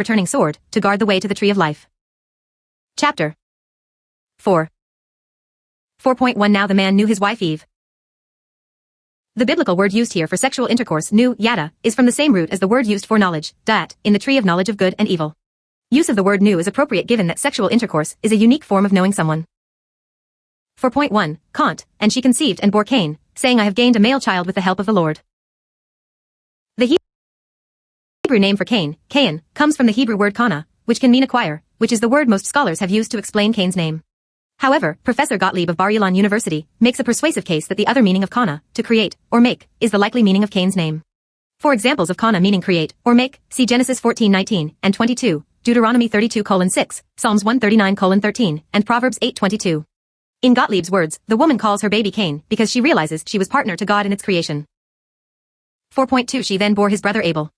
returning sword, to guard the way to the tree of life. Chapter 4. 4.1 Now the man knew his wife Eve. The biblical word used here for sexual intercourse, nu, yada, is from the same root as the word used for knowledge, dat, in the tree of knowledge of good and evil. Use of the word nu is appropriate given that sexual intercourse is a unique form of knowing someone. 4.1 Kant, and she conceived and bore Cain, saying I have gained a male child with the help of the Lord. The Hebrew name for Cain, Cain, comes from the Hebrew word kana, which can mean acquire, which is the word most scholars have used to explain Cain's name. However, Professor Gottlieb of Bar-Ilan University makes a persuasive case that the other meaning of kana, to create, or make, is the likely meaning of Cain's name. For examples of kana meaning create, or make, see Genesis 14:19 and 22, Deuteronomy 32:6, Psalms 139:13, and Proverbs 8:22. In Gottlieb's words, the woman calls her baby Cain because she realizes she was partner to God in its creation. 4.2 She then bore his brother Abel.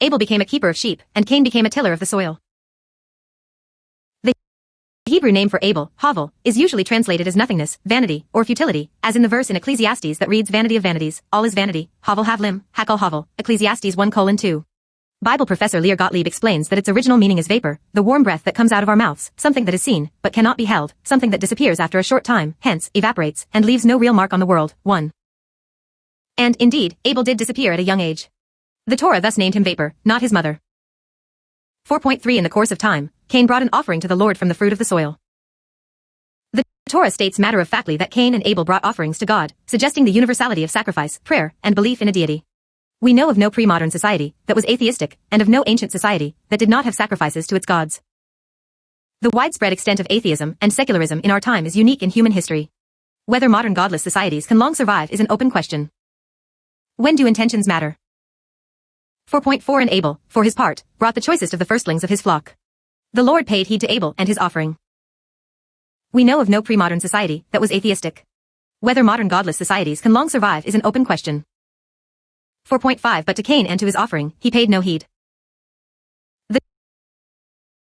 Abel became a keeper of sheep, and Cain became a tiller of the soil. The Hebrew name for Abel, Havel, is usually translated as nothingness, vanity, or futility, as in the verse in Ecclesiastes that reads vanity of vanities, all is vanity, Havel Havlim, Hakal Havel, Ecclesiastes 1:2. Bible professor Lear Gottlieb explains that its original meaning is vapor, the warm breath that comes out of our mouths, something that is seen, but cannot be held, something that disappears after a short time, hence, evaporates, and leaves no real mark on the world. 1. And, indeed, Abel did disappear at a young age. The Torah thus named him vapor, not his mother. 4.3 In the course of time, Cain brought an offering to the Lord from the fruit of the soil. The Torah states matter-of-factly that Cain and Abel brought offerings to God, suggesting the universality of sacrifice, prayer, and belief in a deity. We know of no pre-modern society that was atheistic, and of no ancient society that did not have sacrifices to its gods. The widespread extent of atheism and secularism in our time is unique in human history. Whether modern godless societies can long survive is an open question. When do intentions matter? 4.4 And Abel, for his part, brought the choicest of the firstlings of his flock. The Lord paid heed to Abel and his offering. We know of no pre-modern society that was atheistic. Whether modern godless societies can long survive is an open question. 4.5 But to Cain and to his offering, he paid no heed. The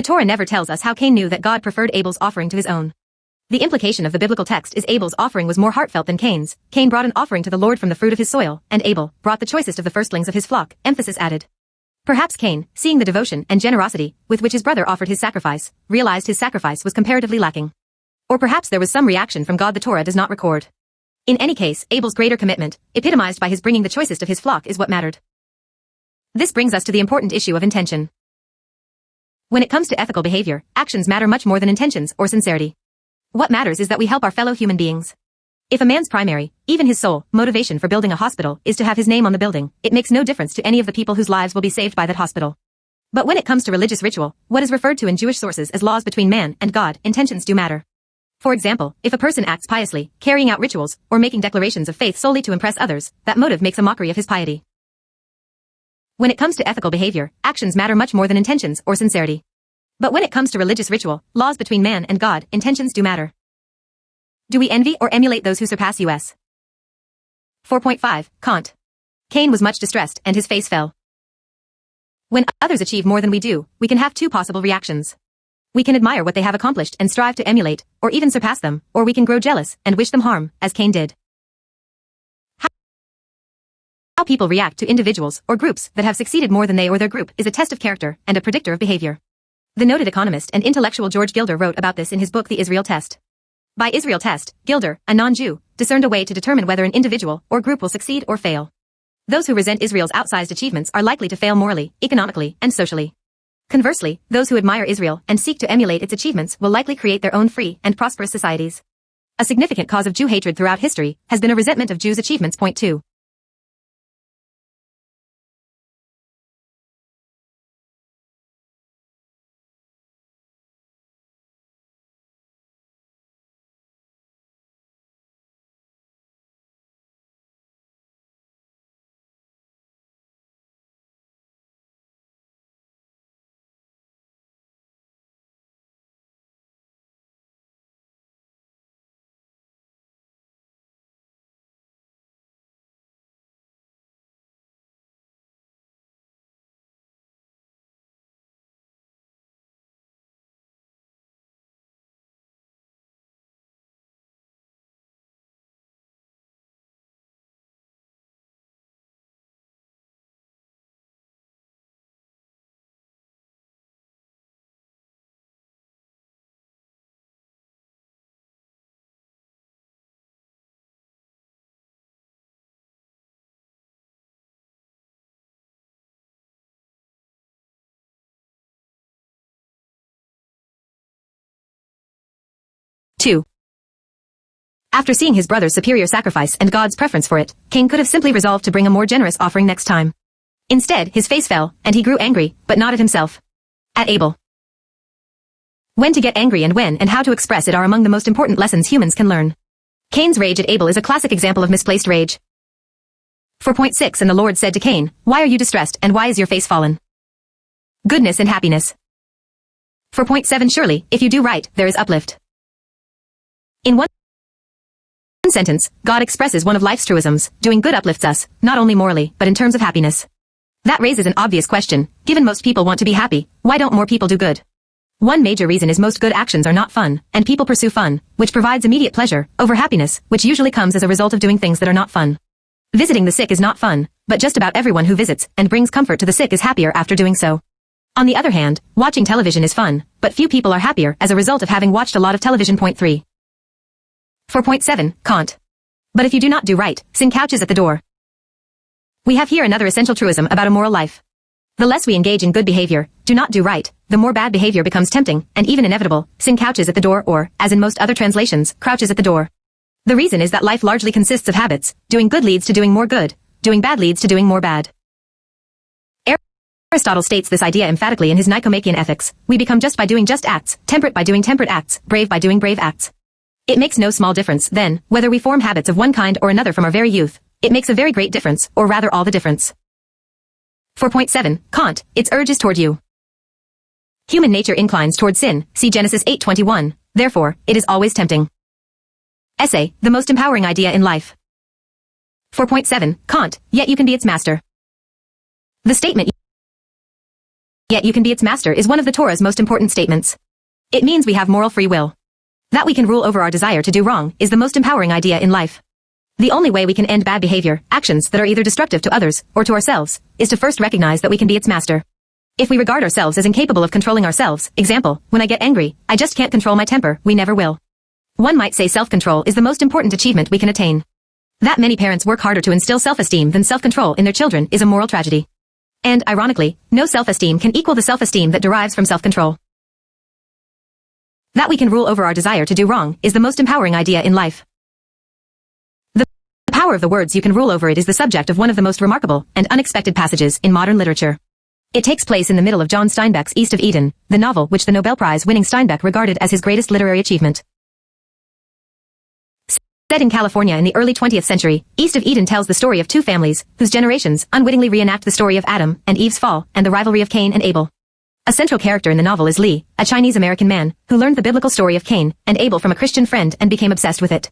Torah never tells us how Cain knew that God preferred Abel's offering to his own. The implication of the biblical text is Abel's offering was more heartfelt than Cain's. Cain brought an offering to the Lord from the fruit of his soil, and Abel brought the choicest of the firstlings of his flock, emphasis added. Perhaps Cain, seeing the devotion and generosity with which his brother offered his sacrifice, realized his sacrifice was comparatively lacking. Or perhaps there was some reaction from God the Torah does not record. In any case, Abel's greater commitment, epitomized by his bringing the choicest of his flock, is what mattered. This brings us to the important issue of intention. When it comes to ethical behavior, actions matter much more than intentions or sincerity. What matters is that we help our fellow human beings. If a man's primary, even his sole, motivation for building a hospital is to have his name on the building, it makes no difference to any of the people whose lives will be saved by that hospital. But when it comes to religious ritual, what is referred to in Jewish sources as laws between man and God, intentions do matter. For example, if a person acts piously, carrying out rituals, or making declarations of faith solely to impress others, that motive makes a mockery of his piety. When it comes to ethical behavior, actions matter much more than intentions or sincerity. But when it comes to religious ritual, laws between man and God, intentions do matter. Do we envy or emulate those who surpass us? 4.5 Kant. Cain was much distressed and his face fell. When others achieve more than we do, we can have two possible reactions. We can admire what they have accomplished and strive to emulate, or even surpass them, or we can grow jealous and wish them harm, as Cain did. How people react to individuals or groups that have succeeded more than they or their group is a test of character and a predictor of behavior. The noted economist and intellectual George Gilder wrote about this in his book The Israel Test. By Israel Test, Gilder, a non-Jew, discerned a way to determine whether an individual or group will succeed or fail. Those who resent Israel's outsized achievements are likely to fail morally, economically, and socially. Conversely, those who admire Israel and seek to emulate its achievements will likely create their own free and prosperous societies. A significant cause of Jew hatred throughout history has been a resentment of Jews' achievements. Point 2. 2. After seeing his brother's superior sacrifice and God's preference for it, Cain could have simply resolved to bring a more generous offering next time. Instead, his face fell, and he grew angry, but not at himself. At Abel. When to get angry and when and how to express it are among the most important lessons humans can learn. Cain's rage at Abel is a classic example of misplaced rage. 4.6 And the Lord said to Cain, Why are you distressed, and why is your face fallen? Goodness and happiness. 4.7 Surely, if you do right, there is uplift. In one sentence, God expresses one of life's truisms: doing good uplifts us, not only morally, but in terms of happiness. That raises an obvious question: given most people want to be happy, why don't more people do good? One major reason is most good actions are not fun, and people pursue fun, which provides immediate pleasure, over happiness, which usually comes as a result of doing things that are not fun. Visiting the sick is not fun, but just about everyone who visits and brings comfort to the sick is happier after doing so. On the other hand, watching television is fun, but few people are happier as a result of having watched a lot of television. 3. 4.7 Kant. But if you do not do right, sin couches at the door. We have here another essential truism about a moral life. The less we engage in good behavior, do not do right, the more bad behavior becomes tempting, and even inevitable. Sin couches at the door, or, as in most other translations, crouches at the door. The reason is that life largely consists of habits. Doing good leads to doing more good. Doing bad leads to doing more bad. Aristotle states this idea emphatically in his Nicomachean Ethics. We become just by doing just acts, temperate by doing temperate acts, brave by doing brave acts. It makes no small difference, then, whether we form habits of one kind or another from our very youth. It makes a very great difference, or rather all the difference. 4.7 Kant, its urge is toward you. Human nature inclines toward sin, see Genesis 8:21, therefore, it is always tempting. Essay, the most empowering idea in life. 4.7 Kant, yet you can be its master. The statement, yet you can be its master, is one of the Torah's most important statements. It means we have moral free will. That we can rule over our desire to do wrong is the most empowering idea in life. The only way we can end bad behavior, actions that are either destructive to others, or to ourselves, is to first recognize that we can be its master. If we regard ourselves as incapable of controlling ourselves, example, when I get angry, I just can't control my temper, we never will. One might say self-control is the most important achievement we can attain. That many parents work harder to instill self-esteem than self-control in their children is a moral tragedy. And, ironically, no self-esteem can equal the self-esteem that derives from self-control. That we can rule over our desire to do wrong is the most empowering idea in life. The power of the words you can rule over it is the subject of one of the most remarkable and unexpected passages in modern literature. It takes place in the middle of John Steinbeck's East of Eden, the novel which the Nobel Prize-winning Steinbeck regarded as his greatest literary achievement. Set in California in the early 20th century, East of Eden tells the story of two families, whose generations unwittingly reenact the story of Adam and Eve's fall and the rivalry of Cain and Abel. A central character in the novel is Lee, a Chinese-American man, who learned the biblical story of Cain and Abel from a Christian friend and became obsessed with it.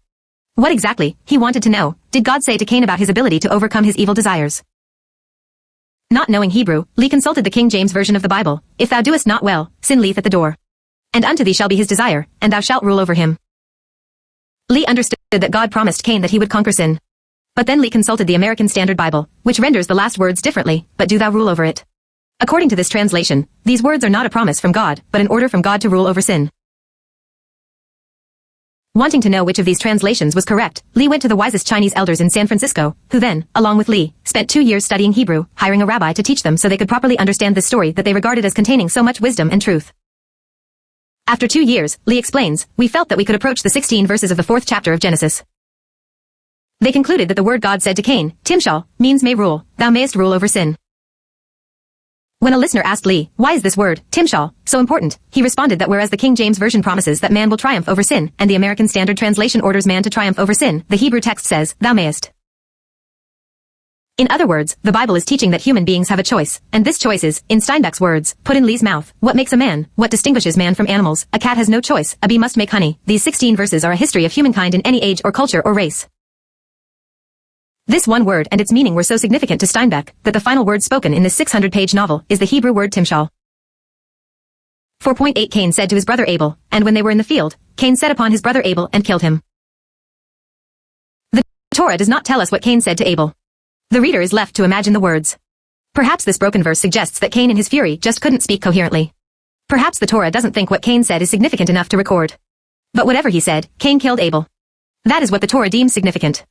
What exactly, he wanted to know, did God say to Cain about his ability to overcome his evil desires? Not knowing Hebrew, Lee consulted the King James Version of the Bible. If thou doest not well, sin lieth at the door. And unto thee shall be his desire, and thou shalt rule over him. Lee understood that God promised Cain that he would conquer sin. But then Lee consulted the American Standard Bible, which renders the last words differently, but do thou rule over it. According to this translation, these words are not a promise from God, but an order from God to rule over sin. Wanting to know which of these translations was correct, Lee went to the wisest Chinese elders in San Francisco, who then, along with Lee, spent 2 years studying Hebrew, hiring a rabbi to teach them so they could properly understand this story that they regarded as containing so much wisdom and truth. After 2 years, Lee explains, we felt that we could approach the 16 verses of the 4th chapter of Genesis. They concluded that the word God said to Cain, Timshal, means may rule, thou mayest rule over sin. When a listener asked Lee, why is this word, Timshal, so important, he responded that whereas the King James Version promises that man will triumph over sin, and the American Standard Translation orders man to triumph over sin, the Hebrew text says, thou mayest. In other words, the Bible is teaching that human beings have a choice, and this choice is, in Steinbeck's words, put in Lee's mouth. What makes a man? What distinguishes man from animals? A cat has no choice, a bee must make honey. These 16 verses are a history of humankind in any age or culture or race. This one word and its meaning were so significant to Steinbeck, that the final word spoken in this 600-page novel is the Hebrew word timshal. 4.8 Cain said to his brother Abel, and when they were in the field, Cain set upon his brother Abel and killed him. The Torah does not tell us what Cain said to Abel. The reader is left to imagine the words. Perhaps this broken verse suggests that Cain in his fury just couldn't speak coherently. Perhaps the Torah doesn't think what Cain said is significant enough to record. But whatever he said, Cain killed Abel. That is what the Torah deems significant.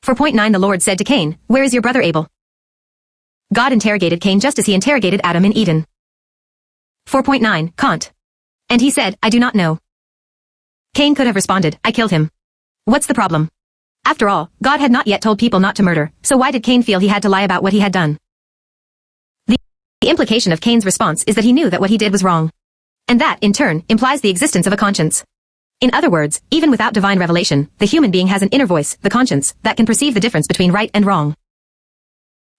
4.9 The Lord said to Cain, where is your brother Abel? God interrogated Cain just as he interrogated Adam in Eden. 4.9 Kant. And he said, I do not know. Cain could have responded, I killed him. What's the problem? After all, God had not yet told people not to murder, so why did Cain feel he had to lie about what he had done? The implication of Cain's response is that he knew that what he did was wrong. And that, in turn, implies the existence of a conscience. In other words, even without divine revelation, the human being has an inner voice, the conscience, that can perceive the difference between right and wrong.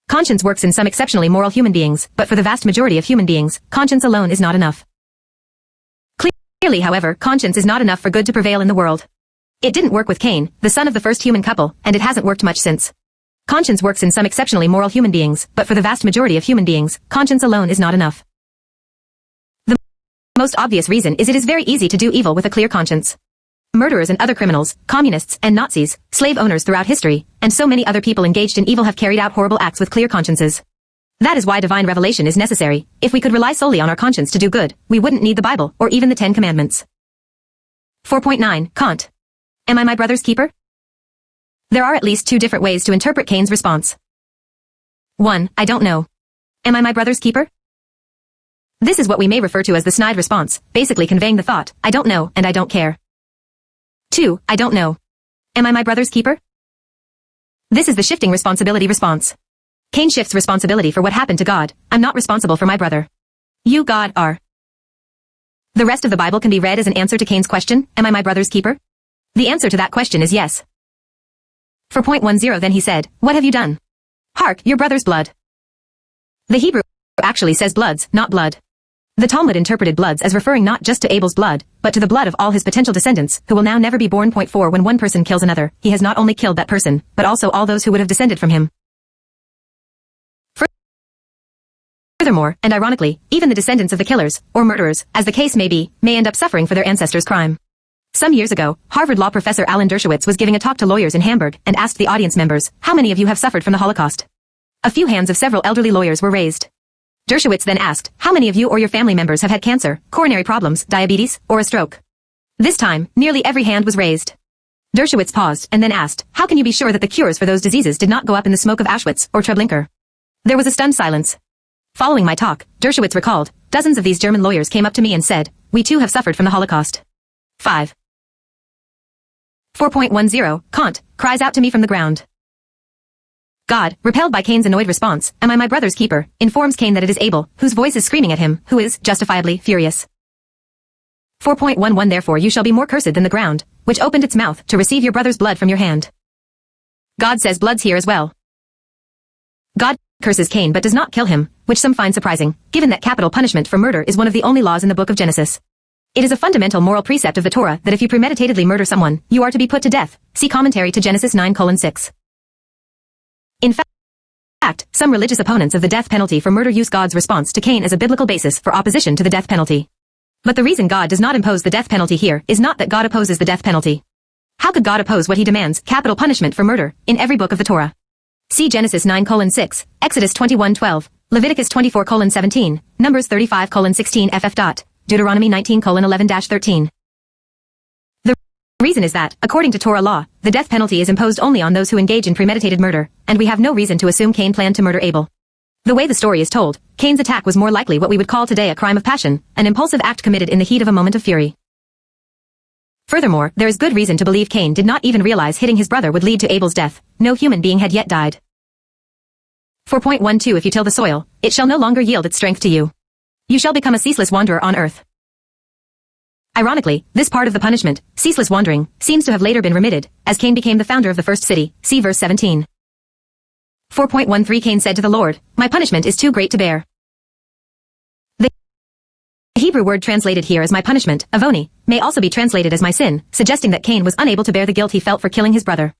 Conscience works in some exceptionally moral human beings, but for the vast majority of human beings, conscience alone is not enough. Clearly, however, conscience is not enough for good to prevail in the world. It didn't work with Cain, the son of the first human couple, and it hasn't worked much since. Conscience works in some exceptionally moral human beings, but for the vast majority of human beings, conscience alone is not enough. The most obvious reason is it is very easy to do evil with a clear conscience. Murderers and other criminals, communists and Nazis, slave owners throughout history, and so many other people engaged in evil have carried out horrible acts with clear consciences. That is why divine revelation is necessary. If we could rely solely on our conscience to do good, we wouldn't need the Bible, or even the Ten Commandments. 4.9. Kant. Am I my brother's keeper? There are at least two different ways to interpret Cain's response. 1. I don't know. Am I my brother's keeper? This is what we may refer to as the snide response, basically conveying the thought, I don't know and I don't care. 2. I don't know. Am I my brother's keeper? This is the shifting responsibility response. Cain shifts responsibility for what happened to God. I'm not responsible for my brother. You, God, are. The rest of the Bible can be read as an answer to Cain's question, am I my brother's keeper? The answer to that question is yes. 4.10 Then he said, what have you done? Hark, your brother's blood. The Hebrew actually says bloods, not blood. The Talmud interpreted bloods as referring not just to Abel's blood, but to the blood of all his potential descendants, who will now never be born. 4 When one person kills another, he has not only killed that person, but also all those who would have descended from him. Furthermore, and ironically, even the descendants of the killers, or murderers, as the case may be, may end up suffering for their ancestors' crime. Some years ago, Harvard law professor Alan Dershowitz was giving a talk to lawyers in Hamburg and asked the audience members, how many of you have suffered from the Holocaust? A few hands of several elderly lawyers were raised. Dershowitz then asked, how many of you or your family members have had cancer, coronary problems, diabetes, or a stroke? This time, nearly every hand was raised. Dershowitz paused and then asked, how can you be sure that the cures for those diseases did not go up in the smoke of Auschwitz or Treblinka? There was a stunned silence. Following my talk, Dershowitz recalled, dozens of these German lawyers came up to me and said, we too have suffered from the Holocaust. 5. 4.10 Kant cries out to me from the ground. God, repelled by Cain's annoyed response, am I my brother's keeper, informs Cain that it is Abel, whose voice is screaming at him, who is, justifiably, furious. 4.11 Therefore you shall be more cursed than the ground, which opened its mouth to receive your brother's blood from your hand. God says blood's here as well. God curses Cain but does not kill him, which some find surprising, given that capital punishment for murder is one of the only laws in the book of Genesis. It is a fundamental moral precept of the Torah that if you premeditatedly murder someone, you are to be put to death. See commentary to Genesis 9:6. In fact, some religious opponents of the death penalty for murder use God's response to Cain as a biblical basis for opposition to the death penalty. But the reason God does not impose the death penalty here is not that God opposes the death penalty. How could God oppose what he demands, capital punishment for murder, in every book of the Torah? See Genesis 9:6, Exodus 21:12, Leviticus 24:17, Numbers 35:16 ff. Deuteronomy 19:11-13. The reason is that, according to Torah law, the death penalty is imposed only on those who engage in premeditated murder, and we have no reason to assume Cain planned to murder Abel. The way the story is told, Cain's attack was more likely what we would call today a crime of passion, an impulsive act committed in the heat of a moment of fury. Furthermore, there is good reason to believe Cain did not even realize hitting his brother would lead to Abel's death. No human being had yet died. 4.12 If you till the soil, it shall no longer yield its strength to you. You shall become a ceaseless wanderer on earth. Ironically, this part of the punishment, ceaseless wandering, seems to have later been remitted, as Cain became the founder of the first city. See verse 17. 4.13 Cain said to the Lord, my punishment is too great to bear. The Hebrew word translated here as my punishment, avoni, may also be translated as my sin, suggesting that Cain was unable to bear the guilt he felt for killing his brother.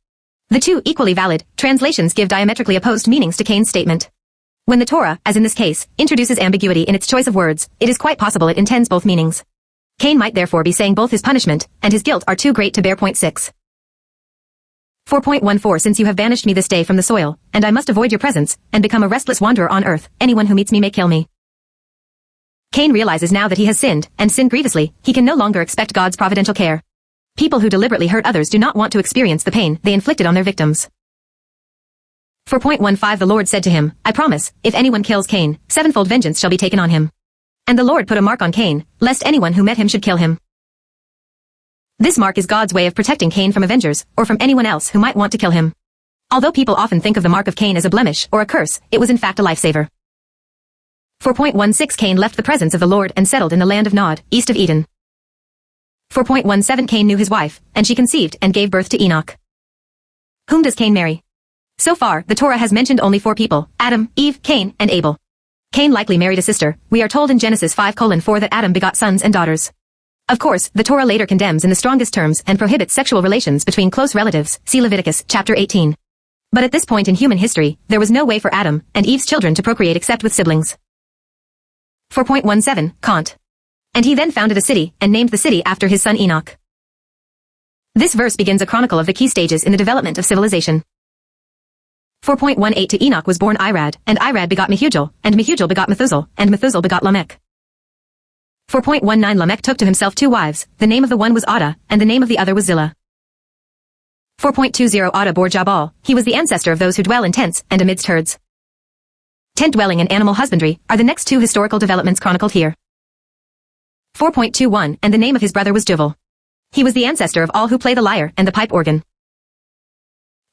The two equally valid translations give diametrically opposed meanings to Cain's statement. When the Torah, as in this case, introduces ambiguity in its choice of words, it is quite possible it intends both meanings. Cain might therefore be saying both his punishment and his guilt are too great to bear. 6. 4.14 Since you have banished me this day from the soil, and I must avoid your presence, and become a restless wanderer on earth, anyone who meets me may kill me. Cain realizes now that he has sinned, and sinned grievously, he can no longer expect God's providential care. People who deliberately hurt others do not want to experience the pain they inflicted on their victims. 4.15 The Lord said to him, I promise, if anyone kills Cain, sevenfold vengeance shall be taken on him. And the Lord put a mark on Cain, lest anyone who met him should kill him. This mark is God's way of protecting Cain from avengers, or from anyone else who might want to kill him. Although people often think of the mark of Cain as a blemish or a curse, it was in fact a lifesaver. 4.16 Cain left the presence of the Lord and settled in the land of Nod, east of Eden. 4.17 Cain knew his wife, and she conceived and gave birth to Enoch. Whom does Cain marry? So far, the Torah has mentioned only 4 people: Adam, Eve, Cain, and Abel. Cain likely married a sister. We are told in Genesis 5:4 that Adam begot sons and daughters. Of course, the Torah later condemns in the strongest terms and prohibits sexual relations between close relatives, see Leviticus, chapter 18. But at this point in human history, there was no way for Adam and Eve's children to procreate except with siblings. 4.17 Kant. And he then founded a city, and named the city after his son Enoch. This verse begins a chronicle of the key stages in the development of civilization. 4.18 To Enoch was born Irad, and Irad begot Mehujael, and Mehujael begot Methuselah, and Methuselah begot Lamech. 4.19 Lamech took to himself 2 wives, the name of the one was Ada, and the name of the other was Zillah. 4.20 Ada bore Jabal, he was the ancestor of those who dwell in tents, and amidst herds. Tent dwelling and animal husbandry are the next 2 historical developments chronicled here. 4.21 And the name of his brother was Juval. He was the ancestor of all who play the lyre and the pipe organ.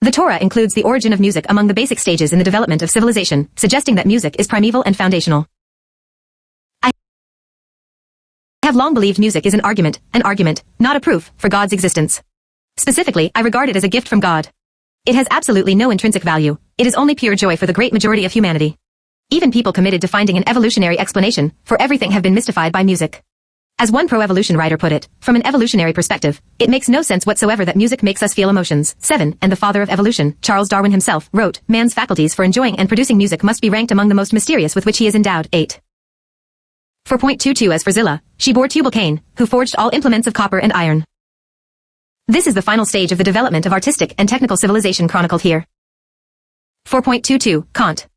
The Torah includes the origin of music among the basic stages in the development of civilization, suggesting that music is primeval and foundational. I have long believed music is an argument, not a proof, for God's existence. Specifically, I regard it as a gift from God. It has absolutely no intrinsic value. It is only pure joy for the great majority of humanity. Even people committed to finding an evolutionary explanation for everything have been mystified by music. As one pro-evolution writer put it, from an evolutionary perspective, it makes no sense whatsoever that music makes us feel emotions. 7. And the father of evolution, Charles Darwin himself, wrote, man's faculties for enjoying and producing music must be ranked among the most mysterious with which he is endowed. 8. 4.22 As for Zillah, she bore Tubal-Cain, who forged all implements of copper and iron. This is the final stage of the development of artistic and technical civilization chronicled here. 4.22 Kant.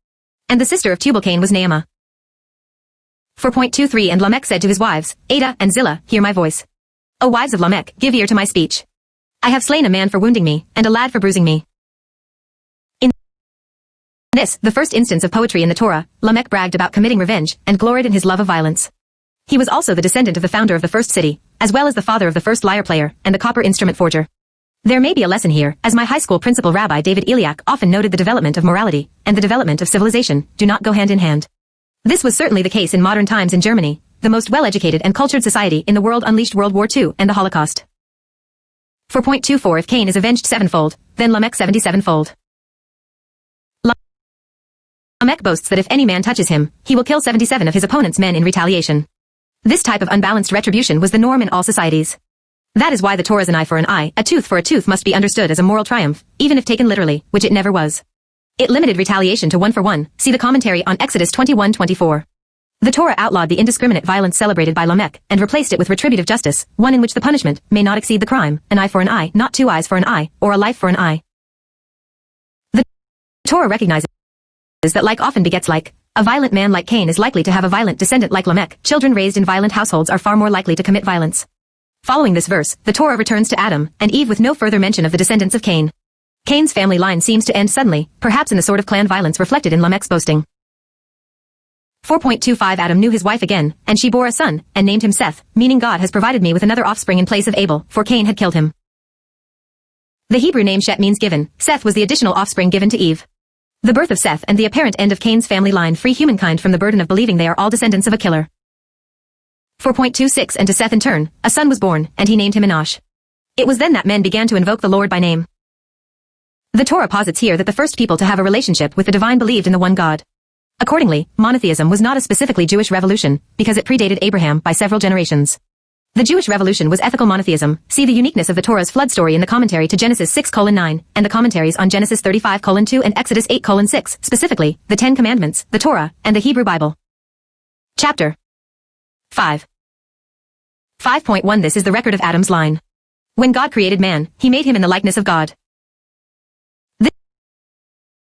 And the sister of Tubal-Cain was Naamah. 4.23 And Lamech said to his wives, Ada and Zillah, hear my voice. O wives of Lamech, give ear to my speech. I have slain a man for wounding me, and a lad for bruising me. In this, the first instance of poetry in the Torah, Lamech bragged about committing revenge, and gloried in his love of violence. He was also the descendant of the founder of the first city, as well as the father of the first lyre player, and the copper instrument forger. There may be a lesson here, as my high school principal Rabbi David Eliak often noted the development of morality, and the development of civilization, do not go hand in hand. This was certainly the case in modern times in Germany, the most well-educated and cultured society in the world unleashed World War II and the Holocaust. 4.24 If Cain is avenged 7-fold, then Lamech 77-fold. Lamech boasts that if any man touches him, he will kill 77 of his opponent's men in retaliation. This type of unbalanced retribution was the norm in all societies. That is why the Torah's an eye for an eye, a tooth for a tooth must be understood as a moral triumph, even if taken literally, which it never was. It limited retaliation to 1 for 1, see the commentary on Exodus 21:24. The Torah outlawed the indiscriminate violence celebrated by Lamech, and replaced it with retributive justice, one in which the punishment may not exceed the crime, an eye for an eye, not 2 eyes for an eye, or a life for an eye. The Torah recognizes that like often begets like. A violent man like Cain is likely to have a violent descendant like Lamech. Children raised in violent households are far more likely to commit violence. Following this verse, the Torah returns to Adam and Eve with no further mention of the descendants of Cain. Cain's family line seems to end suddenly, perhaps in the sort of clan violence reflected in Lamech's boasting. 4.25 Adam knew his wife again, and she bore a son, and named him Seth, meaning God has provided me with another offspring in place of Abel, for Cain had killed him. The Hebrew name Shet means given. Seth was the additional offspring given to Eve. The birth of Seth and the apparent end of Cain's family line free humankind from the burden of believing they are all descendants of a killer. 4.26 And to Seth in turn, a son was born, and he named him Enosh. It was then that men began to invoke the Lord by name. The Torah posits here that the first people to have a relationship with the divine believed in the one God. Accordingly, monotheism was not a specifically Jewish revolution, because it predated Abraham by several generations. The Jewish revolution was ethical monotheism. See the uniqueness of the Torah's flood story in the commentary to Genesis 6:9, and the commentaries on Genesis 35:2 and Exodus 8:6, specifically, the 10 Commandments, the Torah, and the Hebrew Bible. Chapter 5. 5.1 This is the record of Adam's line. When God created man, he made him in the likeness of God.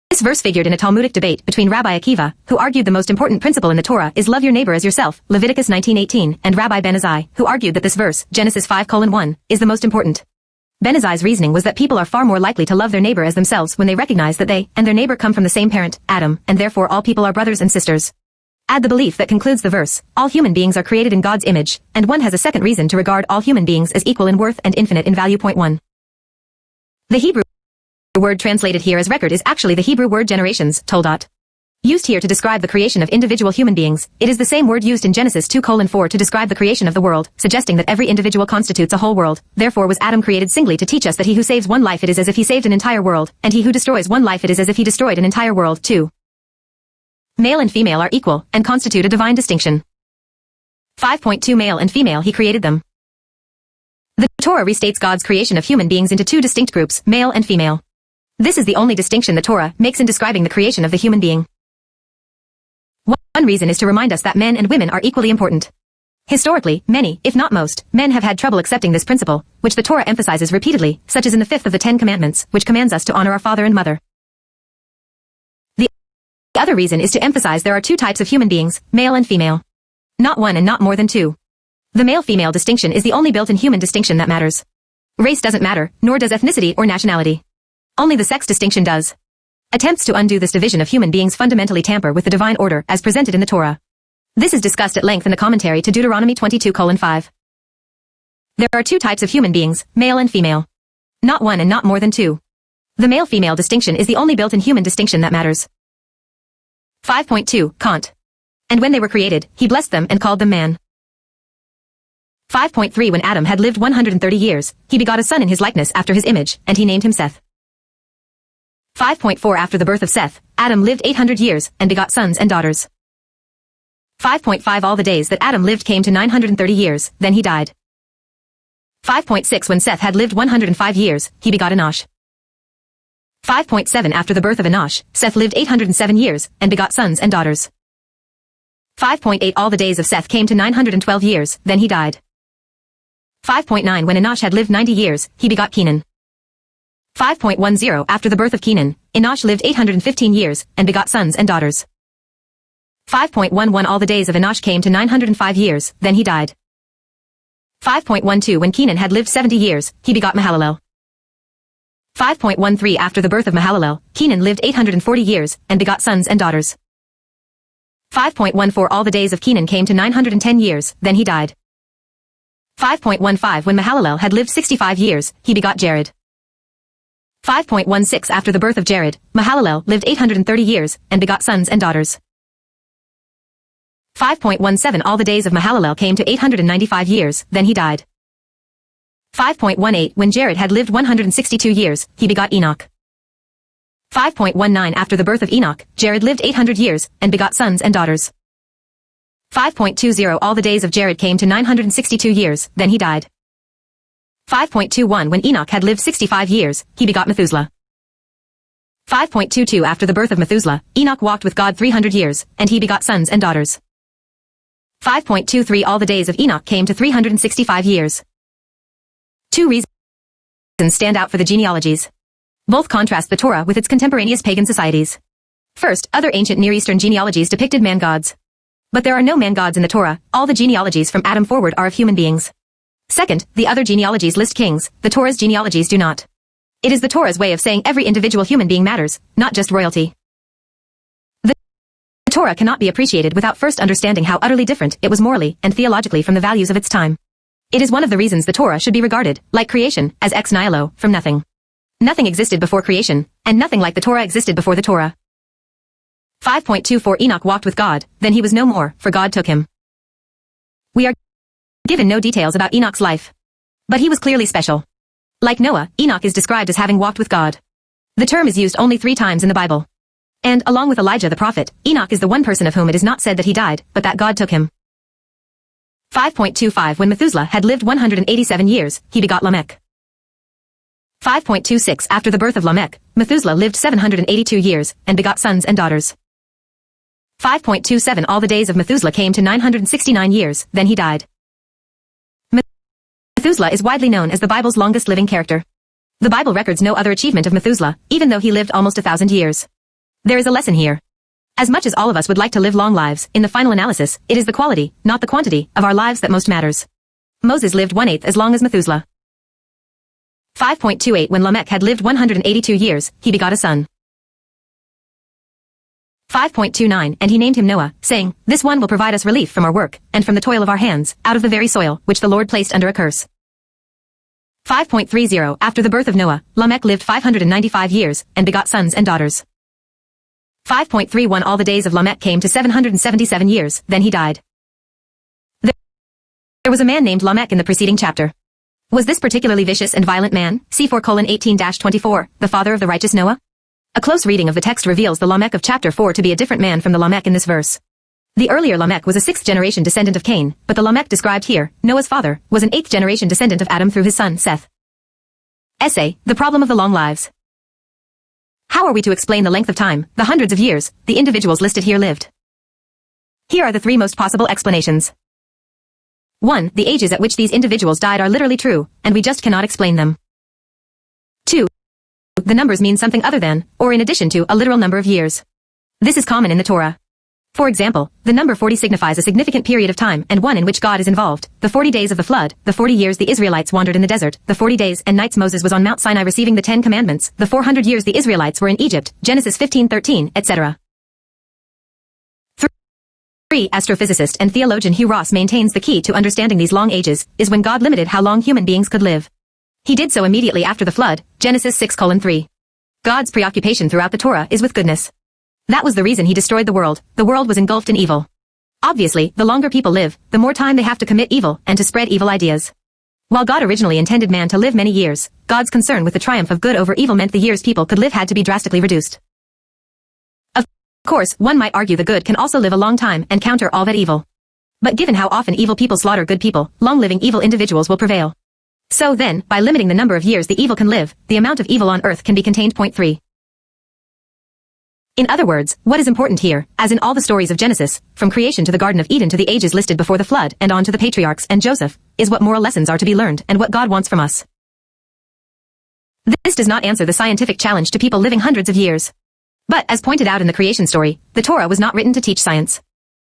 This verse figured in a Talmudic debate between Rabbi Akiva, who argued the most important principle in the Torah is love your neighbor as yourself, Leviticus 19:18, and Rabbi Ben Azai, who argued that this verse, Genesis 5:1, is the most important. Ben Azai's reasoning was that people are far more likely to love their neighbor as themselves when they recognize that they and their neighbor come from the same parent, Adam, and therefore all people are brothers and sisters. Add the belief that concludes the verse, all human beings are created in God's image, and one has a second reason to regard all human beings as equal in worth and infinite in value. Point 1. The Hebrew word translated here as record is actually the Hebrew word generations, toldot. Used here to describe the creation of individual human beings, it is the same word used in Genesis 2:4 to describe the creation of the world, suggesting that every individual constitutes a whole world. Therefore was Adam created singly to teach us that he who saves one life it is as if he saved an entire world, and he who destroys one life it is as if he destroyed an entire world. 2. Male and female are equal, and constitute a divine distinction. 5.2 Male and female he created them. The Torah restates God's creation of human beings into two distinct groups, male and female. This is the only distinction the Torah makes in describing the creation of the human being. One reason is to remind us that men and women are equally important. Historically, many, if not most, men have had trouble accepting this principle, which the Torah emphasizes repeatedly, such as in the 5th of the 10 Commandments, which commands us to honor our father and mother. The other reason is to emphasize there are two types of human beings, male and female. Not one and not more than two. The male-female distinction is the only built-in human distinction that matters. Race doesn't matter, nor does ethnicity or nationality. Only the sex distinction does. Attempts to undo this division of human beings fundamentally tamper with the divine order as presented in the Torah. This is discussed at length in the commentary to Deuteronomy 22:5. There are two types of human beings, male and female. Not one and not more than two. The male-female distinction is the only built-in human distinction that matters. 5.2 Kant. And when they were created, he blessed them and called them man. 5.3 When Adam had lived 130 years, he begot a son in his likeness after his image, and he named him Seth. 5.4 After the birth of Seth, Adam lived 800 years, and begot sons and daughters. 5.5 All the days that Adam lived came to 930 years, then he died. 5.6 When Seth had lived 105 years, he begot Enosh. 5.7 After the birth of Enosh, Seth lived 807 years, and begot sons and daughters. 5.8 All the days of Seth came to 912 years, then he died. 5.9 When Enosh had lived 90 years, he begot Kenan. 5.10 After the birth of Kenan, Enosh lived 815 years, and begot sons and daughters. 5.11 All the days of Enosh came to 905 years, then he died. 5.12 When Kenan had lived 70 years, he begot Mahalalel. 5.13 After the birth of Mahalalel, Kenan lived 840 years, and begot sons and daughters. 5.14 All the days of Kenan came to 910 years, then he died. 5.15 When Mahalalel had lived 65 years, he begot Jared. 5.16 After the birth of Jared, Mahalalel lived 830 years, and begot sons and daughters. 5.17 All the days of Mahalalel came to 895 years, then he died. 5.18 When Jared had lived 162 years, he begot Enoch. 5.19 After the birth of Enoch, Jared lived 800 years, and begot sons and daughters. 5.20 All the days of Jared came to 962 years, then he died. 5.21 When Enoch had lived 65 years, he begot Methuselah. 5.22 After the birth of Methuselah, Enoch walked with God 300 years, and he begot sons and daughters. 5.23 All the days of Enoch came to 365 years. Two reasons stand out for the genealogies. Both contrast the Torah with its contemporaneous pagan societies. First, other ancient Near Eastern genealogies depicted man-gods. But there are no man-gods in the Torah, all the genealogies from Adam forward are of human beings. Second, the other genealogies list kings, the Torah's genealogies do not. It is the Torah's way of saying every individual human being matters, not just royalty. The Torah cannot be appreciated without first understanding how utterly different it was morally and theologically from the values of its time. It is one of the reasons the Torah should be regarded, like creation, as ex nihilo, from nothing. Nothing existed before creation, and nothing like the Torah existed before the Torah. 5.24 Enoch walked with God, then he was no more, for God took him. We are given no details about Enoch's life. But he was clearly special. Like Noah, Enoch is described as having walked with God. The term is used only 3 times in the Bible. And, along with Elijah the prophet, Enoch is the one person of whom it is not said that he died, but that God took him. 5.25 When Methuselah had lived 187 years, he begot Lamech. 5.26 After the birth of Lamech, Methuselah lived 782 years, and begot sons and daughters. 5.27 All the days of Methuselah came to 969 years, then he died. Methuselah is widely known as the Bible's longest living character. The Bible records no other achievement of Methuselah, even though he lived almost 1,000 years. There is a lesson here. As much as all of us would like to live long lives, in the final analysis, it is the quality, not the quantity, of our lives that most matters. Moses lived 1/8 as long as Methuselah. 5.28 When Lamech had lived 182 years, he begot a son. 5.29 And he named him Noah, saying, This one will provide us relief from our work, and from the toil of our hands, out of the very soil, which the Lord placed under a curse. 5.30 After the birth of Noah, Lamech lived 595 years, and begot sons and daughters. 5.31 All the days of Lamech came to 777 years, then he died. There was a man named Lamech in the preceding chapter. Was this particularly vicious and violent man, C4:18-24, the father of the righteous Noah? A close reading of the text reveals the Lamech of chapter 4 to be a different man from the Lamech in this verse. The earlier Lamech was a sixth-generation descendant of Cain, but the Lamech described here, Noah's father, was an eighth-generation descendant of Adam through his son Seth. Essay, The Problem of the Long Lives. How are we to explain the length of time, the hundreds of years, the individuals listed here lived? Here are the three most possible explanations. 1. The ages at which these individuals died are literally true, and we just cannot explain them. 2. The numbers mean something other than, or in addition to, a literal number of years. This is common in the Torah. For example, the number 40 signifies a significant period of time and one in which God is involved, the 40 days of the flood, the 40 years the Israelites wandered in the desert, the 40 days and nights Moses was on Mount Sinai receiving the 10 commandments, the 400 years the Israelites were in Egypt, Genesis 15:13, etc. 3. Astrophysicist and theologian Hugh Ross maintains the key to understanding these long ages is when God limited how long human beings could live. He did so immediately after the flood, Genesis 6:3. God's preoccupation throughout the Torah is with goodness. That was the reason he destroyed the world was engulfed in evil. Obviously, the longer people live, the more time they have to commit evil and to spread evil ideas. While God originally intended man to live many years, God's concern with the triumph of good over evil meant the years people could live had to be drastically reduced. Of course, one might argue the good can also live a long time and counter all that evil. But given how often evil people slaughter good people, long-living evil individuals will prevail. So then, by limiting the number of years the evil can live, the amount of evil on earth can be contained. 3. In other words, what is important here, as in all the stories of Genesis, from creation to the Garden of Eden to the ages listed before the flood and on to the patriarchs and Joseph, is what moral lessons are to be learned and what God wants from us. This does not answer the scientific challenge to people living hundreds of years. But, as pointed out in the creation story, the Torah was not written to teach science.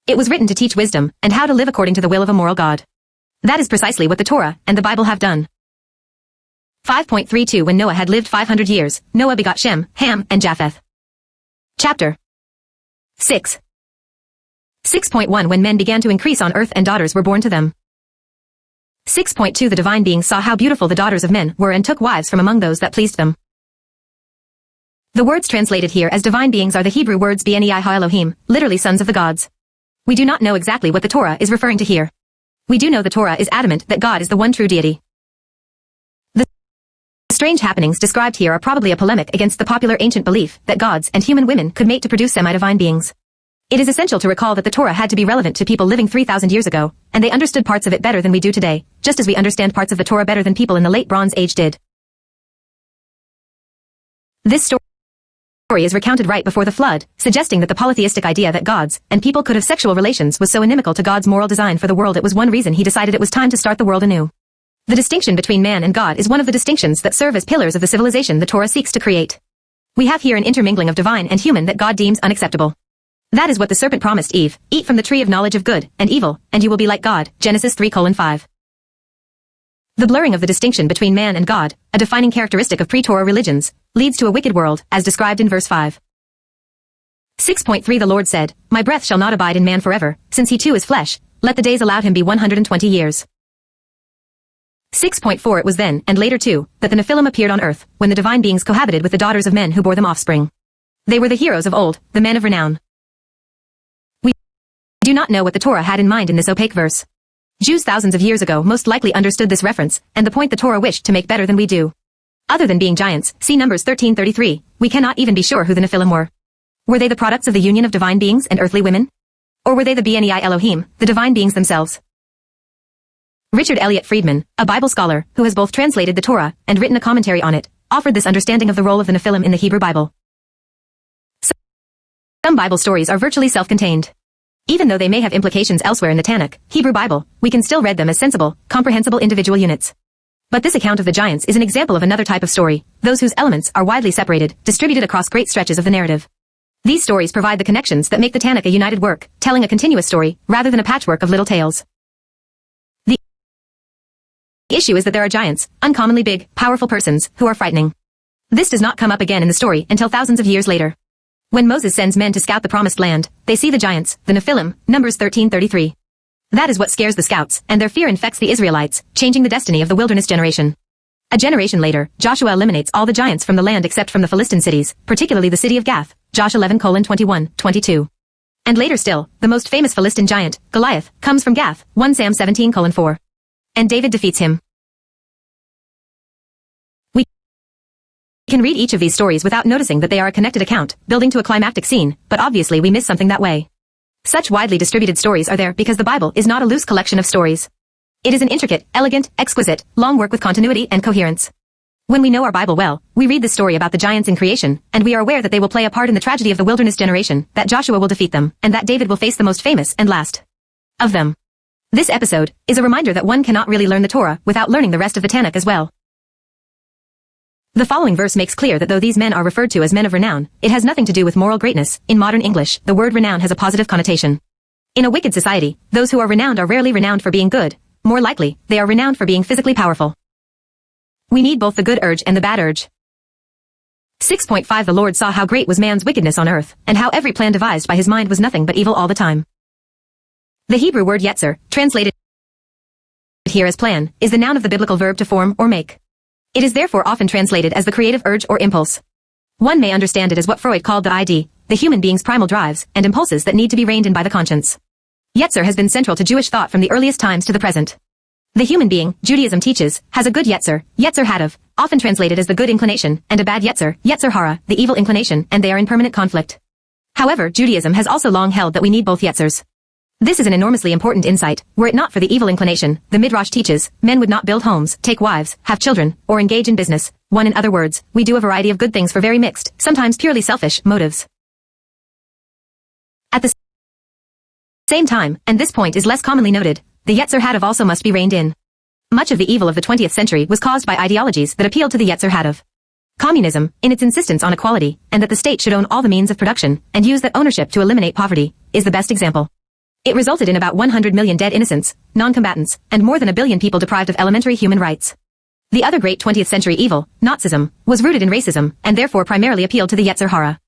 It was written to teach wisdom and how to live according to the will of a moral God. That is precisely what the Torah and the Bible have done. 5.32 When Noah had lived 500 years, Noah begot Shem, Ham, and Japheth. Chapter 6. 6.1 When men began to increase on earth and daughters were born to them. 6.2 The divine beings saw how beautiful the daughters of men were and took wives from among those that pleased them. The words translated here as divine beings are the Hebrew words Bnei ha-Elohim, literally sons of the gods. We do not know exactly what the Torah is referring to here. We do know the Torah is adamant that God is the one true deity. The strange happenings described here are probably a polemic against the popular ancient belief that gods and human women could mate to produce semi-divine beings. It is essential to recall that the Torah had to be relevant to people living 3,000 years ago, and they understood parts of it better than we do today, just as we understand parts of the Torah better than people in the late Bronze Age did. This story is recounted right before the flood, suggesting that the polytheistic idea that gods and people could have sexual relations was so inimical to God's moral design for the world it was one reason he decided it was time to start the world anew. The distinction between man and God is one of the distinctions that serve as pillars of the civilization the Torah seeks to create. We have here an intermingling of divine and human that God deems unacceptable. That is what the serpent promised Eve, eat from the tree of knowledge of good and evil, and you will be like God, Genesis 3:5. The blurring of the distinction between man and God, a defining characteristic of pre-Torah religions, leads to a wicked world, as described in verse 5. 6.3 The Lord said, My breath shall not abide in man forever, since he too is flesh, let the days allowed him be 120 years. 6.4 It was then, and later too, that the Nephilim appeared on earth, when the divine beings cohabited with the daughters of men who bore them offspring. They were the heroes of old, the men of renown. We do not know what the Torah had in mind in this opaque verse. Jews thousands of years ago most likely understood this reference, and the point the Torah wished to make better than we do. Other than being giants, see Numbers 13:33, we cannot even be sure who the Nephilim were. Were they the products of the union of divine beings and earthly women? Or were they the Bnei Elohim, the divine beings themselves? Richard Elliott Friedman, a Bible scholar, who has both translated the Torah and written a commentary on it, offered this understanding of the role of the Nephilim in the Hebrew Bible. Some Bible stories are virtually self-contained. Even though they may have implications elsewhere in the Tanakh, Hebrew Bible, we can still read them as sensible, comprehensible individual units. But this account of the giants is an example of another type of story, those whose elements are widely separated, distributed across great stretches of the narrative. These stories provide the connections that make the Tanakh a united work, telling a continuous story, rather than a patchwork of little tales. The issue is that there are giants, uncommonly big, powerful persons, who are frightening. This does not come up again in the story until thousands of years later. When Moses sends men to scout the promised land, they see the giants, the Nephilim, Numbers 13:33. That is what scares the scouts, and their fear infects the Israelites, changing the destiny of the wilderness generation. A generation later, Joshua eliminates all the giants from the land except from the Philistine cities, particularly the city of Gath, Josh 11:21-22. And later still, the most famous Philistine giant, Goliath, comes from Gath, 1 Sam 17:4. And David defeats him. We can read each of these stories without noticing that they are a connected account, building to a climactic scene, but obviously we miss something that way. Such widely distributed stories are there because the Bible is not a loose collection of stories. It is an intricate, elegant, exquisite, long work with continuity and coherence. When we know our Bible well, we read the story about the giants in creation, and we are aware that they will play a part in the tragedy of the wilderness generation, that Joshua will defeat them, and that David will face the most famous and last of them. This episode is a reminder that one cannot really learn the Torah without learning the rest of the Tanakh as well. The following verse makes clear that though these men are referred to as men of renown, it has nothing to do with moral greatness. In modern English, the word renown has a positive connotation. In a wicked society, those who are renowned are rarely renowned for being good. More likely, they are renowned for being physically powerful. We need both the good urge and the bad urge. 6.5 The Lord saw how great was man's wickedness on earth, and how every plan devised by his mind was nothing but evil all the time. The Hebrew word yetzer, translated here as plan, is the noun of the biblical verb to form or make. It is therefore often translated as the creative urge or impulse. One may understand it as what Freud called the ID, the human being's primal drives and impulses that need to be reined in by the conscience. Yetzer has been central to Jewish thought from the earliest times to the present. The human being, Judaism teaches, has a good yetzer, yetzer hadav, often translated as the good inclination, and a bad yetzer, yetzer hara, the evil inclination, and they are in permanent conflict. However, Judaism has also long held that we need both yetzers. This is an enormously important insight. Were it not for the evil inclination, the Midrash teaches, men would not build homes, take wives, have children, or engage in business. In other words, we do a variety of good things for very mixed, sometimes purely selfish, motives. At the same time, and this point is less commonly noted, the Yetzer Hadav also must be reined in. Much of the evil of the 20th century was caused by ideologies that appealed to the Yetzer Hadav. Communism, in its insistence on equality, and that the state should own all the means of production, and use that ownership to eliminate poverty, is the best example. It resulted in about 100 million dead innocents, non-combatants, and more than a billion people deprived of elementary human rights. The other great 20th century evil, Nazism, was rooted in racism, and therefore primarily appealed to the Yetzer Hara.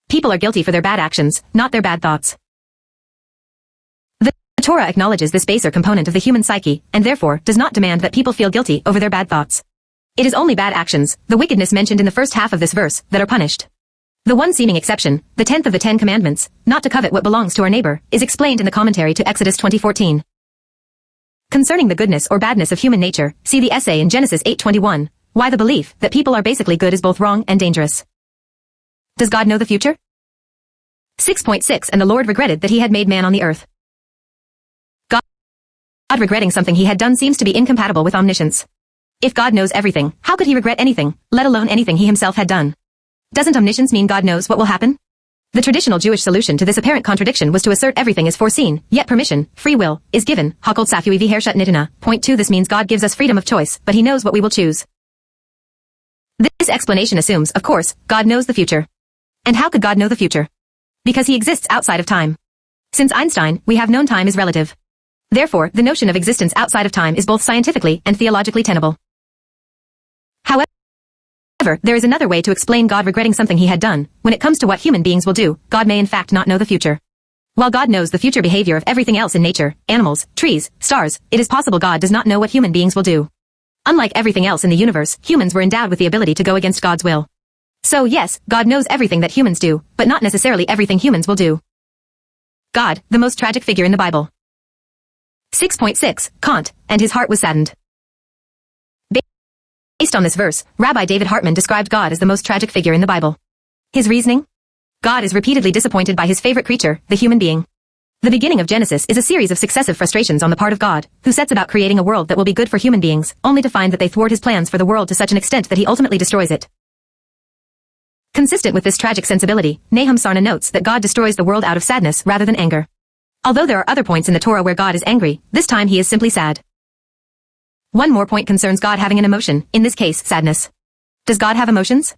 People are guilty for their bad actions, not their bad thoughts. The Torah acknowledges this baser component of the human psyche, and therefore does not demand that people feel guilty over their bad thoughts. It is only bad actions, the wickedness mentioned in the first half of this verse, that are punished. The one seeming exception, the 10th of the 10 commandments, not to covet what belongs to our neighbor, is explained in the commentary to Exodus 20:14. Concerning the goodness or badness of human nature, see the essay in Genesis 8:21, why the belief that people are basically good is both wrong and dangerous. Does God know the future? 6.6 And the Lord regretted that he had made man on the earth. God regretting something he had done seems to be incompatible with omniscience. If God knows everything, how could he regret anything, let alone anything he himself had done? Doesn't omniscience mean God knows what will happen? The traditional Jewish solution to this apparent contradiction was to assert everything is foreseen, yet permission, free will, is given. Hakol Safui Vihershat Nitana. Point 2 This means God gives us freedom of choice, but he knows what we will choose. This explanation assumes, of course, God knows the future. And how could God know the future? Because he exists outside of time. Since Einstein, we have known time is relative. Therefore, the notion of existence outside of time is both scientifically and theologically tenable. However, there is another way to explain God regretting something he had done. When it comes to what human beings will do, God may in fact not know the future. While God knows the future behavior of everything else in nature, animals, trees, stars, it is possible God does not know what human beings will do. Unlike everything else in the universe, humans were endowed with the ability to go against God's will. So yes, God knows everything that humans do, but not necessarily everything humans will do. God, the most tragic figure in the Bible. 6.6 Kant, and his heart was saddened. Based on this verse, Rabbi David Hartman described God as the most tragic figure in the Bible. His reasoning? God is repeatedly disappointed by his favorite creature, the human being. The beginning of Genesis is a series of successive frustrations on the part of God, who sets about creating a world that will be good for human beings, only to find that they thwart his plans for the world to such an extent that he ultimately destroys it. Consistent with this tragic sensibility, Nahum Sarna notes that God destroys the world out of sadness rather than anger. Although there are other points in the Torah where God is angry, this time he is simply sad. One more point concerns God having an emotion, in this case, sadness. Does God have emotions?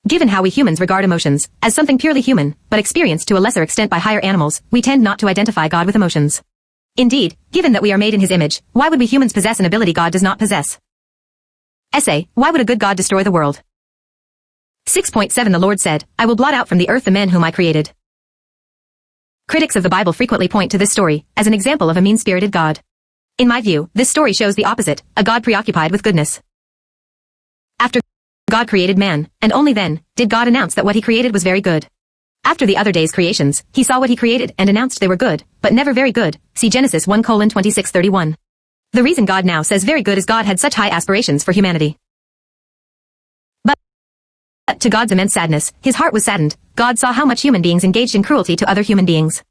Given how we humans regard emotions, as something purely human, but experienced to a lesser extent by higher animals, we tend not to identify God with emotions. Indeed, given that we are made in his image, why would we humans possess an ability God does not possess? Essay, why would a good God destroy the world? 6.7 The Lord said, I will blot out from the earth the men whom I created. Critics of the Bible frequently point to this story as an example of a mean-spirited God. In my view, this story shows the opposite, a God preoccupied with goodness. After God created man, and only then, did God announce that what he created was very good. After the other day's creations, he saw what he created and announced they were good, but never very good. See Genesis 1:26-31. The reason God now says very good is God had such high aspirations for humanity. But to God's immense sadness, his heart was saddened. God saw how much human beings engaged in cruelty to other human beings.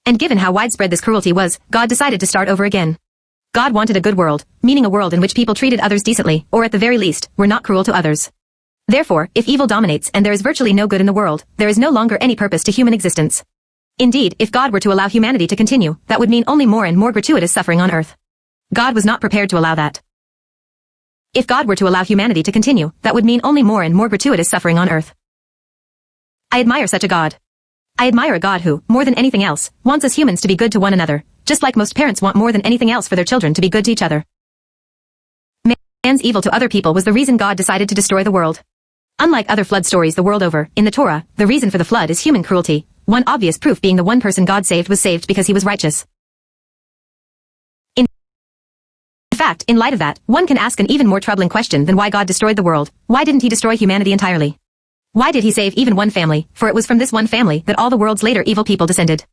And given how widespread this cruelty was, God decided to start over again. God wanted a good world, meaning a world in which people treated others decently, or at the very least, were not cruel to others. Therefore, if evil dominates and there is virtually no good in the world, there is no longer any purpose to human existence. Indeed, if God were to allow humanity to continue, that would mean only more and more gratuitous suffering on earth. God was not prepared to allow that. If God were to allow humanity to continue, that would mean only more and more gratuitous suffering on earth. I admire such a God. I admire a God who, more than anything else, wants us humans to be good to one another, just like most parents want more than anything else for their children to be good to each other. Man's evil to other people was the reason God decided to destroy the world. Unlike other flood stories the world over, in the Torah, the reason for the flood is human cruelty, one obvious proof being the one person God saved was saved because he was righteous. In fact, in light of that, one can ask an even more troubling question than why God destroyed the world. Why didn't he destroy humanity entirely? Why did he save even one family? For it was from this one family that all the world's later evil people descended.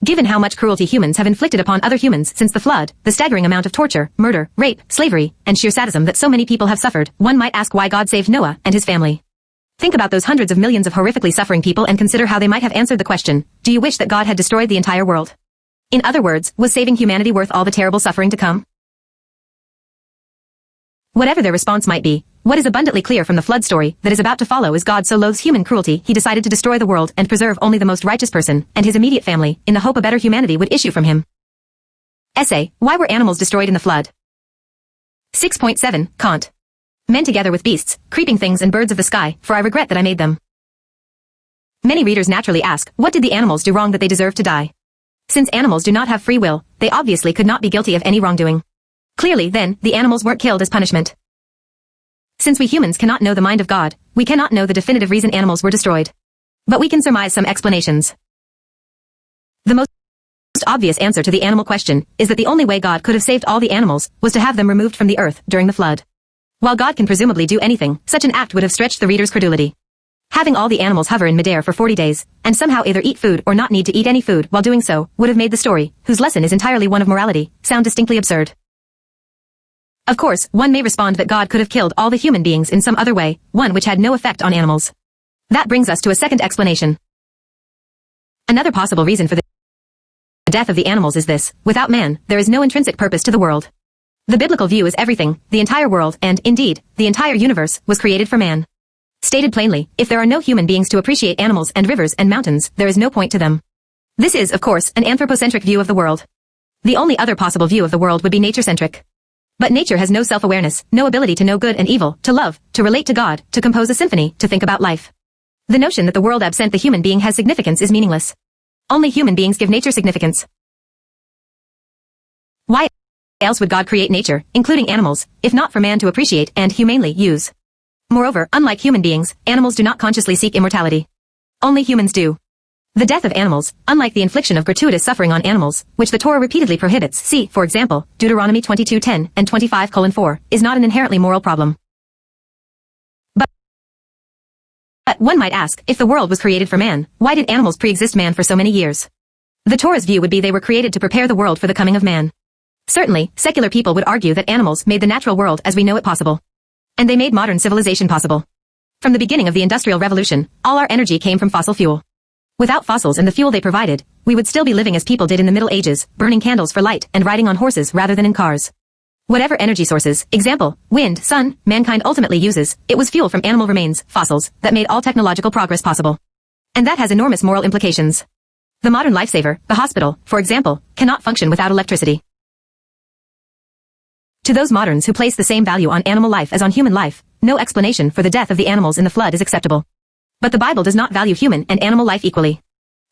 Given how much cruelty humans have inflicted upon other humans since the flood, the staggering amount of torture, murder, rape, slavery, and sheer sadism that so many people have suffered, one might ask why God saved Noah and his family. Think about those hundreds of millions of horrifically suffering people and consider how they might have answered the question, do you wish that God had destroyed the entire world? In other words, was saving humanity worth all the terrible suffering to come? Whatever their response might be, what is abundantly clear from the flood story that is about to follow is God so loathes human cruelty he decided to destroy the world and preserve only the most righteous person and his immediate family in the hope a better humanity would issue from him. Essay, why were animals destroyed in the flood? 6.7, Kant. Men together with beasts, creeping things and birds of the sky, for I regret that I made them. Many readers naturally ask, what did the animals do wrong that they deserved to die? Since animals do not have free will, they obviously could not be guilty of any wrongdoing. Clearly, then, the animals weren't killed as punishment. Since we humans cannot know the mind of God, we cannot know the definitive reason animals were destroyed. But we can surmise some explanations. The most obvious answer to the animal question is that the only way God could have saved all the animals was to have them removed from the earth during the flood. While God can presumably do anything, such an act would have stretched the reader's credulity. Having all the animals hover in midair for 40 days, and somehow either eat food or not need to eat any food while doing so, would have made the story, whose lesson is entirely one of morality, sound distinctly absurd. Of course, one may respond that God could have killed all the human beings in some other way, one which had no effect on animals. That brings us to a second explanation. Another possible reason for the death of the animals is this: without man, there is no intrinsic purpose to the world. The biblical view is everything, the entire world, and, indeed, the entire universe, was created for man. Stated plainly, if there are no human beings to appreciate animals and rivers and mountains, there is no point to them. This is, of course, an anthropocentric view of the world. The only other possible view of the world would be nature-centric. But nature has no self-awareness, no ability to know good and evil, to love, to relate to God, to compose a symphony, to think about life. The notion that the world absent the human being has significance is meaningless. Only human beings give nature significance. Why else would God create nature, including animals, if not for man to appreciate and humanely use? Moreover, unlike human beings, animals do not consciously seek immortality. Only humans do. The death of animals, unlike the infliction of gratuitous suffering on animals, which the Torah repeatedly prohibits, see, for example, Deuteronomy 22:10 and 25:4, is not an inherently moral problem. But one might ask, if the world was created for man, why did animals pre-exist man for so many years? The Torah's view would be they were created to prepare the world for the coming of man. Certainly, secular people would argue that animals made the natural world as we know it possible. And they made modern civilization possible. From the beginning of the Industrial Revolution, all our energy came from fossil fuel. Without fossils and the fuel they provided, we would still be living as people did in the Middle Ages, burning candles for light and riding on horses rather than in cars. Whatever energy sources, example, wind, sun, mankind ultimately uses, it was fuel from animal remains, fossils, that made all technological progress possible. And that has enormous moral implications. The modern lifesaver, the hospital, for example, cannot function without electricity. To those moderns who place the same value on animal life as on human life, no explanation for the death of the animals in the flood is acceptable. But the Bible does not value human and animal life equally.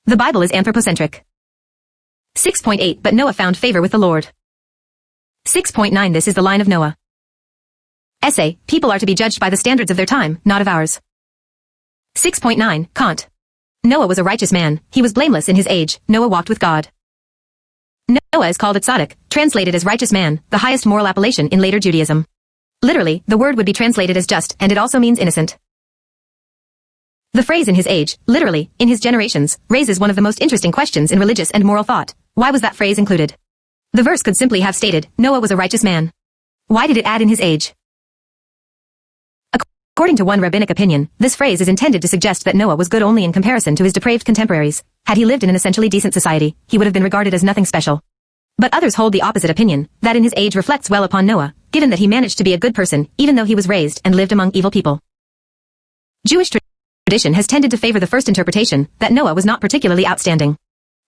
The Bible is anthropocentric. 6.8 But Noah found favor with the Lord. 6.9 This is the line of Noah. Essay, people are to be judged by the standards of their time, not of ours. 6.9. Kant. Noah was a righteous man. He was blameless in his age. Noah walked with God. Noah is called a tzaddik, translated as righteous man, the highest moral appellation in later Judaism. Literally, the word would be translated as just, and it also means innocent. The phrase in his age, literally, in his generations, raises one of the most interesting questions in religious and moral thought. Why was that phrase included? The verse could simply have stated, Noah was a righteous man. Why did it add in his age? According to one rabbinic opinion, this phrase is intended to suggest that Noah was good only in comparison to his depraved contemporaries. Had he lived in an essentially decent society, he would have been regarded as nothing special. But others hold the opposite opinion, that in his age reflects well upon Noah, given that he managed to be a good person, even though he was raised and lived among evil people. Jewish tradition has tended to favor the first interpretation, that Noah was not particularly outstanding.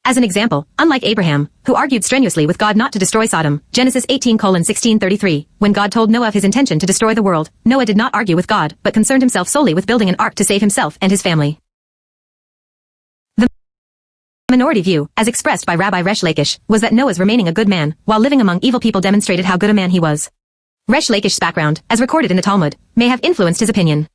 As an example, unlike Abraham, who argued strenuously with God not to destroy Sodom, Genesis 18:16-33, when God told Noah of his intention to destroy the world, Noah did not argue with God, but concerned himself solely with building an ark to save himself and his family. The minority view, as expressed by Rabbi Resh Lakish, was that Noah's remaining a good man, while living among evil people demonstrated how good a man he was. Resh Lakish's background, as recorded in the Talmud, may have influenced his opinion.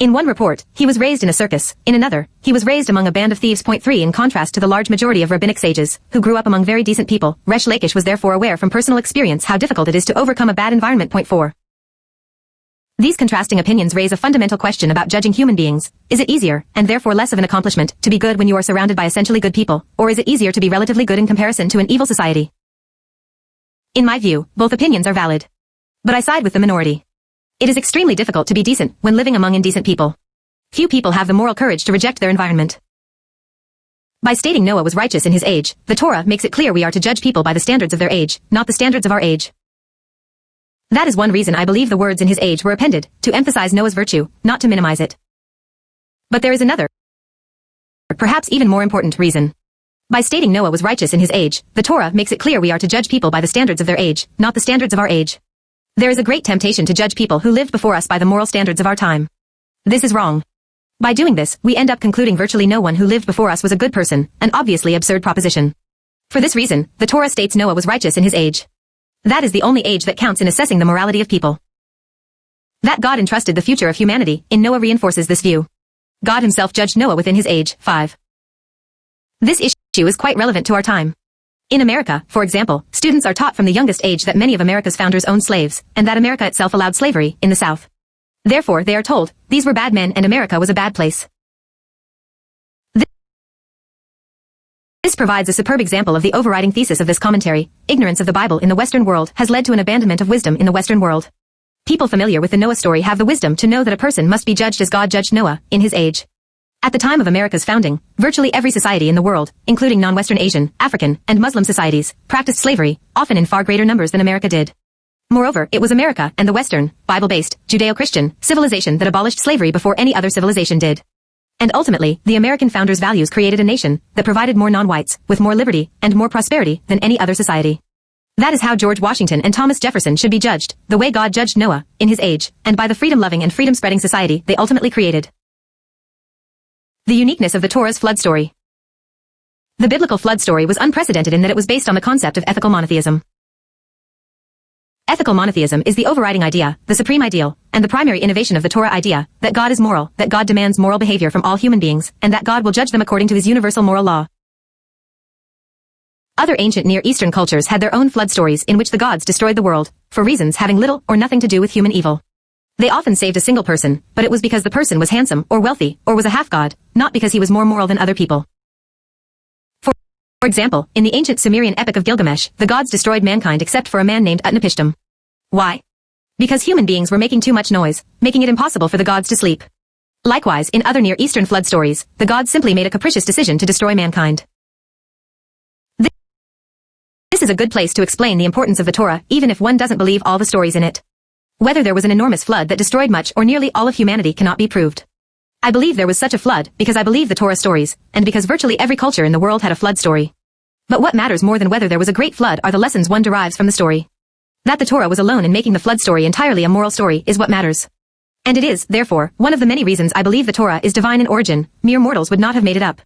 In one report, he was raised in a circus. In another, he was raised among a band of thieves. 3 In contrast to the large majority of rabbinic sages, who grew up among very decent people, Resh Lakish was therefore aware from personal experience how difficult it is to overcome a bad environment. 4. These contrasting opinions raise a fundamental question about judging human beings. Is it easier, and therefore less of an accomplishment, to be good when you are surrounded by essentially good people, or is it easier to be relatively good in comparison to an evil society? In my view, both opinions are valid. But I side with the minority. It is extremely difficult to be decent when living among indecent people. Few people have the moral courage to reject their environment. By stating Noah was righteous in his age, the Torah makes it clear we are to judge people by the standards of their age, not the standards of our age. That is one reason I believe the words in his age were appended, to emphasize Noah's virtue, not to minimize it. But there is another, perhaps even more important reason. By stating Noah was righteous in his age, the Torah makes it clear we are to judge people by the standards of their age, not the standards of our age. There is a great temptation to judge people who lived before us by the moral standards of our time. This is wrong. By doing this, we end up concluding virtually no one who lived before us was a good person, an obviously absurd proposition. For this reason, the Torah states Noah was righteous in his age. That is the only age that counts in assessing the morality of people. That God entrusted the future of humanity in Noah reinforces this view. God himself judged Noah within his age. 5. This issue is quite relevant to our time. In America, for example, students are taught from the youngest age that many of America's founders owned slaves, and that America itself allowed slavery in the South. Therefore, they are told, these were bad men and America was a bad place. This provides a superb example of the overriding thesis of this commentary. Ignorance of the Bible in the Western world has led to an abandonment of wisdom in the Western world. People familiar with the Noah story have the wisdom to know that a person must be judged as God judged Noah, in his age. At the time of America's founding, virtually every society in the world, including non-Western Asian, African, and Muslim societies, practiced slavery, often in far greater numbers than America did. Moreover, it was America and the Western, Bible-based, Judeo-Christian, civilization that abolished slavery before any other civilization did. And ultimately, the American founders' values created a nation that provided more non-whites, with more liberty, and more prosperity than any other society. That is how George Washington and Thomas Jefferson should be judged, the way God judged Noah, in his age, and by the freedom-loving and freedom-spreading society they ultimately created. The uniqueness of the Torah's flood story. The biblical flood story was unprecedented in that it was based on the concept of ethical monotheism. Ethical monotheism is the overriding idea, the supreme ideal, and the primary innovation of the Torah idea, that God is moral, that God demands moral behavior from all human beings, and that God will judge them according to his universal moral law. Other ancient Near Eastern cultures had their own flood stories in which the gods destroyed the world, for reasons having little or nothing to do with human evil. They often saved a single person, but it was because the person was handsome or wealthy, or was a half-god, not because he was more moral than other people. For example, in the ancient Sumerian epic of Gilgamesh, the gods destroyed mankind except for a man named Utnapishtim. Why? Because human beings were making too much noise, making it impossible for the gods to sleep. Likewise, in other Near Eastern flood stories, the gods simply made a capricious decision to destroy mankind. This is a good place to explain the importance of the Torah, even if one doesn't believe all the stories in it. Whether there was an enormous flood that destroyed much or nearly all of humanity cannot be proved. I believe there was such a flood because I believe the Torah stories, and because virtually every culture in the world had a flood story. But what matters more than whether there was a great flood are the lessons one derives from the story. That the Torah was alone in making the flood story entirely a moral story is what matters. And it is, therefore, one of the many reasons I believe the Torah is divine in origin. Mere mortals would not have made it up.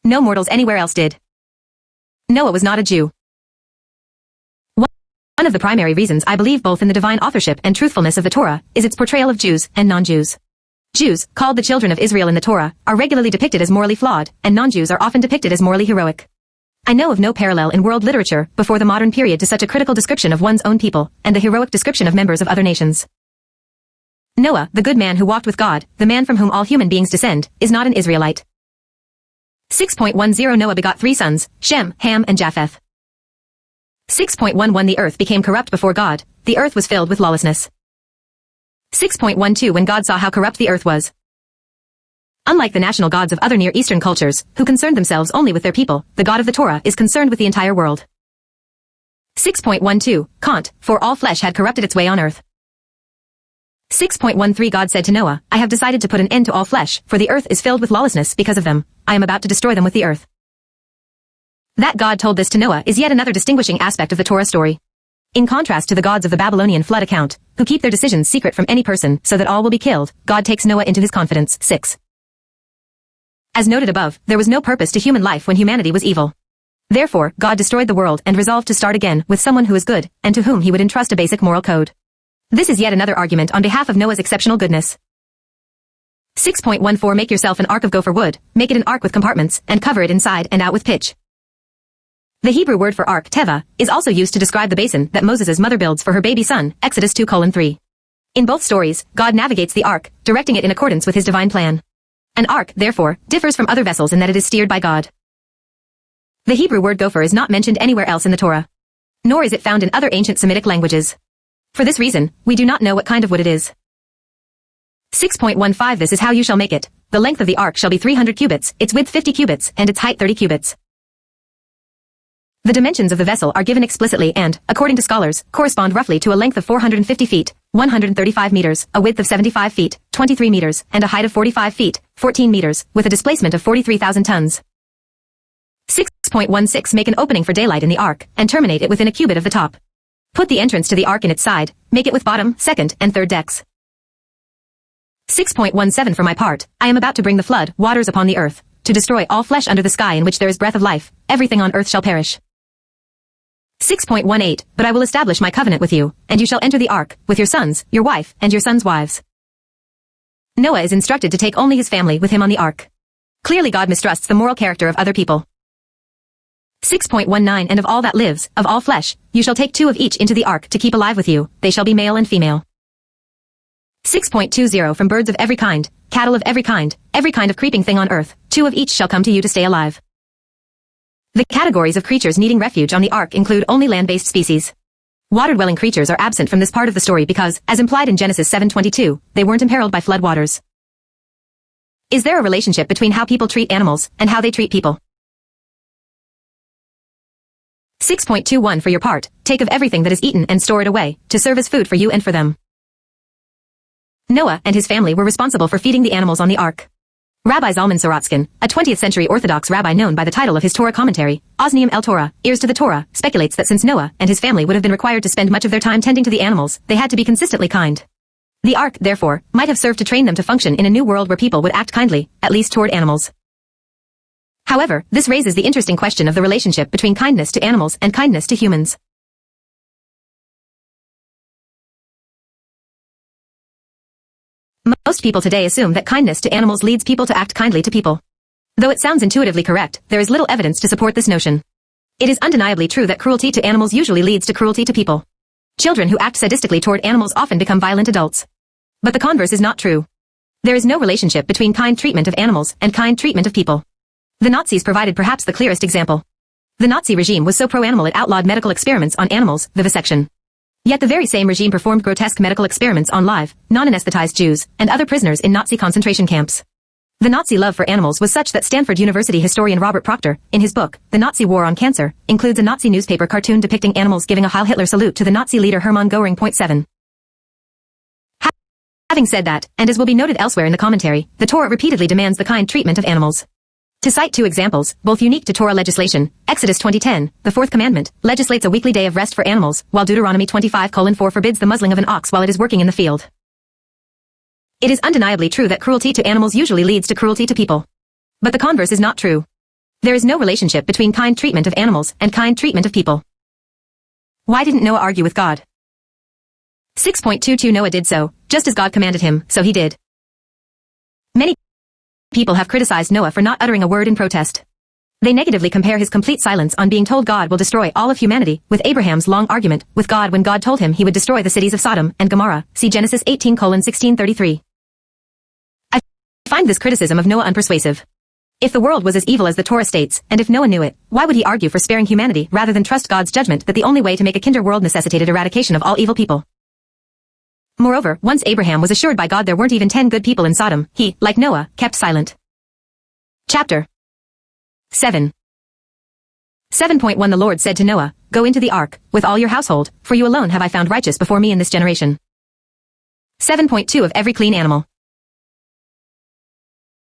No mortals anywhere else did. Noah was not a Jew. One of the primary reasons I believe both in the divine authorship and truthfulness of the Torah is its portrayal of Jews and non-Jews. Jews, called the children of Israel in the Torah, are regularly depicted as morally flawed, and non-Jews are often depicted as morally heroic. I know of no parallel in world literature before the modern period to such a critical description of one's own people, and the heroic description of members of other nations. Noah, the good man who walked with God, the man from whom all human beings descend, is not an Israelite. 6.10 Noah begot 3 sons, Shem, Ham, and Japheth. 6.11 The earth became corrupt before God, the earth was filled with lawlessness. 6.12 When God saw how corrupt the earth was. Unlike the national gods of other Near Eastern cultures, who concerned themselves only with their people, the God of the Torah is concerned with the entire world. 6.12 Kant, for all flesh had corrupted its way on earth. 6.13 God said to Noah, I have decided to put an end to all flesh, for the earth is filled with lawlessness because of them. I am about to destroy them with the earth. That God told this to Noah is yet another distinguishing aspect of the Torah story. In contrast to the gods of the Babylonian flood account, who keep their decisions secret from any person so that all will be killed, God takes Noah into his confidence. 6. As noted above, there was no purpose to human life when humanity was evil. Therefore, God destroyed the world and resolved to start again with someone who is good, and to whom he would entrust a basic moral code. This is yet another argument on behalf of Noah's exceptional goodness. 6.14 Make yourself an ark of gopher wood, make it an ark with compartments, and cover it inside and out with pitch. The Hebrew word for ark, teva, is also used to describe the basin that Moses' mother builds for her baby son, Exodus 2:3. In both stories, God navigates the ark, directing it in accordance with his divine plan. An ark, therefore, differs from other vessels in that it is steered by God. The Hebrew word gopher is not mentioned anywhere else in the Torah. Nor is it found in other ancient Semitic languages. For this reason, we do not know what kind of wood it is. 6.15 This is how you shall make it. The length of the ark shall be 300 cubits, its width 50 cubits, and its height 30 cubits. The dimensions of the vessel are given explicitly and, according to scholars, correspond roughly to a length of 450 feet, 135 meters, a width of 75 feet, 23 meters, and a height of 45 feet, 14 meters, with a displacement of 43,000 tons. 6.16 Make an opening for daylight in the ark, and terminate it within a cubit of the top. Put the entrance to the ark in its side, make it with bottom, second, and third decks. 6.17 For my part, I am about to bring the flood, waters upon the earth, to destroy all flesh under the sky in which there is breath of life, everything on earth shall perish. 6.18 But I will establish my covenant with you, and you shall enter the ark, with your sons, your wife, and your sons' wives. Noah is instructed to take only his family with him on the ark. Clearly God mistrusts the moral character of other people. 6.19 And of all that lives, of all flesh, you shall take 2 of each into the ark to keep alive with you, they shall be male and female. 6.20 From birds of every kind, cattle of every kind of creeping thing on earth, 2 of each shall come to you to stay alive. The categories of creatures needing refuge on the ark include only land-based species. Water-dwelling creatures are absent from this part of the story because, as implied in Genesis 7:22, they weren't imperiled by flood waters. Is there a relationship between how people treat animals and how they treat people? 6.21 For your part, take of everything that is eaten and store it away, to serve as food for you and for them. Noah and his family were responsible for feeding the animals on the ark. Rabbi Zalman Sorotskin, a 20th century Orthodox rabbi known by the title of his Torah commentary, Osnium el Torah, Ears to the Torah, speculates that since Noah and his family would have been required to spend much of their time tending to the animals, they had to be consistently kind. The ark, therefore, might have served to train them to function in a new world where people would act kindly, at least toward animals. However, this raises the interesting question of the relationship between kindness to animals and kindness to humans. Most people today assume that kindness to animals leads people to act kindly to people. Though it sounds intuitively correct, there is little evidence to support this notion. It is undeniably true that cruelty to animals usually leads to cruelty to people. Children who act sadistically toward animals often become violent adults. But the converse is not true. There is no relationship between kind treatment of animals and kind treatment of people. The Nazis provided perhaps the clearest example. The Nazi regime was so pro-animal it outlawed medical experiments on animals, vivisection. Yet the very same regime performed grotesque medical experiments on live, non-anesthetized Jews, and other prisoners in Nazi concentration camps. The Nazi love for animals was such that Stanford University historian Robert Proctor, in his book, The Nazi War on Cancer, includes a Nazi newspaper cartoon depicting animals giving a Heil Hitler salute to the Nazi leader Hermann Göring. 7. Having said that, and as will be noted elsewhere in the commentary, the Torah repeatedly demands the kind treatment of animals. To cite 2 examples, both unique to Torah legislation, Exodus 20:10, the 4th commandment, legislates a weekly day of rest for animals, while Deuteronomy 25:4 forbids the muzzling of an ox while it is working in the field. It is undeniably true that cruelty to animals usually leads to cruelty to people. But the converse is not true. There is no relationship between kind treatment of animals and kind treatment of people. Why didn't Noah argue with God? 6.22 Noah did so, just as God commanded him, so he did. Many people have criticized Noah for not uttering a word in protest. They negatively compare his complete silence on being told God will destroy all of humanity with Abraham's long argument with God when God told him he would destroy the cities of Sodom and Gomorrah. See Genesis 18:16-33. I find this criticism of Noah unpersuasive. If the world was as evil as the Torah states, and if Noah knew it, why would he argue for sparing humanity rather than trust God's judgment that the only way to make a kinder world necessitated eradication of all evil people? Moreover, once Abraham was assured by God there weren't even 10 good people in Sodom, he, like Noah, kept silent. Chapter 7. 7.1 The Lord said to Noah, Go into the ark, with all your household, for you alone have I found righteous before me in this generation. 7.2 Of every clean animal.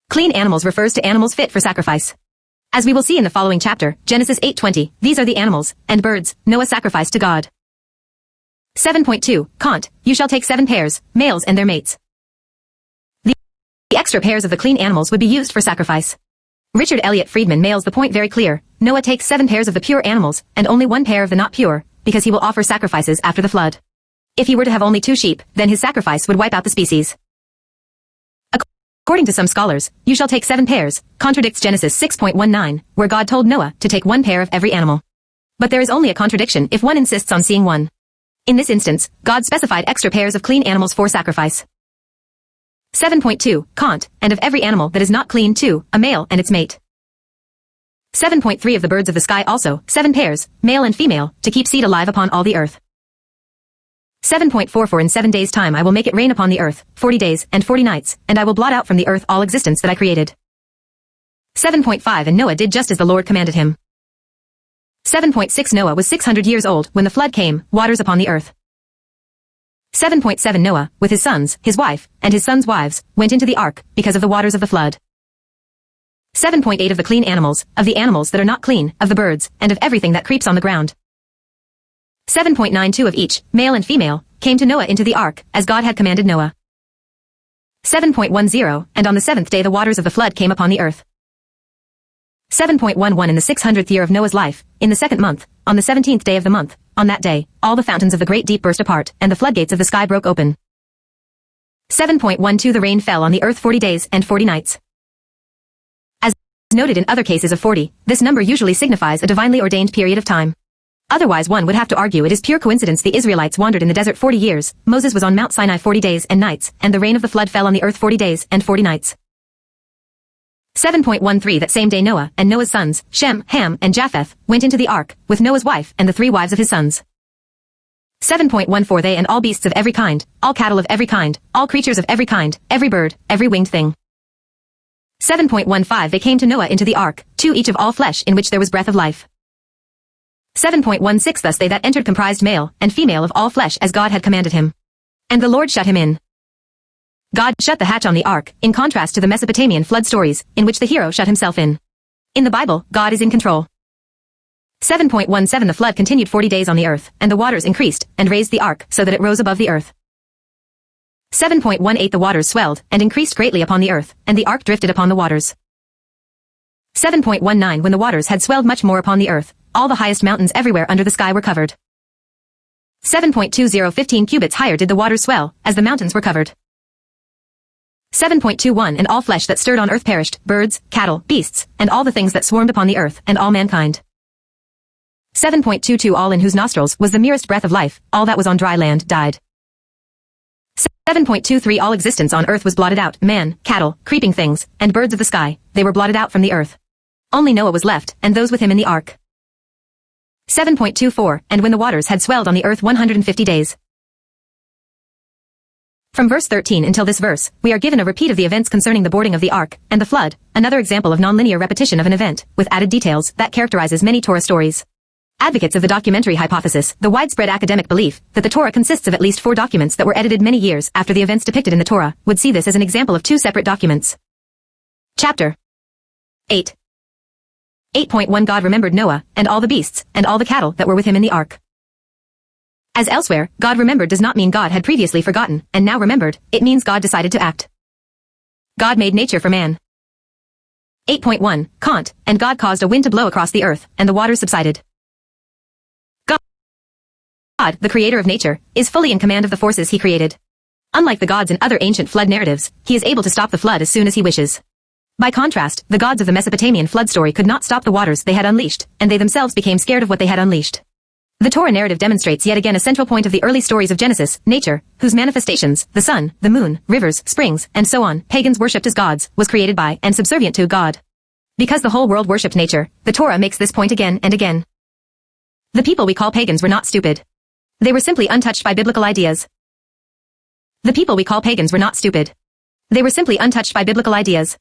Clean animals refers to animals fit for sacrifice. As we will see in the following chapter, Genesis 8:20, these are the animals, and birds, Noah sacrificed to God. 7.2 Count, you shall take 7 pairs, males and their mates. The extra pairs of the clean animals would be used for sacrifice. Richard Elliott Friedman nails the point very clear. Noah takes 7 pairs of the pure animals, and only 1 pair of the not pure, because he will offer sacrifices after the flood. If he were to have only 2 sheep, then his sacrifice would wipe out the species. According to some scholars, you shall take 7 pairs, contradicts Genesis 6.19, where God told Noah to take 1 pair of every animal. But there is only a contradiction if one insists on seeing one. In this instance, God specified extra pairs of clean animals for sacrifice. 7.2 Count, and of every animal that is not clean 2, a male and its mate. 7.3 Of the birds of the sky also, 7 pairs, male and female, to keep seed alive upon all the earth. 7.4 For in 7 days' time I will make it rain upon the earth, 40 days and 40 nights, and I will blot out from the earth all existence that I created. 7.5 And Noah did just as the Lord commanded him. 7.6 Noah was 600 years old when the flood came, waters upon the earth. 7.7 Noah, with his sons, his wife, and his sons' wives, went into the ark, because of the waters of the flood. 7.8 Of the clean animals, of the animals that are not clean, of the birds, and of everything that creeps on the ground. 7.92 Of each, male and female, came to Noah into the ark, as God had commanded Noah. 7.10 And on the 7th day the waters of the flood came upon the earth. 7.11 In the 600th year of Noah's life, in the 2nd month, on the 17th day of the month, on that day, all the fountains of the great deep burst apart, and the floodgates of the sky broke open. 7.12 The rain fell on the earth 40 days and 40 nights. As noted in other cases of 40, this number usually signifies a divinely ordained period of time. Otherwise one would have to argue it is pure coincidence the Israelites wandered in the desert 40 years, Moses was on Mount Sinai 40 days and nights, and the rain of the flood fell on the earth 40 days and 40 nights. 7.13 That same day Noah and Noah's sons, Shem, Ham, and Japheth, went into the ark, with Noah's wife and the 3 wives of his sons. 7.14 They and all beasts of every kind, all cattle of every kind, all creatures of every kind, every bird, every winged thing. 7.15 They came to Noah into the ark, 2 each of all flesh in which there was breath of life. 7.16 Thus they that entered comprised male and female of all flesh as God had commanded him. And the Lord shut him in. God shut the hatch on the ark, in contrast to the Mesopotamian flood stories, in which the hero shut himself in. In the Bible, God is in control. 7.17 The flood continued 40 days on the earth, and the waters increased, and raised the ark, so that it rose above the earth. 7.18 The waters swelled, and increased greatly upon the earth, and the ark drifted upon the waters. 7.19 When the waters had swelled much more upon the earth, all the highest mountains everywhere under the sky were covered. 7.20 15 cubits higher did the waters swell, as the mountains were covered. 7.21 And all flesh that stirred on earth perished, birds, cattle, beasts, and all the things that swarmed upon the earth, and all mankind. 7.22 All in whose nostrils was the merest breath of life, all that was on dry land, died. 7.23 All existence on earth was blotted out, man, cattle, creeping things, and birds of the sky, they were blotted out from the earth. Only Noah was left, and those with him in the ark. 7.24 And when the waters had swelled on the earth 150 days. From verse 13 until this verse, we are given a repeat of the events concerning the boarding of the ark, and the flood, another example of nonlinear repetition of an event, with added details, that characterizes many Torah stories. Advocates of the documentary hypothesis, the widespread academic belief, that the Torah consists of at least 4 documents that were edited many years after the events depicted in the Torah, would see this as an example of 2 separate documents. Chapter 8. 8.1 God remembered Noah, and all the beasts, and all the cattle that were with him in the ark. As elsewhere, God remembered does not mean God had previously forgotten, and now remembered, it means God decided to act. God made nature for man. 8.1 Count, and God caused a wind to blow across the earth, and the waters subsided. God, the creator of nature, is fully in command of the forces he created. Unlike the gods in other ancient flood narratives, he is able to stop the flood as soon as he wishes. By contrast, the gods of the Mesopotamian flood story could not stop the waters they had unleashed, and they themselves became scared of what they had unleashed. The Torah narrative demonstrates yet again a central point of the early stories of Genesis, nature, whose manifestations, the sun, the moon, rivers, springs, and so on, pagans worshipped as gods, was created by and subservient to God. Because the whole world worshipped nature, the Torah makes this point again and again. The people we call pagans were not stupid. They were simply untouched by biblical ideas. The people we call pagans were not stupid. They were simply untouched by biblical ideas.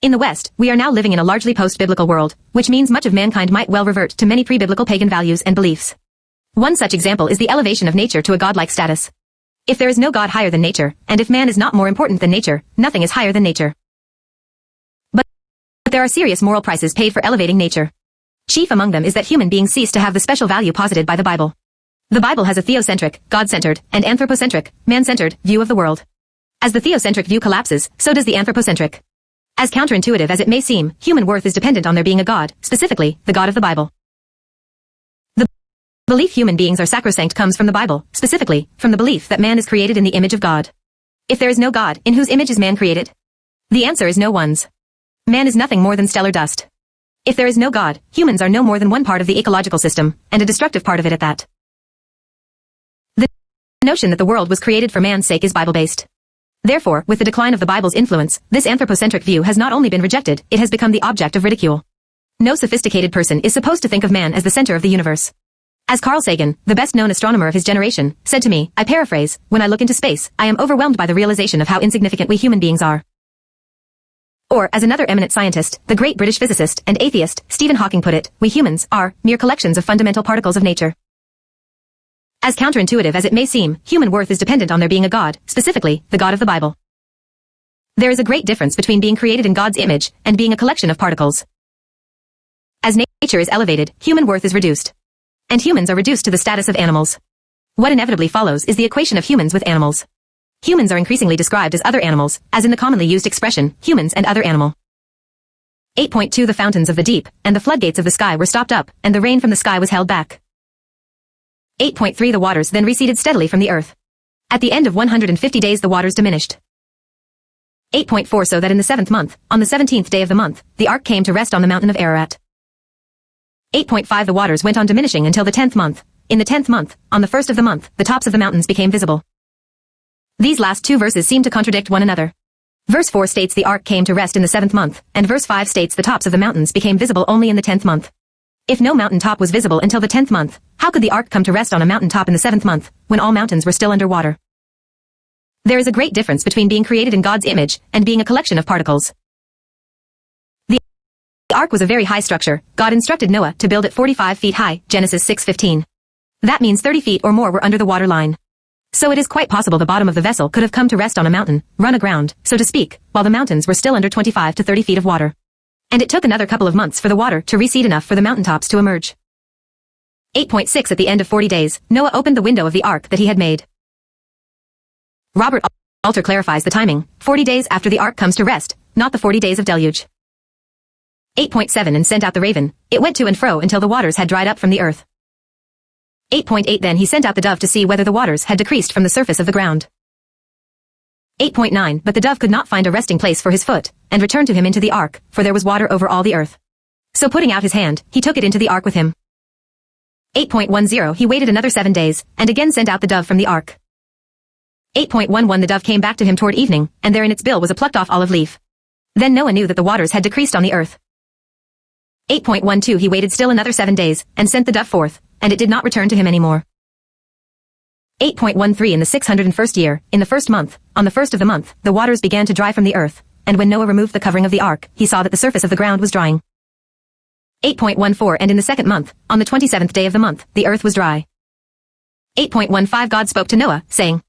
In the West, we are now living in a largely post-biblical world, which means much of mankind might well revert to many pre-biblical pagan values and beliefs. One such example is the elevation of nature to a godlike status. If there is no God higher than nature, and if man is not more important than nature, nothing is higher than nature. But there are serious moral prices paid for elevating nature. Chief among them is that human beings cease to have the special value posited by the Bible. The Bible has a theocentric, God-centered, and anthropocentric, man-centered, view of the world. As the theocentric view collapses, so does the anthropocentric. As counterintuitive as it may seem, human worth is dependent on there being a God, specifically, the God of the Bible. The belief human beings are sacrosanct comes from the Bible, specifically, from the belief that man is created in the image of God. If there is no God, in whose image is man created? The answer is no one's. Man is nothing more than stellar dust. If there is no God, humans are no more than one part of the ecological system, and a destructive part of it at that. The notion that the world was created for man's sake is Bible-based. Therefore, with the decline of the Bible's influence, this anthropocentric view has not only been rejected, it has become the object of ridicule. No sophisticated person is supposed to think of man as the center of the universe. As Carl Sagan, the best-known astronomer of his generation, said to me, I paraphrase, when I look into space, I am overwhelmed by the realization of how insignificant we human beings are. Or, as another eminent scientist, the great British physicist and atheist, Stephen Hawking put it, we humans are mere collections of fundamental particles of nature. As counterintuitive as it may seem, human worth is dependent on there being a God, specifically, the God of the Bible. There is a great difference between being created in God's image and being a collection of particles. As nature is elevated, human worth is reduced. And humans are reduced to the status of animals. What inevitably follows is the equation of humans with animals. Humans are increasingly described as other animals, as in the commonly used expression, humans and other animal. 8.2 The fountains of the deep, and the floodgates of the sky were stopped up, and the rain from the sky was held back. 8.3 The waters then receded steadily from the earth. At the end of 150 days the waters diminished. 8.4 So that in the 7th month, on the 17th day of the month, the ark came to rest on the mountain of Ararat. 8.5 The waters went on diminishing until the 10th month. In the 10th month, on the 1st of the month, the tops of the mountains became visible. These last two verses seem to contradict one another. Verse 4 states the ark came to rest in the 7th month, and verse 5 states the tops of the mountains became visible only in the 10th month. If no mountain top was visible until the 10th month, how could the ark come to rest on a mountain top in the 7th month, when all mountains were still under water? There is a great difference between being created in God's image and being a collection of particles. The ark was a very high structure. God instructed Noah to build it 45 feet high, Genesis 6:15. That means 30 feet or more were under the water line. So it is quite possible the bottom of the vessel could have come to rest on a mountain, run aground, so to speak, while the mountains were still under 25 to 30 feet of water. And it took another couple of months for the water to recede enough for the mountaintops to emerge. 8.6 At the end of 40 days, Noah opened the window of the ark that he had made. Robert Alter clarifies the timing, 40 days after the ark comes to rest, not the 40 days of deluge. 8.7 And sent out the raven. It went to and fro until the waters had dried up from the earth. 8.8 Then he sent out the dove to see whether the waters had decreased from the surface of the ground. 8.9 But the dove could not find a resting place for his foot, and returned to him into the ark, for there was water over all the earth. So putting out his hand, he took it into the ark with him. 8.10 He waited another 7 days, and again sent out the dove from the ark. 8.11 The dove came back to him toward evening, and there in its bill was a plucked off olive leaf. Then Noah knew that the waters had decreased on the earth. 8.12 He waited still another 7 days, and sent the dove forth, and it did not return to him any more. 8.13 In the 601st year, in the 1st month, on the 1st of the month, the waters began to dry from the earth, and when Noah removed the covering of the ark, he saw that the surface of the ground was drying. 8.14 And in the 2nd month, on the 27th day of the month, the earth was dry. 8.15 God spoke to Noah, saying,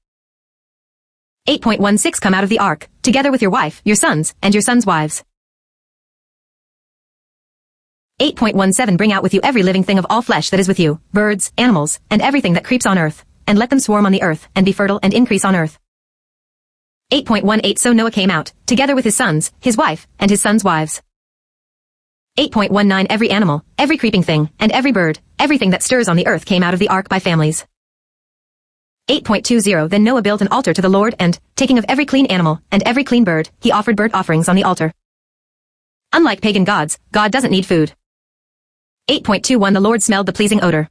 8.16 Come out of the ark, together with your wife, your sons, and your sons' wives. 8.17 Bring out with you every living thing of all flesh that is with you, birds, animals, and everything that creeps on earth, and let them swarm on the earth, and be fertile and increase on earth. 8.18 So Noah came out, together with his sons, his wife, and his sons' wives. 8.19 Every animal, every creeping thing, and every bird, everything that stirs on the earth came out of the ark by families. 8.20 Then Noah built an altar to the Lord and, taking of every clean animal and every clean bird, he offered burnt offerings on the altar. Unlike pagan gods, God doesn't need food. 8.21 The Lord smelled the pleasing odor.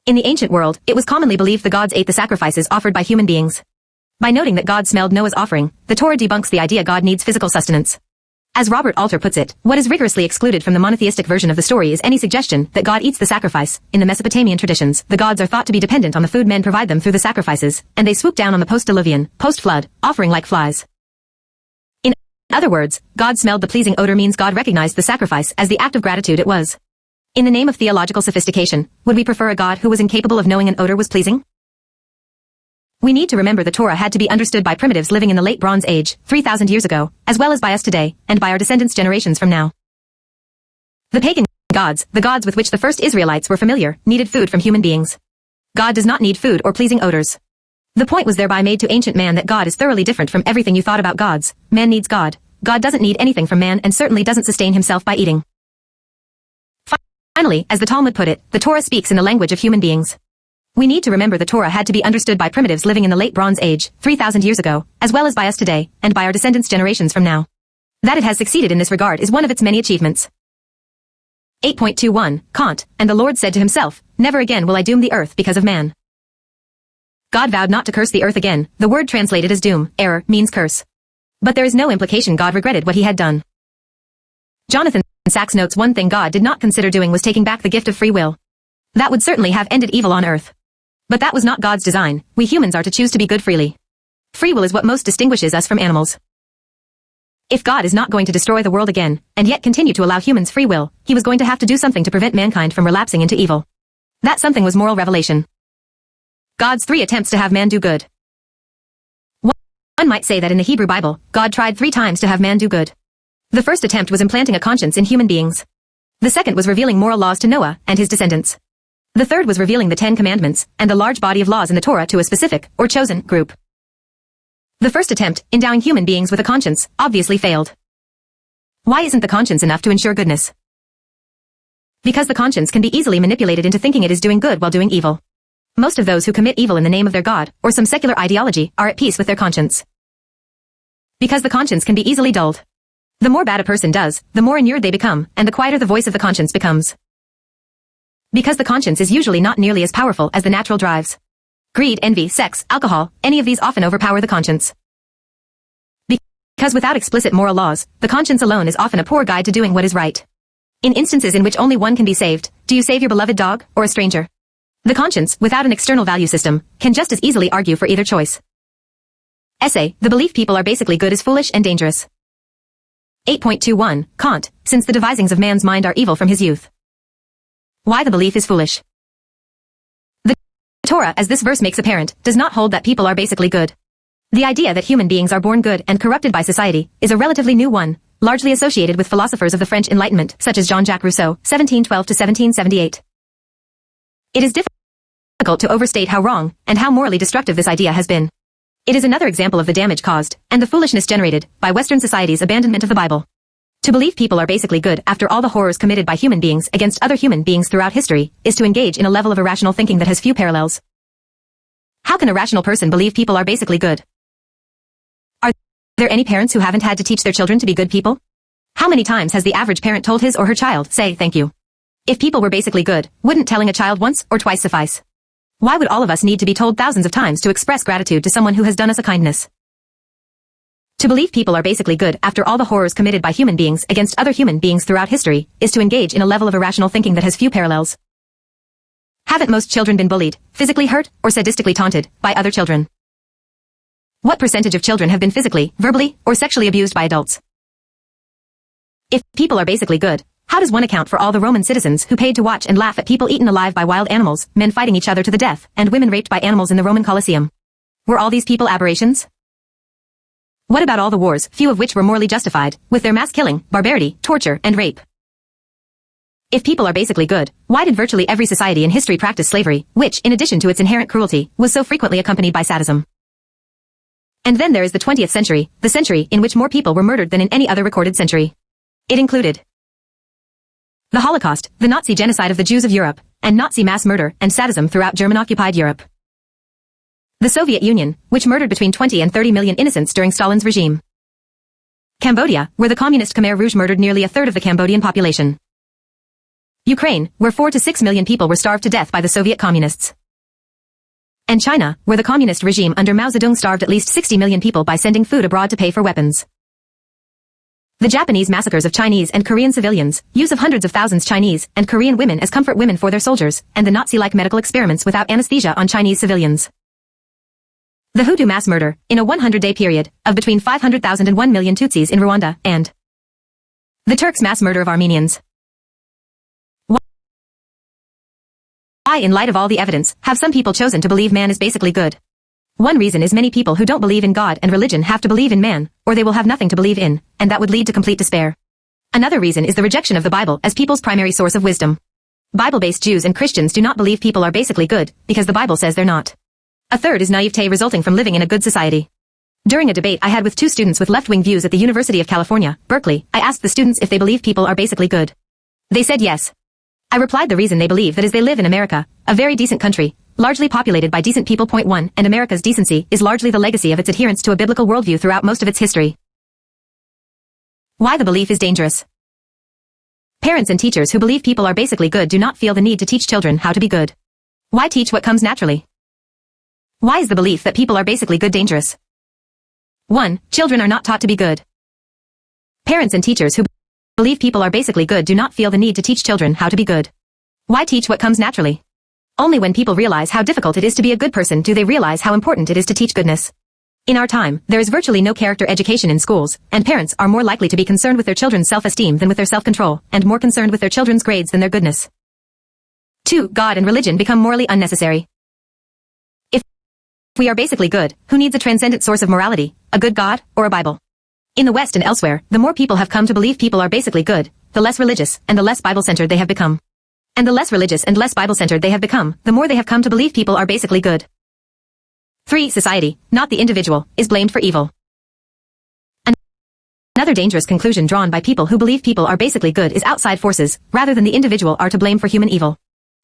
In the ancient world, it was commonly believed the gods ate the sacrifices offered by human beings. By noting that God smelled Noah's offering, the Torah debunks the idea God needs physical sustenance. As Robert Alter puts it, what is rigorously excluded from the monotheistic version of the story is any suggestion that God eats the sacrifice. In the Mesopotamian traditions, the gods are thought to be dependent on the food men provide them through the sacrifices, and they swoop down on the post-diluvian, post-flood, offering like flies. In other words, God smelled the pleasing odor means God recognized the sacrifice as the act of gratitude it was. In the name of theological sophistication, would we prefer a God who was incapable of knowing an odor was pleasing? We need to remember the Torah had to be understood by primitives living in the late Bronze Age, 3,000 years ago, as well as by us today, and by our descendants generations from now. The pagan gods, the gods with which the first Israelites were familiar, needed food from human beings. God does not need food or pleasing odors. The point was thereby made to ancient man that God is thoroughly different from everything you thought about gods. Man needs God. God doesn't need anything from man and certainly doesn't sustain himself by eating. Finally, as the Talmud put it, the Torah speaks in the language of human beings. We need to remember the Torah had to be understood by primitives living in the late Bronze Age, 3,000 years ago, as well as by us today, and by our descendants generations from now. That it has succeeded in this regard is one of its many achievements. 8.21 Kant, and the Lord said to himself, Never again will I doom the earth because of man. God vowed not to curse the earth again. The word translated as doom, error, means curse. But there is no implication God regretted what he had done. Jonathan Sacks notes one thing God did not consider doing was taking back the gift of free will. That would certainly have ended evil on earth. But that was not God's design. We humans are to choose to be good freely. Free will is what most distinguishes us from animals. If God is not going to destroy the world again, and yet continue to allow humans free will, he was going to have to do something to prevent mankind from relapsing into evil. That something was moral revelation. God's 3 attempts to have man do good. One might say that in the Hebrew Bible, God tried 3 times to have man do good. The first attempt was implanting a conscience in human beings. The second was revealing moral laws to Noah and his descendants. The third was revealing the 10 Commandments, and the large body of laws in the Torah to a specific, or chosen, group. The first attempt, endowing human beings with a conscience, obviously failed. Why isn't the conscience enough to ensure goodness? Because the conscience can be easily manipulated into thinking it is doing good while doing evil. Most of those who commit evil in the name of their God, or some secular ideology, are at peace with their conscience. Because the conscience can be easily dulled. The more bad a person does, the more inured they become, and the quieter the voice of the conscience becomes. Because the conscience is usually not nearly as powerful as the natural drives. Greed, envy, sex, alcohol, any of these often overpower the conscience. Because without explicit moral laws, the conscience alone is often a poor guide to doing what is right. In instances in which only one can be saved, do you save your beloved dog, or a stranger? The conscience, without an external value system, can just as easily argue for either choice. Essay, the belief people are basically good is foolish and dangerous. 8.21 Kant, since the devisings of man's mind are evil from his youth. Why the belief is foolish. The Torah, as this verse makes apparent, does not hold that people are basically good. The idea that human beings are born good and corrupted by society is a relatively new one, largely associated with philosophers of the French Enlightenment, such as Jean-Jacques Rousseau, 1712-1778. It is difficult to overstate how wrong, and how morally destructive this idea has been. It is another example of the damage caused, and the foolishness generated, by Western society's abandonment of the Bible. To believe people are basically good after all the horrors committed by human beings against other human beings throughout history, is to engage in a level of irrational thinking that has few parallels. How can a rational person believe people are basically good? Are there any parents who haven't had to teach their children to be good people? How many times has the average parent told his or her child, say thank you? If people were basically good, wouldn't telling a child once or twice suffice? Why would all of us need to be told thousands of times to express gratitude to someone who has done us a kindness? To believe people are basically good after all the horrors committed by human beings against other human beings throughout history, is to engage in a level of irrational thinking that has few parallels. Haven't most children been bullied, physically hurt, or sadistically taunted, by other children? What percentage of children have been physically, verbally, or sexually abused by adults? If people are basically good, how does one account for all the Roman citizens who paid to watch and laugh at people eaten alive by wild animals, men fighting each other to the death, and women raped by animals in the Roman Colosseum? Were all these people aberrations? What about all the wars, few of which were morally justified, with their mass killing, barbarity, torture, and rape? If people are basically good, why did virtually every society in history practice slavery, which, in addition to its inherent cruelty, was so frequently accompanied by sadism? And then there is the 20th century, the century in which more people were murdered than in any other recorded century. It included the Holocaust, the Nazi genocide of the Jews of Europe, and Nazi mass murder and sadism throughout German-occupied Europe. The Soviet Union, which murdered between 20 and 30 million innocents during Stalin's regime. Cambodia, where the communist Khmer Rouge murdered nearly a third of the Cambodian population. Ukraine, where 4 to 6 million people were starved to death by the Soviet communists. And China, where the communist regime under Mao Zedong starved at least 60 million people by sending food abroad to pay for weapons. The Japanese massacres of Chinese and Korean civilians, use of hundreds of thousands Chinese and Korean women as comfort women for their soldiers, and the Nazi-like medical experiments without anesthesia on Chinese civilians. The Hutu mass murder, in a 100-day period, of between 500,000 and 1 million Tutsis in Rwanda, and the Turks' mass murder of Armenians. Why, in light of all the evidence, have some people chosen to believe man is basically good? One reason is many people who don't believe in God and religion have to believe in man, or they will have nothing to believe in, and that would lead to complete despair. Another reason is the rejection of the Bible as people's primary source of wisdom. Bible-based Jews and Christians do not believe people are basically good, because the Bible says they're not. A third is naivete resulting from living in a good society. During a debate I had with two students with left-wing views at the University of California, Berkeley, I asked the students if they believe people are basically good. They said yes. I replied the reason they believe that is they live in America, a very decent country, largely populated by decent people. 1, and America's decency is largely the legacy of its adherence to a biblical worldview throughout most of its history. Why the belief is dangerous. Parents and teachers who believe people are basically good do not feel the need to teach children how to be good. Why teach what comes naturally? Why is the belief that people are basically good dangerous? 1. Children are not taught to be good. Parents and teachers who believe people are basically good do not feel the need to teach children how to be good. Why teach what comes naturally? Only when people realize how difficult it is to be a good person do they realize how important it is to teach goodness. In our time, there is virtually no character education in schools, and parents are more likely to be concerned with their children's self-esteem than with their self-control, and more concerned with their children's grades than their goodness. 2. God and religion become morally unnecessary. If we are basically good, who needs a transcendent source of morality, a good God, or a Bible? In the West and elsewhere, the more people have come to believe people are basically good, the less religious and the less Bible-centered they have become. And the less religious and less Bible-centered they have become, the more they have come to believe people are basically good. 3. Society, not the individual, is blamed for evil. Another dangerous conclusion drawn by people who believe people are basically good is outside forces, rather than the individual, are to blame for human evil.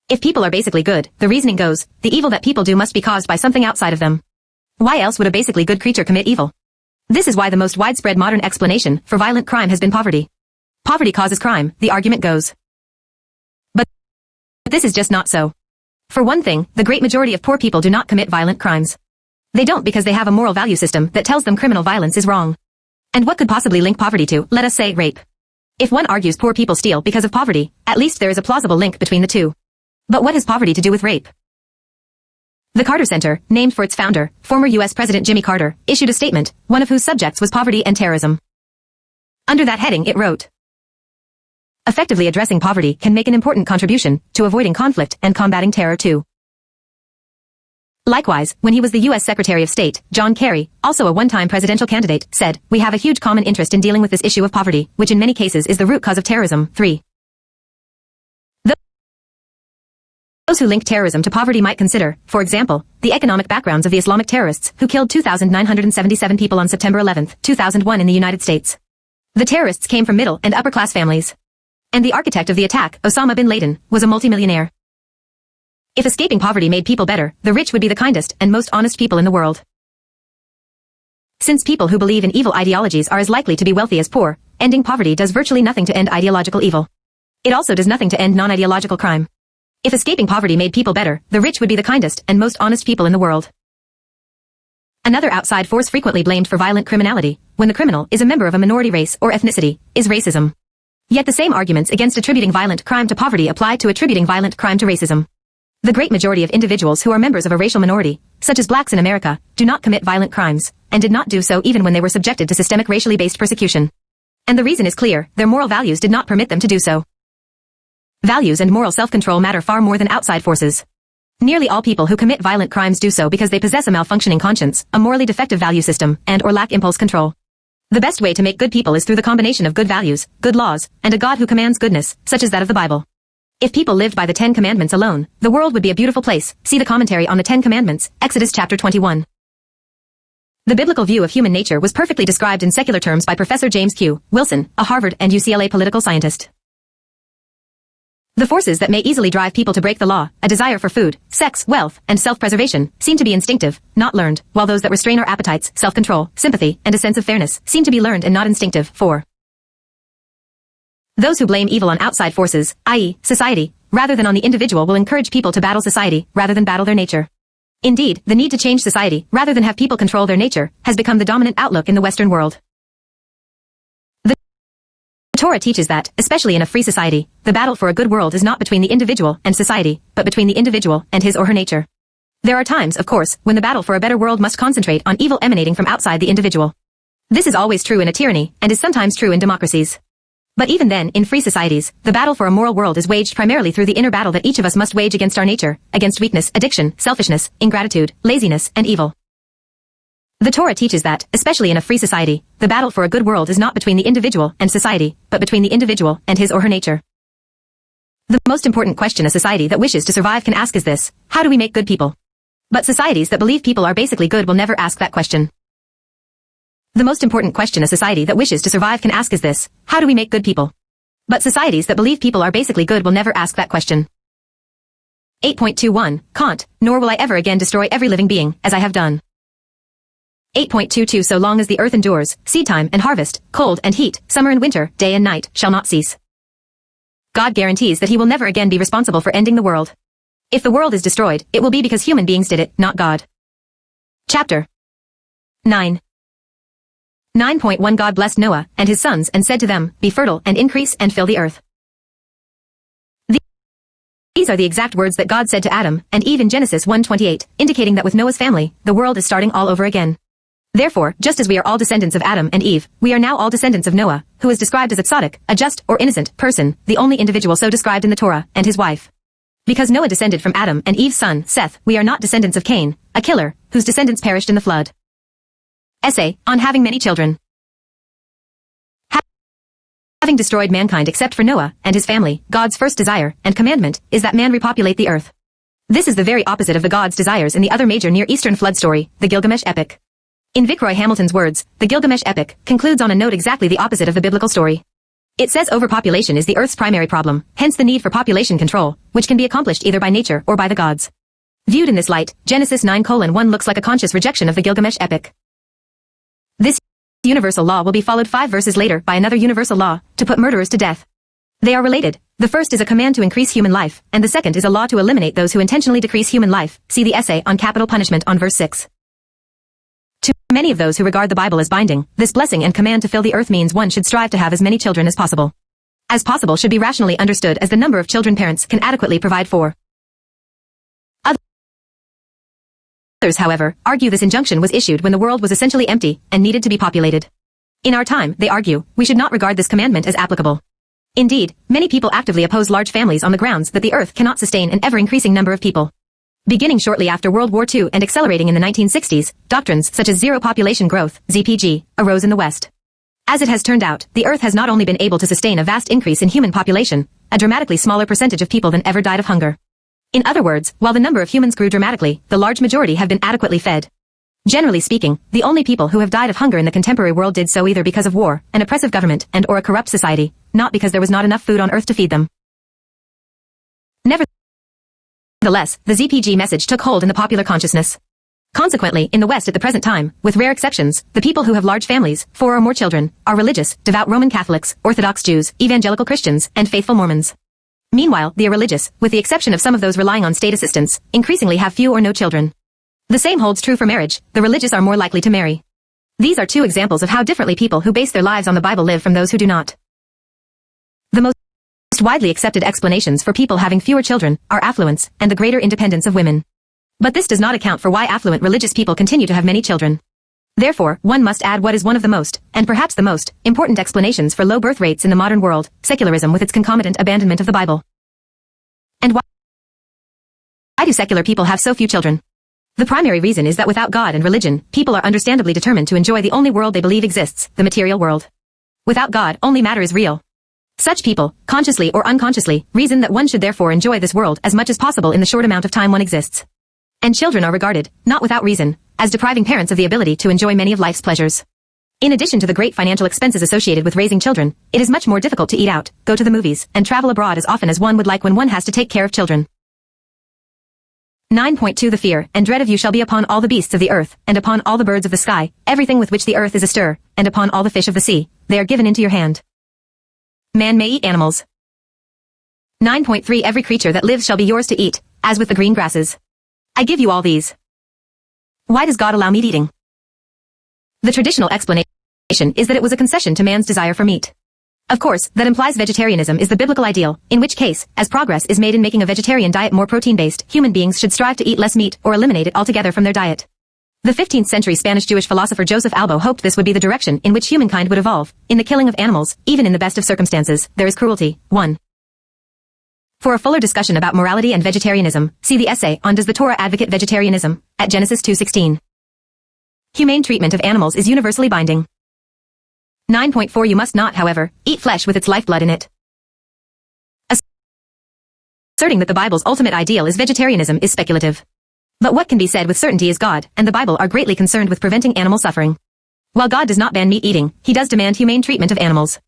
If people are basically good, the reasoning goes, the evil that people do must be caused by something outside of them. Why else would a basically good creature commit evil? This is why the most widespread modern explanation for violent crime has been poverty. Poverty causes crime, the argument goes. But this is just not so. For one thing, the great majority of poor people do not commit violent crimes. They don't because they have a moral value system that tells them criminal violence is wrong. And what could possibly link poverty to, let us say, rape? If one argues poor people steal because of poverty, at least there is a plausible link between the two. But what has poverty to do with rape? The Carter Center, named for its founder, former U.S. President Jimmy Carter, issued a statement, one of whose subjects was poverty and terrorism. Under that heading it wrote, effectively addressing poverty can make an important contribution to avoiding conflict and combating terror too. Likewise, when he was the U.S. Secretary of State, John Kerry, also a one-time presidential candidate, said, we have a huge common interest in dealing with this issue of poverty, which in many cases is the root cause of terrorism. 3. Those who link terrorism to poverty might consider, for example, the economic backgrounds of the Islamic terrorists who killed 2,977 people on September 11, 2001 in the United States. The terrorists came from middle and upper-class families. And the architect of the attack, Osama bin Laden, was a multimillionaire. If escaping poverty made people better, the rich would be the kindest and most honest people in the world. Since people who believe in evil ideologies are as likely to be wealthy as poor, ending poverty does virtually nothing to end ideological evil. It also does nothing to end non-ideological crime. If escaping poverty made people better, the rich would be the kindest and most honest people in the world. Another outside force frequently blamed for violent criminality, when the criminal is a member of a minority race or ethnicity, is racism. Yet the same arguments against attributing violent crime to poverty apply to attributing violent crime to racism. The great majority of individuals who are members of a racial minority, such as blacks in America, do not commit violent crimes, and did not do so even when they were subjected to systemic racially based persecution. And the reason is clear, their moral values did not permit them to do so. Values and moral self-control matter far more than outside forces. Nearly all people who commit violent crimes do so because they possess a malfunctioning conscience, a morally defective value system, and/or lack impulse control. The best way to make good people is through the combination of good values, good laws, and a God who commands goodness, such as that of the Bible. If people lived by the 10 Commandments alone, the world would be a beautiful place. See the commentary on the 10 Commandments, Exodus chapter 21. The biblical view of human nature was perfectly described in secular terms by Professor James Q. Wilson, a Harvard and UCLA political scientist. The forces that may easily drive people to break the law, a desire for food, sex, wealth, and self-preservation, seem to be instinctive, not learned, while those that restrain our appetites, self-control, sympathy, and a sense of fairness, seem to be learned and not instinctive. 4. Those who blame evil on outside forces, i.e., society, rather than on the individual will encourage people to battle society, rather than battle their nature. Indeed, the need to change society, rather than have people control their nature, has become the dominant outlook in the Western world. The Torah teaches that, especially in a free society, the battle for a good world is not between the individual and society, but between the individual and his or her nature. There are times, of course, when the battle for a better world must concentrate on evil emanating from outside the individual. This is always true in a tyranny, and is sometimes true in democracies. But even then, in free societies, the battle for a moral world is waged primarily through the inner battle that each of us must wage against our nature, against weakness, addiction, selfishness, ingratitude, laziness, and evil. The Torah teaches that, especially in a free society, the battle for a good world is not between the individual and society, but between the individual and his or her nature. The most important question a society that wishes to survive can ask is this: how do we make good people? But societies that believe people are basically good will never ask that question. The most important question a society that wishes to survive can ask is this: how do we make good people? But societies that believe people are basically good will never ask that question. 8.21, Kant, nor will I ever again destroy every living being, as I have done. 8.22 So long as the earth endures, seedtime and harvest, cold and heat, summer and winter, day and night, shall not cease. God guarantees that he will never again be responsible for ending the world. If the world is destroyed, it will be because human beings did it, not God. Chapter 9. 9.1 God blessed Noah and his sons and said to them, be fertile and increase and fill the earth. These are the exact words that God said to Adam and Eve in Genesis 1:28, indicating that with Noah's family, the world is starting all over again. Therefore, just as we are all descendants of Adam and Eve, we are now all descendants of Noah, who is described as a tzaddik, a just or innocent person, the only individual so described in the Torah, and his wife. Because Noah descended from Adam and Eve's son, Seth, we are not descendants of Cain, a killer, whose descendants perished in the flood. Essay on having many children. Having destroyed mankind except for Noah and his family, God's first desire and commandment is that man repopulate the earth. This is the very opposite of the God's desires in the other major Near Eastern flood story, the Gilgamesh epic. In Viceroy Hamilton's words, the Gilgamesh epic concludes on a note exactly the opposite of the biblical story. It says overpopulation is the earth's primary problem, hence the need for population control, which can be accomplished either by nature or by the gods. Viewed in this light, Genesis 9:1 looks like a conscious rejection of the Gilgamesh epic. This universal law will be followed 5 verses later by another universal law, to put murderers to death. They are related. The first is a command to increase human life, and the second is a law to eliminate those who intentionally decrease human life. See the essay on capital punishment on verse 6. To many of those who regard the Bible as binding, this blessing and command to fill the earth means one should strive to have as many children as possible. As possible should be rationally understood as the number of children parents can adequately provide for. Others, however, argue this injunction was issued when the world was essentially empty and needed to be populated. In our time, they argue, we should not regard this commandment as applicable. Indeed, many people actively oppose large families on the grounds that the earth cannot sustain an ever-increasing number of people. Beginning shortly after World War II and accelerating in the 1960s, doctrines such as zero population growth, ZPG, arose in the West. As it has turned out, the earth has not only been able to sustain a vast increase in human population, a dramatically smaller percentage of people than ever died of hunger. In other words, while the number of humans grew dramatically, the large majority have been adequately fed. Generally speaking, the only people who have died of hunger in the contemporary world did so either because of war, an oppressive government, and or a corrupt society, not because there was not enough food on earth to feed them. Nevertheless, the ZPG message took hold in the popular consciousness. Consequently, in the West at the present time, with rare exceptions, the people who have large families, 4 or more children, are religious, devout Roman Catholics, Orthodox Jews, evangelical Christians, and faithful Mormons. Meanwhile, the irreligious, with the exception of some of those relying on state assistance, increasingly have few or no children. The same holds true for marriage. The religious are more likely to marry. These are 2 examples of how differently people who base their lives on the Bible live from those who do not. The most widely accepted explanations for people having fewer children are affluence and the greater independence of women. But this does not account for why affluent religious people continue to have many children. Therefore, one must add what is one of the most, and perhaps the most, important explanations for low birth rates in the modern world, secularism with its concomitant abandonment of the Bible. And why do secular people have so few children? The primary reason is that without God and religion, people are understandably determined to enjoy the only world they believe exists, the material world. Without God, only matter is real. Such people, consciously or unconsciously, reason that one should therefore enjoy this world as much as possible in the short amount of time one exists. And children are regarded, not without reason, as depriving parents of the ability to enjoy many of life's pleasures. In addition to the great financial expenses associated with raising children, it is much more difficult to eat out, go to the movies, and travel abroad as often as one would like when one has to take care of children. 9.2 The fear and dread of you shall be upon all the beasts of the earth, and upon all the birds of the sky, everything with which the earth is astir, and upon all the fish of the sea. They are given into your hand. Man may eat animals. 9.3 Every creature that lives shall be yours to eat, as with the green grasses. I give you all these. Why does God allow meat eating? The traditional explanation is that it was a concession to man's desire for meat. Of course, that implies vegetarianism is the biblical ideal, in which case, as progress is made in making a vegetarian diet more protein-based, human beings should strive to eat less meat or eliminate it altogether from their diet. The 15th century Spanish Jewish philosopher Joseph Albo hoped this would be the direction in which humankind would evolve. In the killing of animals, even in the best of circumstances, there is cruelty. 1. For a fuller discussion about morality and vegetarianism, see the essay on Does the Torah Advocate Vegetarianism? At Genesis 2:16. Humane treatment of animals is universally binding. 9.4 You must not, however, eat flesh with its lifeblood in it. Asserting that the Bible's ultimate ideal is vegetarianism is speculative. But what can be said with certainty is God and the Bible are greatly concerned with preventing animal suffering. While God does not ban meat eating, he does demand humane treatment of animals.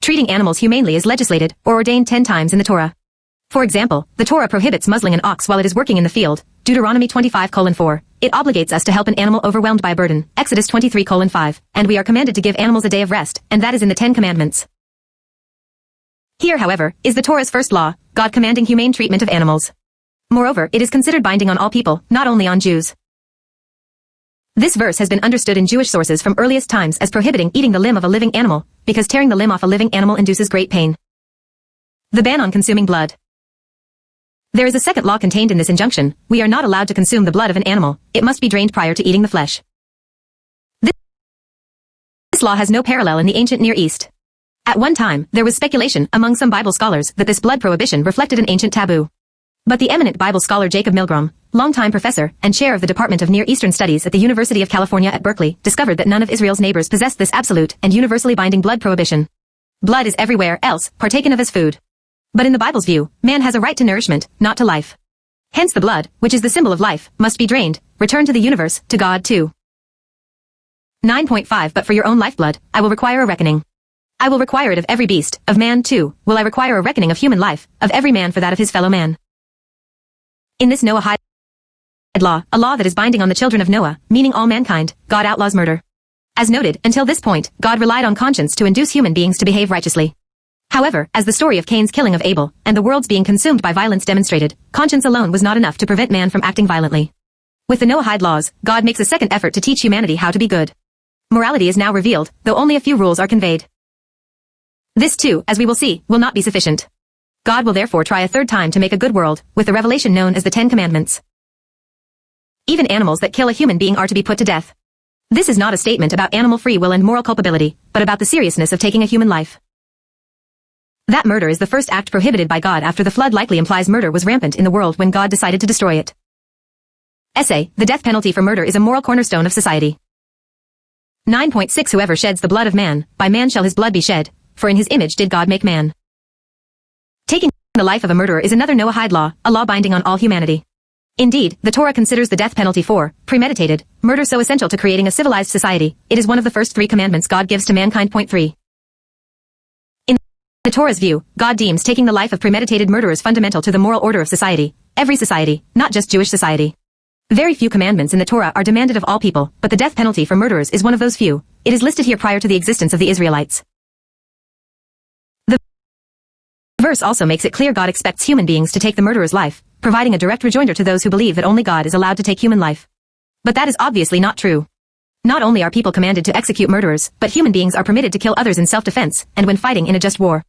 Treating animals humanely is legislated or ordained 10 times in the Torah. For example, the Torah prohibits muzzling an ox while it is working in the field, Deuteronomy 25:4. It obligates us to help an animal overwhelmed by a burden, Exodus 23:5, and we are commanded to give animals a day of rest, and that is in the 10 Commandments. Here, however, is the Torah's first law, God commanding humane treatment of animals. Moreover, it is considered binding on all people, not only on Jews. This verse has been understood in Jewish sources from earliest times as prohibiting eating the limb of a living animal, because tearing the limb off a living animal induces great pain. The ban on consuming blood. There is a second law contained in this injunction. We are not allowed to consume the blood of an animal. It must be drained prior to eating the flesh. This law has no parallel in the ancient Near East. At one time, there was speculation among some Bible scholars that this blood prohibition reflected an ancient taboo. But the eminent Bible scholar Jacob Milgrom, longtime professor and chair of the Department of Near Eastern Studies at the University of California at Berkeley, discovered that none of Israel's neighbors possessed this absolute and universally binding blood prohibition. Blood is everywhere else partaken of as food. But in the Bible's view, man has a right to nourishment, not to life. Hence the blood, which is the symbol of life, must be drained, returned to the universe, to God too. 9.5 But for your own lifeblood, I will require a reckoning. I will require it of every beast, of man too, will I require a reckoning of human life, of every man for that of his fellow man. In this Noahide law, a law that is binding on the children of Noah, meaning all mankind, God outlaws murder. As noted, until this point, God relied on conscience to induce human beings to behave righteously. However, as the story of Cain's killing of Abel, and the world's being consumed by violence demonstrated, conscience alone was not enough to prevent man from acting violently. With the Noahide laws, God makes a second effort to teach humanity how to be good. Morality is now revealed, though only a few rules are conveyed. This too, as we will see, will not be sufficient. God will therefore try a third time to make a good world, with the revelation known as the 10 Commandments. Even animals that kill a human being are to be put to death. This is not a statement about animal free will and moral culpability, but about the seriousness of taking a human life. That murder is the first act prohibited by God after the flood likely implies murder was rampant in the world when God decided to destroy it. Essay, the death penalty for murder is a moral cornerstone of society. 9.6 Whoever sheds the blood of man, by man shall his blood be shed, for in his image did God make man. Taking the life of a murderer is another Noahide law, a law binding on all humanity. Indeed, the Torah considers the death penalty for premeditated murder so essential to creating a civilized society, it is one of the first 3 commandments God gives to mankind. 3. In the Torah's view, God deems taking the life of premeditated murderers fundamental to the moral order of society, every society, not just Jewish society. Very few commandments in the Torah are demanded of all people, but the death penalty for murderers is one of those few. It is listed here prior to the existence of the Israelites. The verse also makes it clear God expects human beings to take the murderer's life, providing a direct rejoinder to those who believe that only God is allowed to take human life. But that is obviously not true. Not only are people commanded to execute murderers, but human beings are permitted to kill others in self-defense, and when fighting in a just war.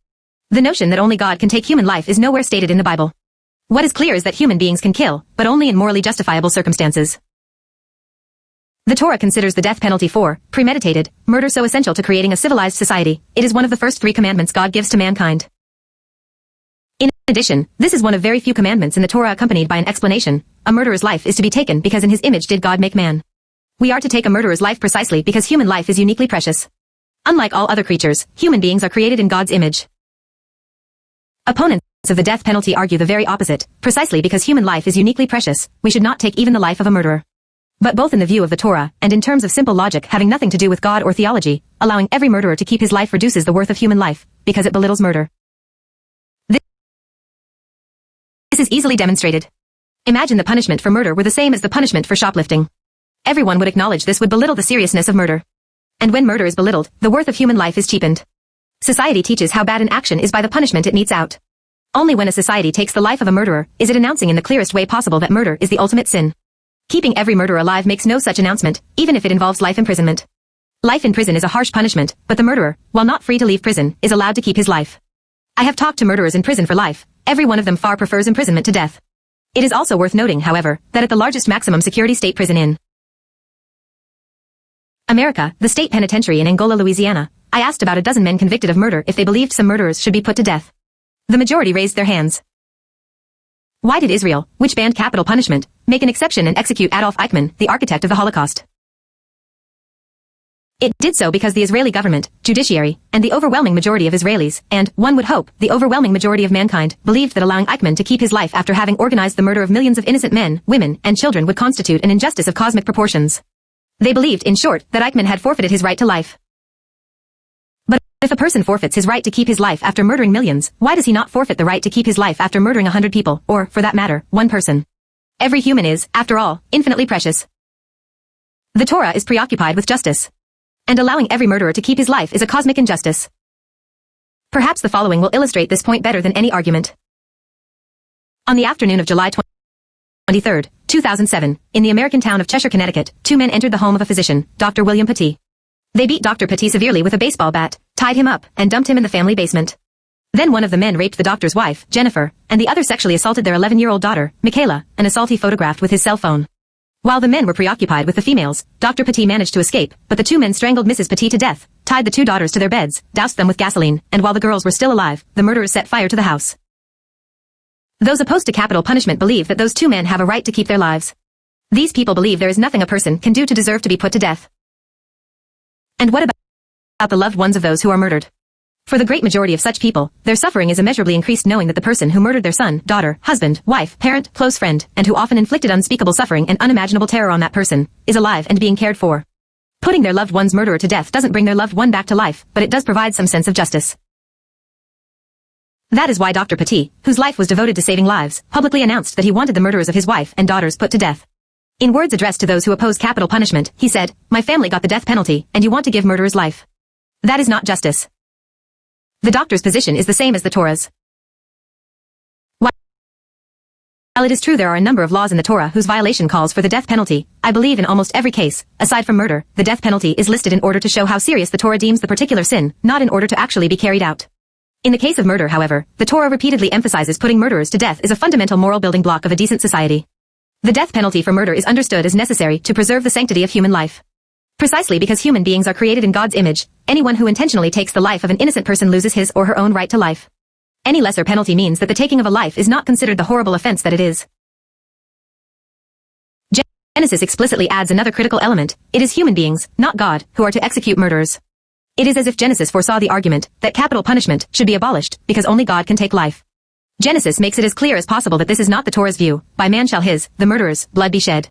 The notion that only God can take human life is nowhere stated in the Bible. What is clear is that human beings can kill, but only in morally justifiable circumstances. The Torah considers the death penalty for premeditated murder so essential to creating a civilized society, it is one of the first 3 commandments God gives to mankind. In addition, this is one of very few commandments in the Torah accompanied by an explanation. A murderer's life is to be taken because in his image did God make man. We are to take a murderer's life precisely because human life is uniquely precious. Unlike all other creatures, human beings are created in God's image. Opponents of the death penalty argue the very opposite. Precisely because human life is uniquely precious, we should not take even the life of a murderer. but both in the view of the Torah and in terms of simple logic having nothing to do with God or theology. Allowing every murderer to keep his life reduces the worth of human life, because it belittles murder. This is easily demonstrated. Imagine the punishment for murder were the same as the punishment for shoplifting. Everyone would acknowledge this would belittle the seriousness of murder. And when murder is belittled, the worth of human life is cheapened. Society teaches how bad an action is by the punishment it metes out. Only when a society takes the life of a murderer is it announcing in the clearest way possible that murder is the ultimate sin. Keeping every murderer alive makes no such announcement, even if it involves life imprisonment. Life in prison is a harsh punishment, but the murderer, while not free to leave prison, is allowed to keep his life. I have talked to murderers in prison for life. Every one of them far prefers imprisonment to death. It is also worth noting, however, that at the largest maximum security state prison in America, the state penitentiary in Angola, Louisiana, I asked about a dozen men convicted of murder if they believed some murderers should be put to death. The majority raised their hands. Why did Israel, which banned capital punishment, make an exception and execute Adolf Eichmann, the architect of the Holocaust? It did so because the Israeli government, judiciary, and the overwhelming majority of Israelis, and, one would hope, the overwhelming majority of mankind, believed that allowing Eichmann to keep his life after having organized the murder of millions of innocent men, women, and children would constitute an injustice of cosmic proportions. They believed, in short, that Eichmann had forfeited his right to life. But if a person forfeits his right to keep his life after murdering millions, why does he not forfeit the right to keep his life after murdering 100 people, or, for that matter, one person? Every human is, after all, infinitely precious. The Torah is preoccupied with justice. And allowing every murderer to keep his life is a cosmic injustice. Perhaps the following will illustrate this point better than any argument. On the afternoon of July 23, 2007, in the American town of Cheshire, Connecticut, two men entered the home of a physician, Dr. William Petit. They beat Dr. Petit severely with a baseball bat, tied him up, and dumped him in the family basement. Then one of the men raped the doctor's wife, Jennifer, and the other sexually assaulted their 11-year-old daughter, Michaela, an assault he photographed with his cell phone. While the men were preoccupied with the females, Dr. Petit managed to escape, but the two men strangled Mrs. Petit to death, tied the two daughters to their beds, doused them with gasoline, and while the girls were still alive, the murderers set fire to the house. Those opposed to capital punishment believe that those two men have a right to keep their lives. These people believe there is nothing a person can do to deserve to be put to death. And what about the loved ones of those who are murdered? For the great majority of such people, their suffering is immeasurably increased knowing that the person who murdered their son, daughter, husband, wife, parent, close friend, and who often inflicted unspeakable suffering and unimaginable terror on that person, is alive and being cared for. Putting their loved one's murderer to death doesn't bring their loved one back to life, but it does provide some sense of justice. That is why Dr. Petit, whose life was devoted to saving lives, publicly announced that he wanted the murderers of his wife and daughters put to death. In words addressed to those who oppose capital punishment, he said, "My family got the death penalty, and you want to give murderers life. That is not justice." The doctor's position is the same as the Torah's. While it is true there are a number of laws in the Torah whose violation calls for the death penalty, I believe in almost every case, aside from murder, the death penalty is listed in order to show how serious the Torah deems the particular sin, not in order to actually be carried out. In the case of murder, however, the Torah repeatedly emphasizes putting murderers to death is a fundamental moral building block of a decent society. The death penalty for murder is understood as necessary to preserve the sanctity of human life. Precisely because human beings are created in God's image, anyone who intentionally takes the life of an innocent person loses his or her own right to life. Any lesser penalty means that the taking of a life is not considered the horrible offense that it is. Genesis explicitly adds another critical element. It is human beings, not God, who are to execute murderers. It is as if Genesis foresaw the argument that capital punishment should be abolished because only God can take life. Genesis makes it as clear as possible that this is not the Torah's view. By man shall his, the murderer's, blood be shed.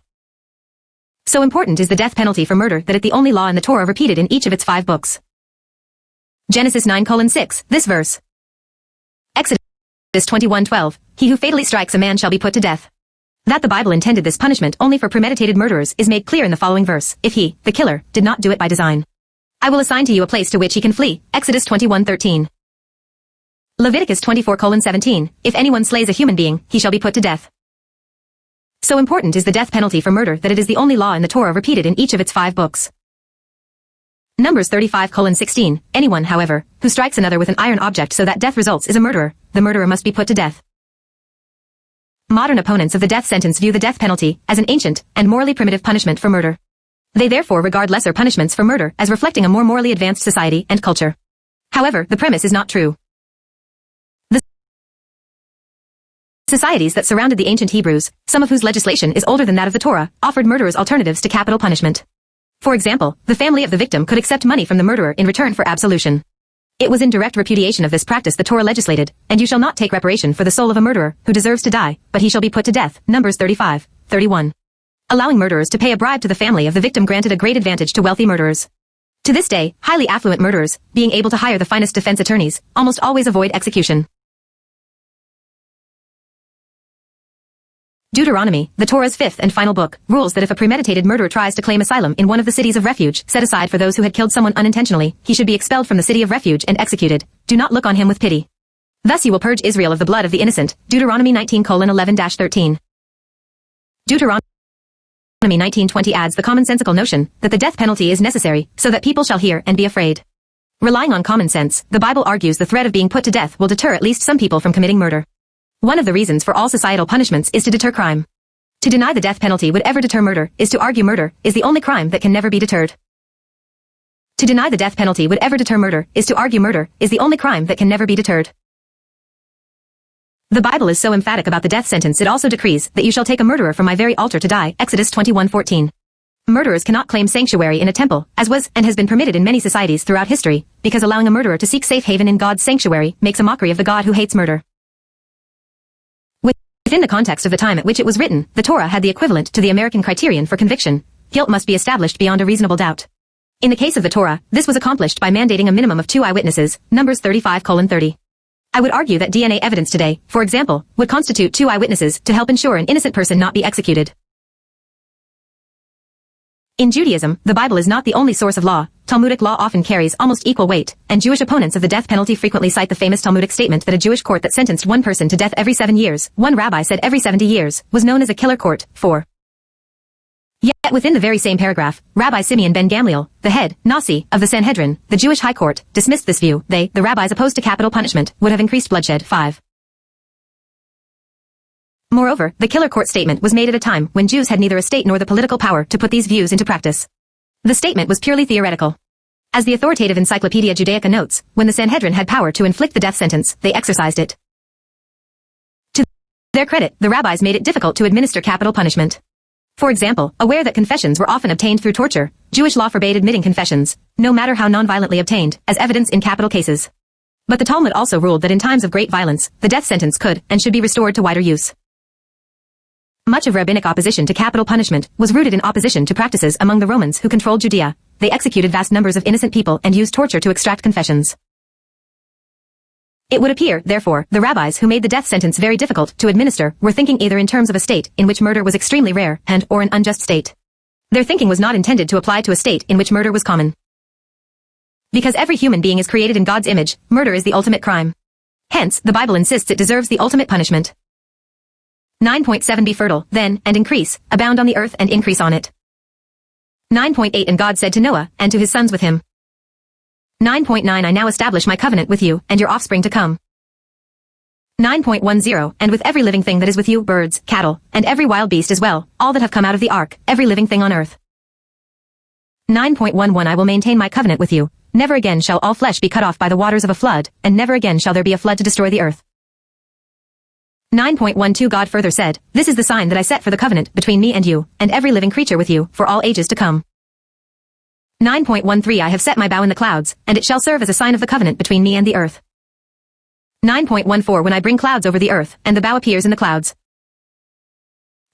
So important is the death penalty for murder that it the only law in the Torah repeated in each of its 5 books. Genesis 9:6, this verse. Exodus 21:12, he who fatally strikes a man shall be put to death. That the Bible intended this punishment only for premeditated murderers is made clear in the following verse. If he, the killer, did not do it by design, I will assign to you a place to which he can flee. Exodus 21:13. Leviticus 24:17, if anyone slays a human being, he shall be put to death. So important is the death penalty for murder that it is the only law in the Torah repeated in each of its 5 books. Numbers 35:16, anyone, however, who strikes another with an iron object so that death results is a murderer. The murderer must be put to death. Modern opponents of the death sentence view the death penalty as an ancient and morally primitive punishment for murder. They therefore regard lesser punishments for murder as reflecting a more morally advanced society and culture. However, the premise is not true. The societies that surrounded the ancient Hebrews, some of whose legislation is older than that of the Torah, offered murderers alternatives to capital punishment. For example, the family of the victim could accept money from the murderer in return for absolution. It was in direct repudiation of this practice the Torah legislated, and you shall not take reparation for the soul of a murderer who deserves to die, but he shall be put to death. Numbers 35:31. Allowing murderers to pay a bribe to the family of the victim granted a great advantage to wealthy murderers. To this day, highly affluent murderers, being able to hire the finest defense attorneys, almost always avoid execution. Deuteronomy, the Torah's fifth and final book, rules that if a premeditated murderer tries to claim asylum in one of the cities of refuge set aside for those who had killed someone unintentionally, he should be expelled from the city of refuge and executed. Do not look on him with pity. Thus you will purge Israel of the blood of the innocent. Deuteronomy 19:11-13. Deuteronomy 19:20 adds the commonsensical notion that the death penalty is necessary so that people shall hear and be afraid. Relying on common sense, the Bible argues the threat of being put to death will deter at least some people from committing murder. One of the reasons for all societal punishments is to deter crime. To deny the death penalty would ever deter murder is to argue murder is the only crime that can never be deterred. To deny the death penalty would ever deter murder is to argue murder is the only crime that can never be deterred. The Bible is so emphatic about the death sentence it also decrees that you shall take a murderer from my very altar to die. Exodus 21:14. Murderers cannot claim sanctuary in a temple, as was and has been permitted in many societies throughout history, because allowing a murderer to seek safe haven in God's sanctuary makes a mockery of the God who hates murder. Within the context of the time at which it was written, the Torah had the equivalent to the American criterion for conviction. Guilt must be established beyond a reasonable doubt. In the case of the Torah, this was accomplished by mandating a minimum of 2 eyewitnesses, Numbers 35:30. I would argue that DNA evidence today, for example, would constitute 2 eyewitnesses to help ensure an innocent person not be executed. In Judaism, the Bible is not the only source of law. Talmudic law often carries almost equal weight, and Jewish opponents of the death penalty frequently cite the famous Talmudic statement that a Jewish court that sentenced one person to death every 7 years, one rabbi said every 70 years, was known as a killer court. 4. Yet within the very same paragraph, Rabbi Simeon ben Gamliel, the head, Nasi, of the Sanhedrin, the Jewish High Court, dismissed this view. They, the rabbis opposed to capital punishment, would have increased bloodshed. 5. Moreover, the killer court statement was made at a time when Jews had neither a state nor the political power to put these views into practice. The statement was purely theoretical. As the authoritative Encyclopedia Judaica notes, when the Sanhedrin had power to inflict the death sentence, they exercised it. To their credit, the rabbis made it difficult to administer capital punishment. For example, aware that confessions were often obtained through torture, Jewish law forbade admitting confessions, no matter how non-violently obtained, as evidence in capital cases. But the Talmud also ruled that in times of great violence, the death sentence could and should be restored to wider use. Much of rabbinic opposition to capital punishment was rooted in opposition to practices among the Romans who controlled Judea. They executed vast numbers of innocent people and used torture to extract confessions. It would appear, therefore, the rabbis who made the death sentence very difficult to administer were thinking either in terms of a state in which murder was extremely rare and or an unjust state. Their thinking was not intended to apply to a state in which murder was common. Because every human being is created in God's image, murder is the ultimate crime. Hence, the Bible insists it deserves the ultimate punishment. 9.7 Be fertile, then, and increase, abound on the earth and increase on it. 9.8 And God said to Noah, and to his sons with him. 9.9 I now establish my covenant with you, and your offspring to come. 9.10 And with every living thing that is with you, birds, cattle, and every wild beast as well, all that have come out of the ark, every living thing on earth. 9.11 I will maintain my covenant with you. Never again shall all flesh be cut off by the waters of a flood, and never again shall there be a flood to destroy the earth. 9.12 God further said, This is the sign that I set for the covenant between me and you, and every living creature with you, for all ages to come. 9.13 I have set my bow in the clouds, and it shall serve as a sign of the covenant between me and the earth. 9.14 When I bring clouds over the earth, and the bow appears in the clouds.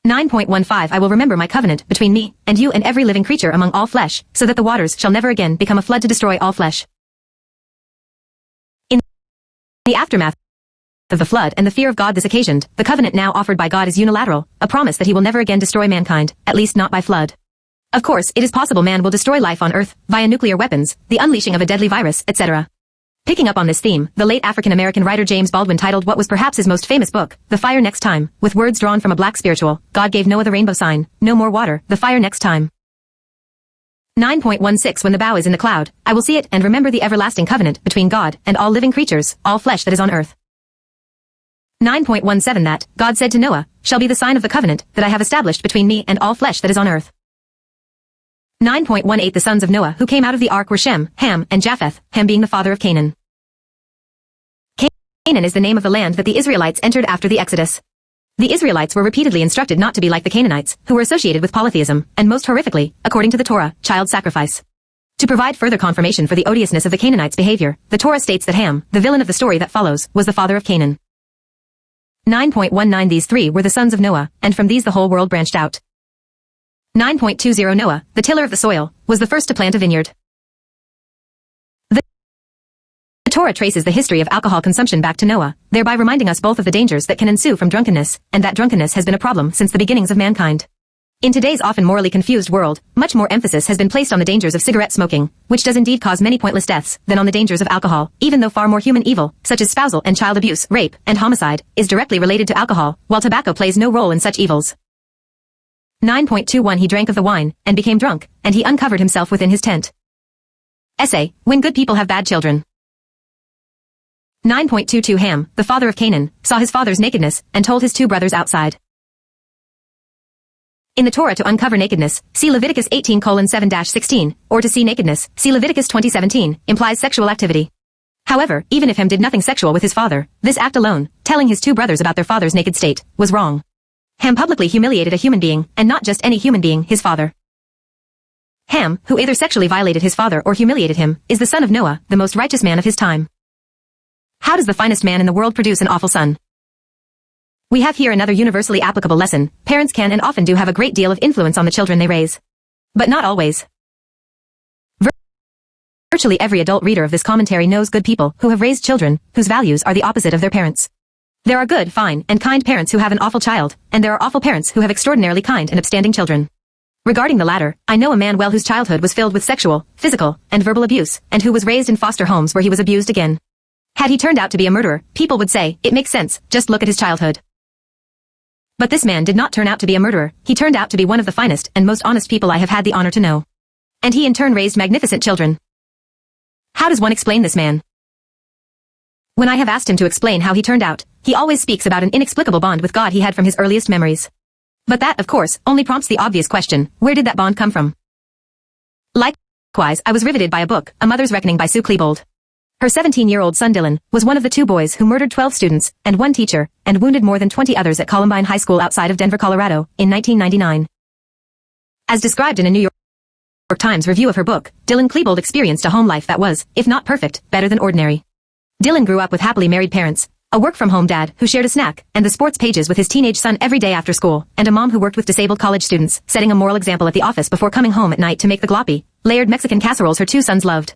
9.15 I will remember my covenant between me and you and every living creature among all flesh, so that the waters shall never again become a flood to destroy all flesh. In the aftermath of the flood and the fear of God this occasioned, the covenant now offered by God is unilateral, a promise that he will never again destroy mankind, at least not by flood. Of course, it is possible man will destroy life on Earth, via nuclear weapons, the unleashing of a deadly virus, etc. Picking up on this theme, the late African-American writer James Baldwin titled what was perhaps his most famous book, The Fire Next Time, with words drawn from a black spiritual, God gave Noah the rainbow sign, no more water, the fire next time. 9.16 When the bow is in the cloud, I will see it and remember the everlasting covenant between God and all living creatures, all flesh that is on earth. 9.17 That, God said to Noah, shall be the sign of the covenant that I have established between me and all flesh that is on earth. 9.18 The sons of Noah who came out of the ark were Shem, Ham, and Japheth, Ham being the father of Canaan. Canaan is the name of the land that the Israelites entered after the Exodus. The Israelites were repeatedly instructed not to be like the Canaanites, who were associated with polytheism, and most horrifically, according to the Torah, child sacrifice. To provide further confirmation for the odiousness of the Canaanites' behavior, the Torah states that Ham, the villain of the story that follows, was the father of Canaan. 9.19 These three were the sons of Noah, and from these the whole world branched out. 9.20 Noah, the tiller of the soil, was the first to plant a vineyard. The Torah traces the history of alcohol consumption back to Noah, thereby reminding us both of the dangers that can ensue from drunkenness, and that drunkenness has been a problem since the beginnings of mankind. In today's often morally confused world, much more emphasis has been placed on the dangers of cigarette smoking, which does indeed cause many pointless deaths, than on the dangers of alcohol, even though far more human evil, such as spousal and child abuse, rape, and homicide, is directly related to alcohol, while tobacco plays no role in such evils. 9.21 He drank of the wine, and became drunk, and he uncovered himself within his tent. Essay, When Good People Have Bad Children. 9.22 Ham, the father of Canaan, saw his father's nakedness, and told his two brothers outside. In the Torah, to uncover nakedness, see Leviticus 18:7-16, or to see nakedness, see Leviticus 20:17, implies sexual activity. However, even if Ham did nothing sexual with his father, this act alone, telling his two brothers about their father's naked state, was wrong. Ham publicly humiliated a human being, and not just any human being, his father. Ham, who either sexually violated his father or humiliated him, is the son of Noah, the most righteous man of his time. How does the finest man in the world produce an awful son? We have here another universally applicable lesson. Parents can and often do have a great deal of influence on the children they raise. But not always. Virtually every adult reader of this commentary knows good people who have raised children whose values are the opposite of their parents. There are good, fine, and kind parents who have an awful child, and there are awful parents who have extraordinarily kind and upstanding children. Regarding the latter, I know a man well whose childhood was filled with sexual, physical, and verbal abuse, and who was raised in foster homes where he was abused again. Had he turned out to be a murderer, people would say, it makes sense, just look at his childhood. But this man did not turn out to be a murderer, he turned out to be one of the finest and most honest people I have had the honor to know. And he in turn raised magnificent children. How does one explain this man? When I have asked him to explain how he turned out, he always speaks about an inexplicable bond with God he had from his earliest memories. But that, of course, only prompts the obvious question, where did that bond come from? Likewise, I was riveted by a book, A Mother's Reckoning by Sue Klebold. Her 17-year-old son Dylan was one of the two boys who murdered 12 students and one teacher and wounded more than 20 others at Columbine High School outside of Denver, Colorado, in 1999. As described in a New York Times review of her book, Dylan Klebold experienced a home life that was, if not perfect, better than ordinary. Dylan grew up with happily married parents, a work-from-home dad who shared a snack and the sports pages with his teenage son every day after school, and a mom who worked with disabled college students, setting a moral example at the office before coming home at night to make the gloppy, layered Mexican casseroles her two sons loved.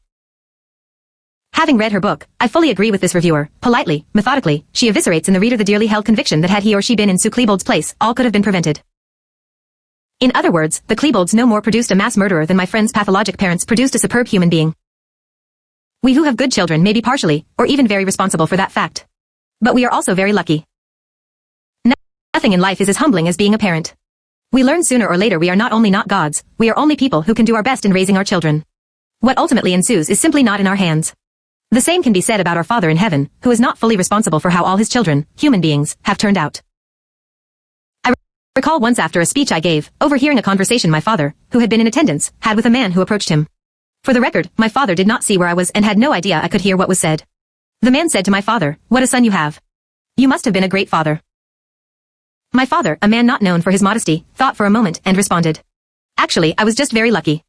Having read her book, I fully agree with this reviewer. Politely, methodically, she eviscerates in the reader the dearly held conviction that had he or she been in Sue Klebold's place, all could have been prevented. In other words, the Klebolds no more produced a mass murderer than my friend's pathologic parents produced a superb human being. We who have good children may be partially, or even very responsible for that fact. But we are also very lucky. Nothing in life is as humbling as being a parent. We learn sooner or later we are not only not gods, we are only people who can do our best in raising our children. What ultimately ensues is simply not in our hands. The same can be said about our Father in heaven, who is not fully responsible for how all his children, human beings, have turned out. I recall once after a speech I gave, overhearing a conversation my father, who had been in attendance, had with a man who approached him. For the record, my father did not see where I was and had no idea I could hear what was said. The man said to my father, "What a son you have. You must have been a great father." My father, a man not known for his modesty, thought for a moment and responded, "Actually, I was just very lucky."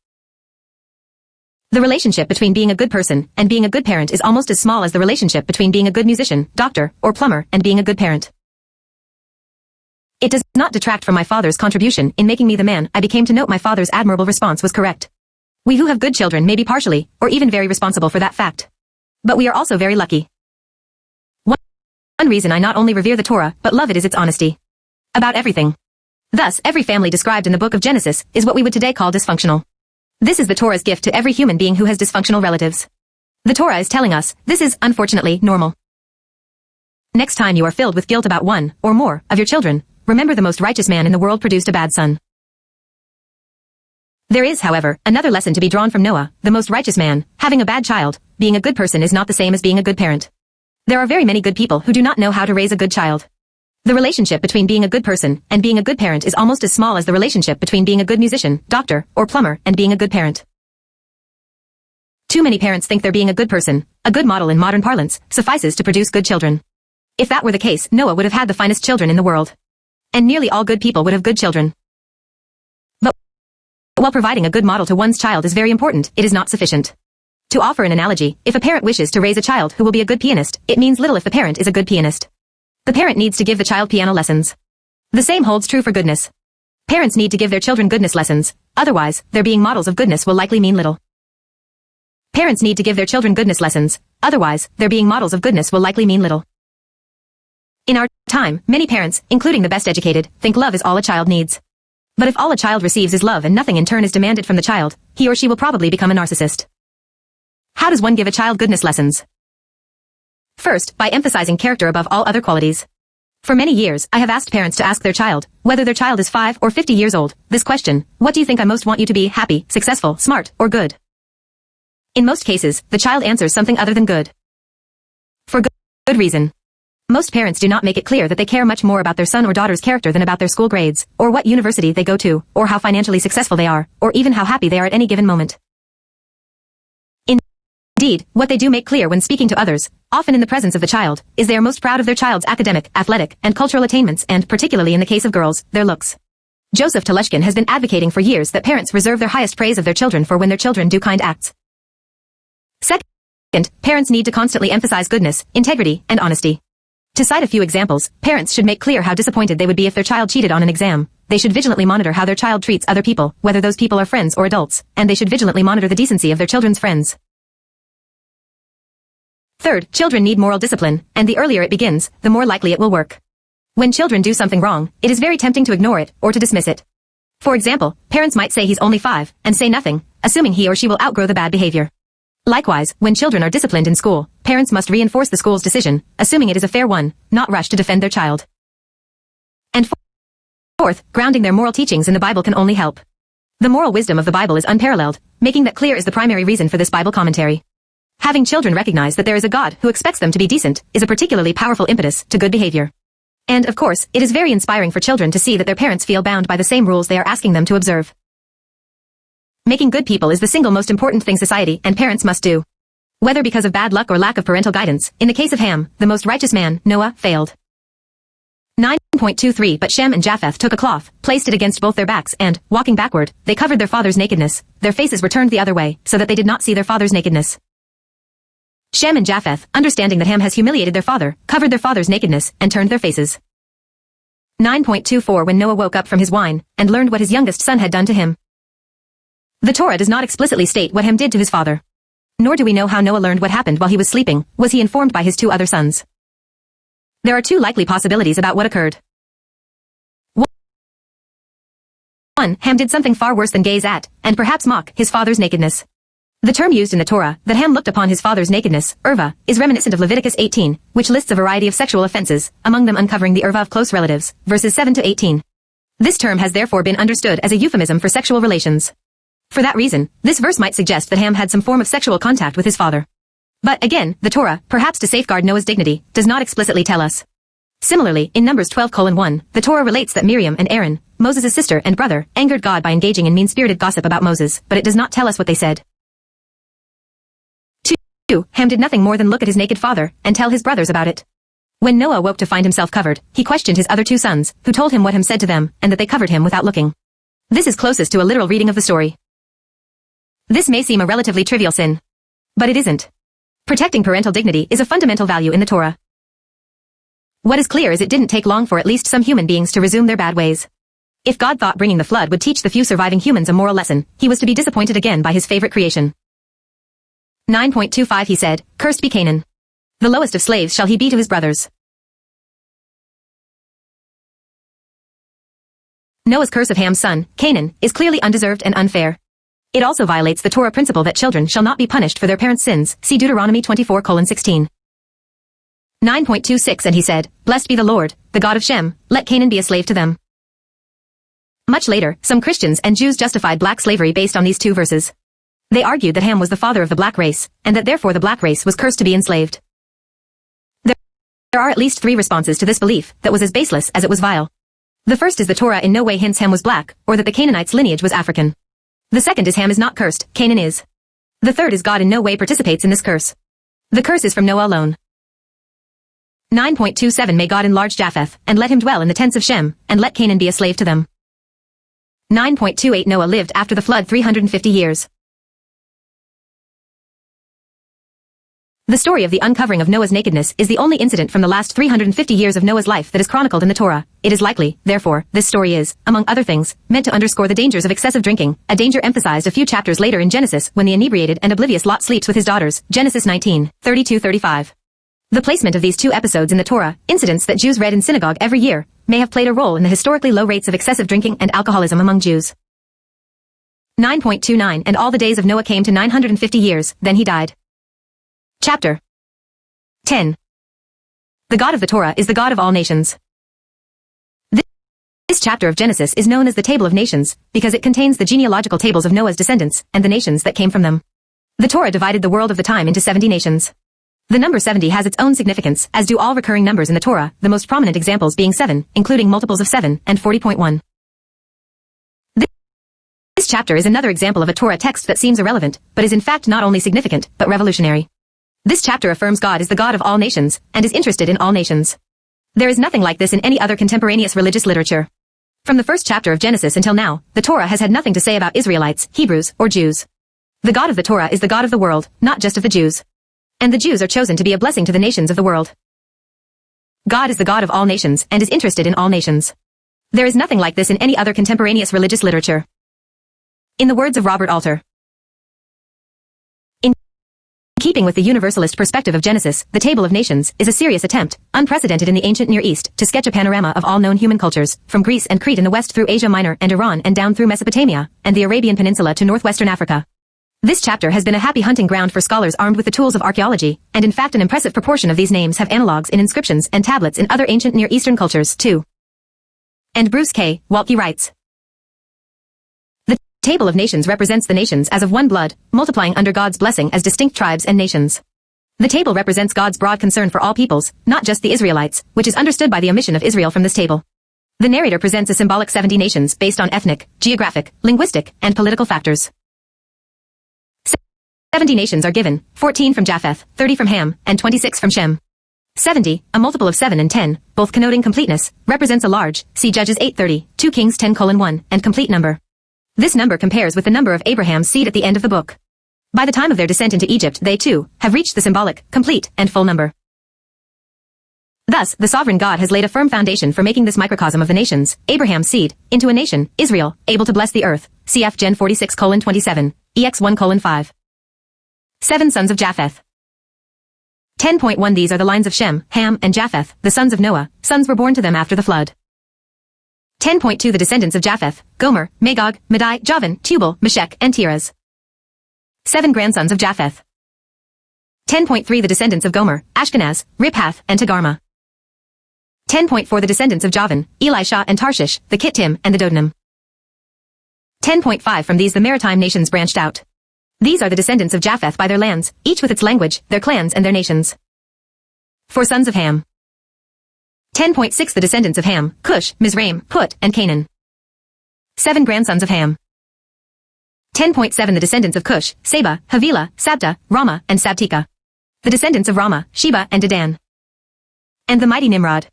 The relationship between being a good person and being a good parent is almost as small as the relationship between being a good musician, doctor, or plumber and being a good parent. It does not detract from my father's contribution in making me the man I became to note my father's admirable response was correct. We who have good children may be partially, or even very responsible for that fact. But we are also very lucky. One reason I not only revere the Torah, but love it is its honesty. About everything. Thus, every family described in the book of Genesis is what we would today call dysfunctional. This is the Torah's gift to every human being who has dysfunctional relatives. The Torah is telling us, this is, unfortunately, normal. Next time you are filled with guilt about one, or more, of your children, remember the most righteous man in the world produced a bad son. There is, however, another lesson to be drawn from Noah, the most righteous man. Having a bad child, being a good person is not the same as being a good parent. There are very many good people who do not know how to raise a good child. The relationship between being a good person and being a good parent is almost as small as the relationship between being a good musician, doctor, or plumber and being a good parent. Too many parents think their being a good person, a good model in modern parlance, suffices to produce good children. If that were the case, Noah would have had the finest children in the world. And nearly all good people would have good children. But while providing a good model to one's child is very important, it is not sufficient. To offer an analogy, if a parent wishes to raise a child who will be a good pianist, it means little if the parent is a good pianist. The parent needs to give the child piano lessons. The same holds true for goodness. Parents need to give their children goodness lessons, otherwise, their being models of goodness will likely mean little. Parents need to give their children goodness lessons, otherwise, their being models of goodness will likely mean little. In our time, many parents, including the best educated, think love is all a child needs. But if all a child receives is love and nothing in turn is demanded from the child, he or she will probably become a narcissist. How does one give a child goodness lessons? First, by emphasizing character above all other qualities. For many years, I have asked parents to ask their child, whether their child is 5 or 50 years old, this question: what do you think I most want you to be, happy, successful, smart, or good? In most cases, the child answers something other than good. For good reason. Most parents do not make it clear that they care much more about their son or daughter's character than about their school grades, or what university they go to, or how financially successful they are, or even how happy they are at any given moment. Indeed, what they do make clear when speaking to others, often in the presence of the child, is they are most proud of their child's academic, athletic, and cultural attainments and, particularly in the case of girls, their looks. Joseph Teleschkin has been advocating for years that parents reserve their highest praise of their children for when their children do kind acts. Second, parents need to constantly emphasize goodness, integrity, and honesty. To cite a few examples, parents should make clear how disappointed they would be if their child cheated on an exam. They should vigilantly monitor how their child treats other people, whether those people are friends or adults, and they should vigilantly monitor the decency of their children's friends. Third, children need moral discipline, and the earlier it begins, the more likely it will work. When children do something wrong, it is very tempting to ignore it, or to dismiss it. For example, parents might say he's only 5, and say nothing, assuming he or she will outgrow the bad behavior. Likewise, when children are disciplined in school, parents must reinforce the school's decision, assuming it is a fair one, not rush to defend their child. And fourth, grounding their moral teachings in the Bible can only help. The moral wisdom of the Bible is unparalleled, making that clear is the primary reason for this Bible commentary. Having children recognize that there is a God who expects them to be decent is a particularly powerful impetus to good behavior. And, of course, it is very inspiring for children to see that their parents feel bound by the same rules they are asking them to observe. Making good people is the single most important thing society and parents must do. Whether because of bad luck or lack of parental guidance, in the case of Ham, the most righteous man, Noah, failed. 9.23 But Shem and Japheth took a cloth, placed it against both their backs, and, walking backward, they covered their father's nakedness. Their faces were turned the other way, so that they did not see their father's nakedness. Shem and Japheth, understanding that Ham has humiliated their father, covered their father's nakedness, and turned their faces. 9.24 When Noah woke up from his wine, and learned what his youngest son had done to him. The Torah does not explicitly state what Ham did to his father. Nor do we know how Noah learned what happened while he was sleeping. Was he informed by his 2 other sons? There are 2 likely possibilities about what occurred. 1. Ham did something far worse than gaze at, and perhaps mock, his father's nakedness. The term used in the Torah, that Ham looked upon his father's nakedness, Erva, is reminiscent of Leviticus 18, which lists a variety of sexual offenses, among them uncovering the Erva of close relatives, verses 7 to 18. This term has therefore been understood as a euphemism for sexual relations. For that reason, this verse might suggest that Ham had some form of sexual contact with his father. But again, the Torah, perhaps to safeguard Noah's dignity, does not explicitly tell us. Similarly, in Numbers 12:1, the Torah relates that Miriam and Aaron, Moses' sister and brother, angered God by engaging in mean-spirited gossip about Moses, but it does not tell us what they said. 2. Ham did nothing more than look at his naked father, and tell his brothers about it. When Noah woke to find himself covered, he questioned his other 2 sons, who told him what Ham said to them, and that they covered him without looking. This is closest to a literal reading of the story. This may seem a relatively trivial sin. But it isn't. Protecting parental dignity is a fundamental value in the Torah. What is clear is it didn't take long for at least some human beings to resume their bad ways. If God thought bringing the flood would teach the few surviving humans a moral lesson, he was to be disappointed again by his favorite creation. 9.25 He said, "Cursed be Canaan. The lowest of slaves shall he be to his brothers." Noah's curse of Ham's son, Canaan, is clearly undeserved and unfair. It also violates the Torah principle that children shall not be punished for their parents' sins, see Deuteronomy 24:16. 9.26 And he said, "Blessed be the Lord, the God of Shem, let Canaan be a slave to them." Much later, some Christians and Jews justified black slavery based on these 2 verses. They argued that Ham was the father of the black race, and that therefore the black race was cursed to be enslaved. There are at least 3 responses to this belief that was as baseless as it was vile. The first is the Torah in no way hints Ham was black, or that the Canaanites' lineage was African. The second is Ham is not cursed, Canaan is. The third is God in no way participates in this curse. The curse is from Noah alone. 9.27 May God enlarge Japheth, and let him dwell in the tents of Shem, and let Canaan be a slave to them. 9.28 Noah lived after the flood 350 years. The story of the uncovering of Noah's nakedness is the only incident from the last 350 years of Noah's life that is chronicled in the Torah. It is likely, therefore, this story is, among other things, meant to underscore the dangers of excessive drinking, a danger emphasized a few chapters later in Genesis when the inebriated and oblivious Lot sleeps with his daughters, Genesis 19:32-35. The placement of these two episodes in the Torah, incidents that Jews read in synagogue every year, may have played a role in the historically low rates of excessive drinking and alcoholism among Jews. 9.29 And all the days of Noah came to 950 years, then he died. Chapter 10. The God of the Torah is the God of all nations. This chapter of Genesis is known as the Table of Nations, because it contains the genealogical tables of Noah's descendants, and the nations that came from them. The Torah divided the world of the time into 70 nations. The number 70 has its own significance, as do all recurring numbers in the Torah, the most prominent examples being 7, including multiples of 7, and 40.1. This chapter is another example of a Torah text that seems irrelevant, but is in fact not only significant, but revolutionary. This chapter affirms God is the God of all nations, and is interested in all nations. There is nothing like this in any other contemporaneous religious literature. From the first chapter of Genesis until now, the Torah has had nothing to say about Israelites, Hebrews, or Jews. The God of the Torah is the God of the world, not just of the Jews. And the Jews are chosen to be a blessing to the nations of the world. God is the God of all nations, and is interested in all nations. There is nothing like this in any other contemporaneous religious literature. In the words of Robert Alter, in keeping with the universalist perspective of Genesis, the Table of Nations is a serious attempt, unprecedented in the ancient Near East, to sketch a panorama of all known human cultures, from Greece and Crete in the west through Asia Minor and Iran and down through Mesopotamia, and the Arabian Peninsula to northwestern Africa. This chapter has been a happy hunting ground for scholars armed with the tools of archaeology, and in fact an impressive proportion of these names have analogues in inscriptions and tablets in other ancient Near Eastern cultures, too. And Bruce K. Waltke writes, the Table of Nations represents the nations as of one blood, multiplying under God's blessing as distinct tribes and nations. The table represents God's broad concern for all peoples, not just the Israelites, which is understood by the omission of Israel from this table. The narrator presents a symbolic 70 nations based on ethnic, geographic, linguistic, and political factors. 70 nations are given, 14 from Japheth, 30 from Ham, and 26 from Shem. 70, a multiple of 7 and 10, both connoting completeness, represents a large, see Judges 8:30, 2 Kings 10:1, and complete number. This number compares with the number of Abraham's seed at the end of the book. By the time of their descent into Egypt they too, have reached the symbolic, complete, and full number. Thus, the sovereign God has laid a firm foundation for making this microcosm of the nations, Abraham's seed, into a nation, Israel, able to bless the earth, cf. Gen 46:27, ex 1:5. 7 sons of Japheth. 10.1 These are the lines of Shem, Ham, and Japheth, the sons of Noah. Sons were born to them after the flood. 10.2 The descendants of Japheth, Gomer, Magog, Madai, Javan, Tubal, Meshech, and Tiras. 7 grandsons of Japheth. 10.3 The descendants of Gomer, Ashkenaz, Riphath, and Togarmah. 10.4 The descendants of Javan, Elisha and Tarshish, the Kittim, and the Dodanim. 10.5 From these the maritime nations branched out. These are the descendants of Japheth by their lands, each with its language, their clans and their nations. 4 sons of Ham. 10.6 The descendants of Ham, Cush, Mizraim, Put, and Canaan. 7 grandsons of Ham. 10.7 The descendants of Cush, Seba, Havilah, Sabta, Rama, and Sabtika. The descendants of Rama, Sheba, and Dedan. And the mighty Nimrod.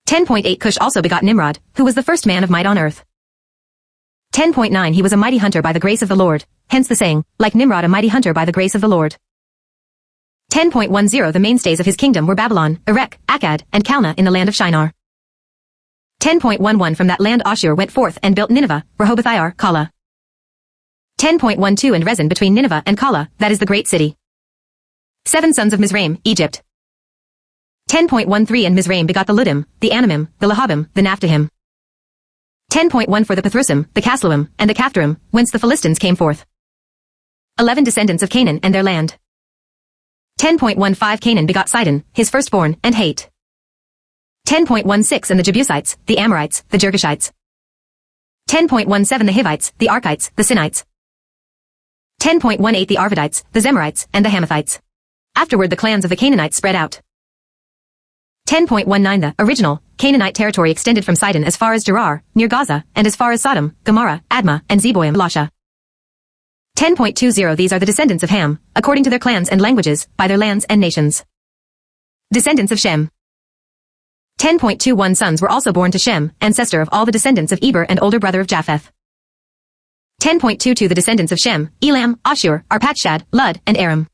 10.8 Cush also begot Nimrod, who was the first man of might on earth. 10.9 He was a mighty hunter by the grace of the Lord, hence the saying, like Nimrod a mighty hunter by the grace of the Lord. 10.10 The mainstays of his kingdom were Babylon, Erech, Akkad, and Calneh in the land of Shinar. 10.11 From that land Ashur went forth and built Nineveh, Rehoboth-ir, Calah. 10.12 And Rezin between Nineveh and Calah, that is the great city. 7 sons of Mizraim, Egypt. 10.13 And Mizraim begot the Ludim, the Anamim, the Lahabim, the Naphtahim. 10.1 For the Pathrusim, the Casluim, and the Caphtorim, whence the Philistines came forth. 11 descendants of Canaan and their land. 10.15 Canaan begot Sidon, his firstborn, and Hate. 10.16 And the Jebusites, the Amorites, the Girgashites. 10.17 The Hivites, the Arkites, the Sinites. 10.18 The Arvadites, the Zemarites, and the Hamathites. Afterward the clans of the Canaanites spread out. 10.19 The original, Canaanite territory extended from Sidon as far as Gerar, near Gaza, and as far as Sodom, Gomorrah, Admah, and Zeboim, Lasha. 10.20 These are the descendants of Ham, according to their clans and languages, by their lands and nations. Descendants of Shem. 10.21 Sons were also born to Shem, ancestor of all the descendants of Eber and older brother of Japheth. 10.22 The descendants of Shem, Elam, Ashur, Arpachshad, Lud, and Aram.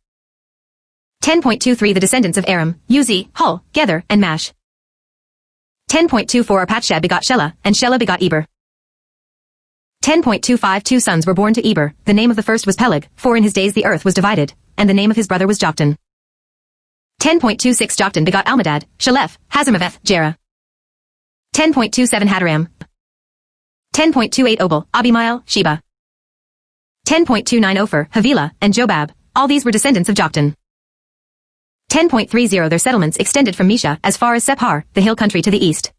10.23 The descendants of Aram, Uz, Hul, Gether, and Mash. 10.24 Arpachshad begot Shelah, and Shelah begot Eber. 10.25 Two sons were born to Eber, the name of the first was Peleg, for in his days the earth was divided, and the name of his brother was Joktan. 10.26 Joktan begot Almadad, Shalef, Hazarmaveth, Jerah. 10.27 Hadaram. 10.28 Obal, Abimael, Sheba. 10.29 Ophir, Havilah, and Jobab, all these were descendants of Joktan. 10.30 Their settlements extended from Mesha as far as Sephar, the hill country to the east.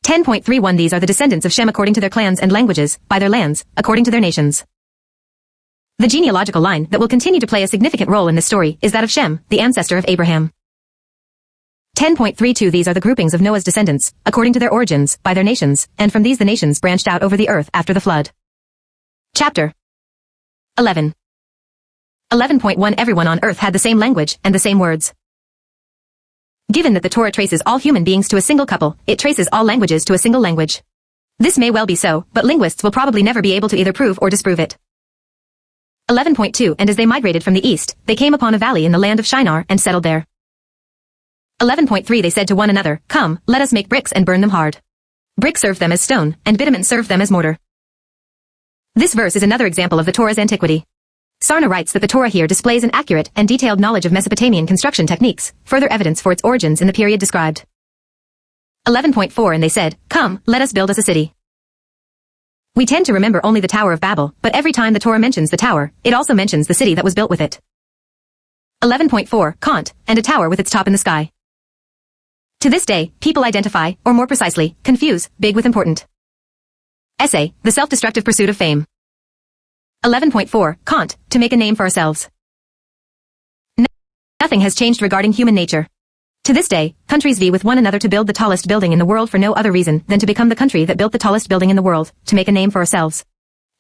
10.31 These are the descendants of Shem according to their clans and languages, by their lands, according to their nations. The genealogical line that will continue to play a significant role in this story is that of Shem, the ancestor of Abraham. 10.32 These are the groupings of Noah's descendants, according to their origins, by their nations, and from these the nations branched out over the earth after the flood. Chapter 11. 11.1 Everyone on earth had the same language and the same words. Given that the Torah traces all human beings to a single couple, it traces all languages to a single language. This may well be so, but linguists will probably never be able to either prove or disprove it. 11.2 And as they migrated from the east, they came upon a valley in the land of Shinar and settled there. 11.3 They said to one another, Come, let us make bricks and burn them hard. Brick served them as stone, and bitumen served them as mortar. This verse is another example of the Torah's antiquity. Sarna writes that the Torah here displays an accurate and detailed knowledge of Mesopotamian construction techniques, further evidence for its origins in the period described. 11.4 And they said, Come, let us build us a city. We tend to remember only the Tower of Babel, but every time the Torah mentions the tower, it also mentions the city that was built with it. 11.4 Kant, and a tower with its top in the sky. To this day, people identify, or more precisely, confuse, big with important. Essay, The Self-Destructive Pursuit of Fame. 11.4 Kant, to make a name for ourselves. Nothing has changed regarding human nature. To this day, countries vie with one another to build the tallest building in the world for no other reason than to become the country that built the tallest building in the world, to make a name for ourselves.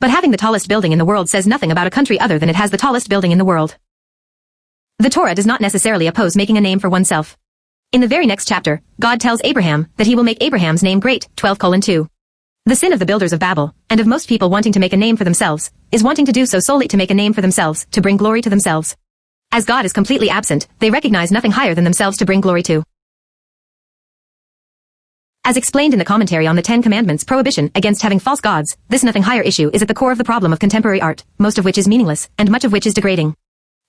But having the tallest building in the world says nothing about a country other than it has the tallest building in the world. The Torah does not necessarily oppose making a name for oneself. In the very next chapter, God tells Abraham that he will make Abraham's name great, 12:2. The sin of the builders of Babel, and of most people wanting to make a name for themselves, is wanting to do so solely to make a name for themselves, to bring glory to themselves. As God is completely absent, they recognize nothing higher than themselves to bring glory to. As explained in the commentary on the Ten Commandments' prohibition against having false gods, this nothing higher issue is at the core of the problem of contemporary art, most of which is meaningless, and much of which is degrading.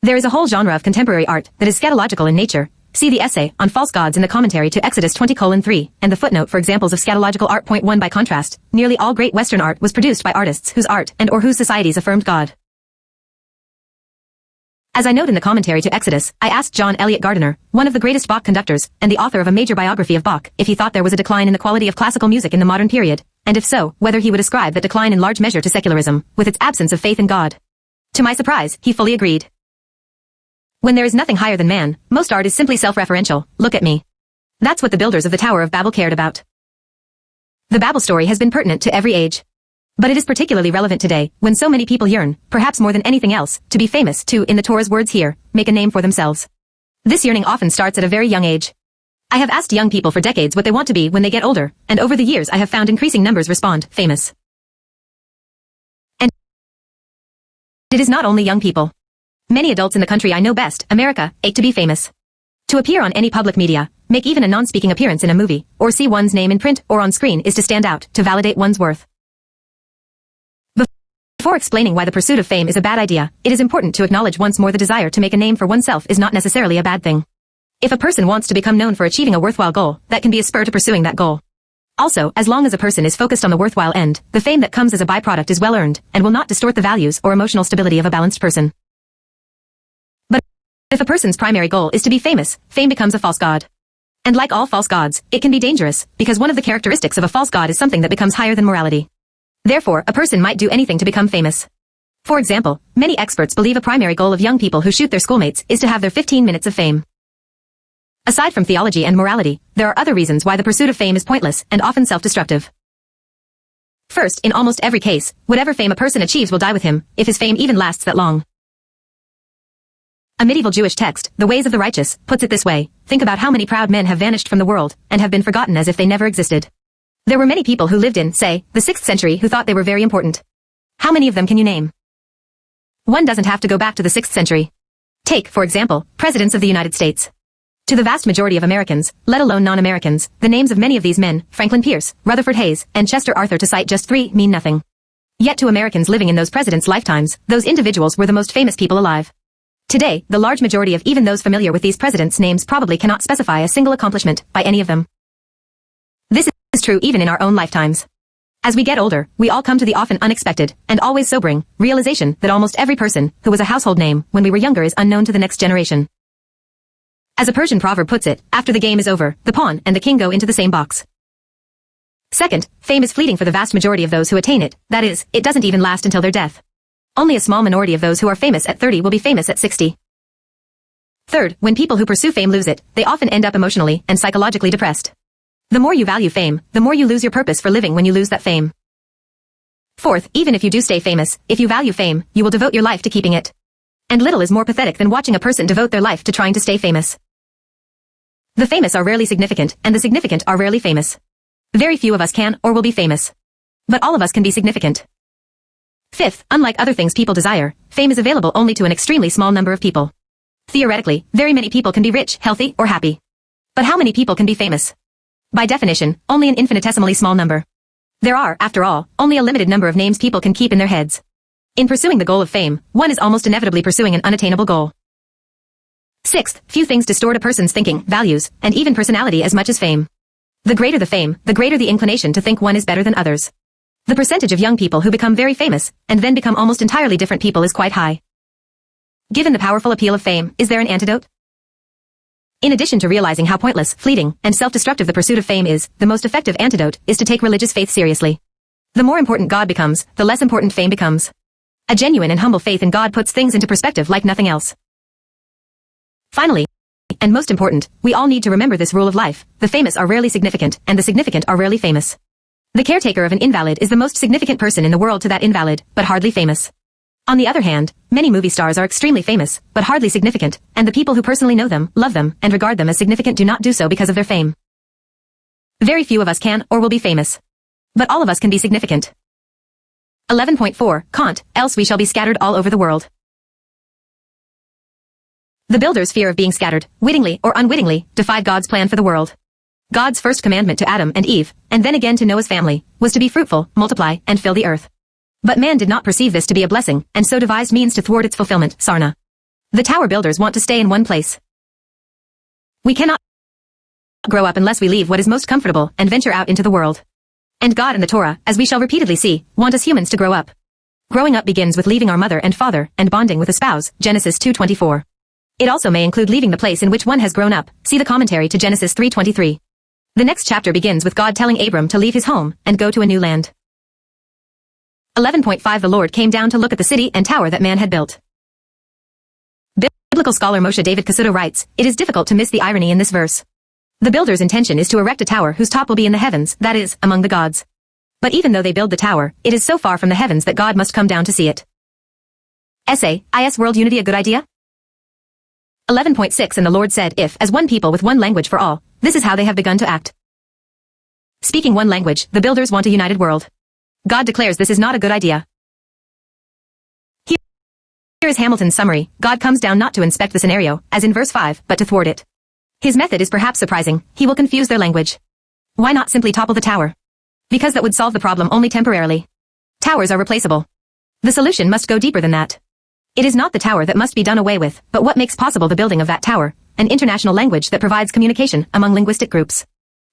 There is a whole genre of contemporary art that is scatological in nature. See the essay on false gods in the commentary to Exodus 20:3, and the footnote for examples of scatological art. 1 By contrast, nearly all great Western art was produced by artists whose art and or whose societies affirmed God. As I note in the commentary to Exodus, I asked John Eliot Gardiner, one of the greatest Bach conductors, and the author of a major biography of Bach, if he thought there was a decline in the quality of classical music in the modern period, and if so, whether he would ascribe that decline in large measure to secularism, with its absence of faith in God. To my surprise, he fully agreed. When there is nothing higher than man, most art is simply self-referential. Look at me. That's what the builders of the Tower of Babel cared about. The Babel story has been pertinent to every age. But it is particularly relevant today, when so many people yearn, perhaps more than anything else, to be famous, to, in the Torah's words here, make a name for themselves. This yearning often starts at a very young age. I have asked young people for decades what they want to be when they get older, and over the years I have found increasing numbers respond, famous. And it is not only young people. Many adults in the country I know best, America, ache to be famous. To appear on any public media, make even a non-speaking appearance in a movie, or see one's name in print or on screen is to stand out, to validate one's worth. Before explaining why the pursuit of fame is a bad idea, it is important to acknowledge once more the desire to make a name for oneself is not necessarily a bad thing. If a person wants to become known for achieving a worthwhile goal, that can be a spur to pursuing that goal. Also, as long as a person is focused on the worthwhile end, the fame that comes as a byproduct is well earned, and will not distort the values or emotional stability of a balanced person. But if a person's primary goal is to be famous, fame becomes a false god. And like all false gods, it can be dangerous, because one of the characteristics of a false god is something that becomes higher than morality. Therefore, a person might do anything to become famous. For example, many experts believe a primary goal of young people who shoot their schoolmates is to have their 15 minutes of fame. Aside from theology and morality, there are other reasons why the pursuit of fame is pointless and often self-destructive. First, in almost every case, whatever fame a person achieves will die with him, if his fame even lasts that long. A medieval Jewish text, The Ways of the Righteous, puts it this way: think about how many proud men have vanished from the world, and have been forgotten as if they never existed. There were many people who lived in, say, the 6th century who thought they were very important. How many of them can you name? One doesn't have to go back to the 6th century. Take, for example, presidents of the United States. To the vast majority of Americans, let alone non-Americans, the names of many of these men, Franklin Pierce, Rutherford Hayes, and Chester Arthur to cite just three, mean nothing. Yet to Americans living in those presidents' lifetimes, those individuals were the most famous people alive. Today, the large majority of even those familiar with these presidents' names probably cannot specify a single accomplishment by any of them. This is true even in our own lifetimes. As we get older, we all come to the often unexpected, and always sobering, realization that almost every person who was a household name when we were younger is unknown to the next generation. As a Persian proverb puts it, after the game is over, the pawn and the king go into the same box. Second, fame is fleeting for the vast majority of those who attain it, that is, it doesn't even last until their death. Only a small minority of those who are famous at 30 will be famous at 60. Third, when people who pursue fame lose it, they often end up emotionally and psychologically depressed. The more you value fame, the more you lose your purpose for living when you lose that fame. Fourth, even if you do stay famous, if you value fame, you will devote your life to keeping it. And little is more pathetic than watching a person devote their life to trying to stay famous. The famous are rarely significant, and the significant are rarely famous. Very few of us can or will be famous. But all of us can be significant. Fifth, unlike other things people desire, fame is available only to an extremely small number of people. Theoretically, very many people can be rich, healthy, or happy. But how many people can be famous? By definition, only an infinitesimally small number. There are, after all, only a limited number of names people can keep in their heads. In pursuing the goal of fame, one is almost inevitably pursuing an unattainable goal. Sixth, few things distort a person's thinking, values, and even personality as much as fame. The greater the fame, the greater the inclination to think one is better than others. The percentage of young people who become very famous, and then become almost entirely different people is quite high. Given the powerful appeal of fame, is there an antidote? In addition to realizing how pointless, fleeting, and self-destructive the pursuit of fame is, the most effective antidote is to take religious faith seriously. The more important God becomes, the less important fame becomes. A genuine and humble faith in God puts things into perspective like nothing else. Finally, and most important, we all need to remember this rule of life: the famous are rarely significant, and the significant are rarely famous. The caretaker of an invalid is the most significant person in the world to that invalid, but hardly famous. On the other hand, many movie stars are extremely famous, but hardly significant, and the people who personally know them, love them, and regard them as significant do not do so because of their fame. Very few of us can or will be famous. But all of us can be significant. 11.4, Kant, else we shall be scattered all over the world. The builders' fear of being scattered, wittingly or unwittingly, defied God's plan for the world. God's first commandment to Adam and Eve, and then again to Noah's family, was to be fruitful, multiply, and fill the earth. But man did not perceive this to be a blessing, and so devised means to thwart its fulfillment, sarna. The tower builders want to stay in one place. We cannot grow up unless we leave what is most comfortable and venture out into the world. And God and the Torah, as we shall repeatedly see, want us humans to grow up. Growing up begins with leaving our mother and father, and bonding with a spouse, Genesis 2:24. It also may include leaving the place in which one has grown up, see the commentary to Genesis 3:23. The next chapter begins with God telling Abram to leave his home, and go to a new land. 11.5 The Lord came down to look at the city and tower that man had built. Biblical scholar Moshe David Kasuto writes, it is difficult to miss the irony in this verse. The builder's intention is to erect a tower whose top will be in the heavens, that is, among the gods. But even though they build the tower, it is so far from the heavens that God must come down to see it. Essay, Is world unity a good idea? 11.6 And the Lord said, if, as one people with one language for all, this is how they have begun to act. Speaking one language, the builders want a united world. God declares this is not a good idea. Here is Hamilton's summary. God comes down not to inspect the scenario, as in verse 5, but to thwart it. His method is perhaps surprising. He will confuse their language. Why not simply topple the tower? Because that would solve the problem only temporarily. Towers are replaceable. The solution must go deeper than that. It is not the tower that must be done away with, but what makes possible the building of that tower, an international language that provides communication among linguistic groups.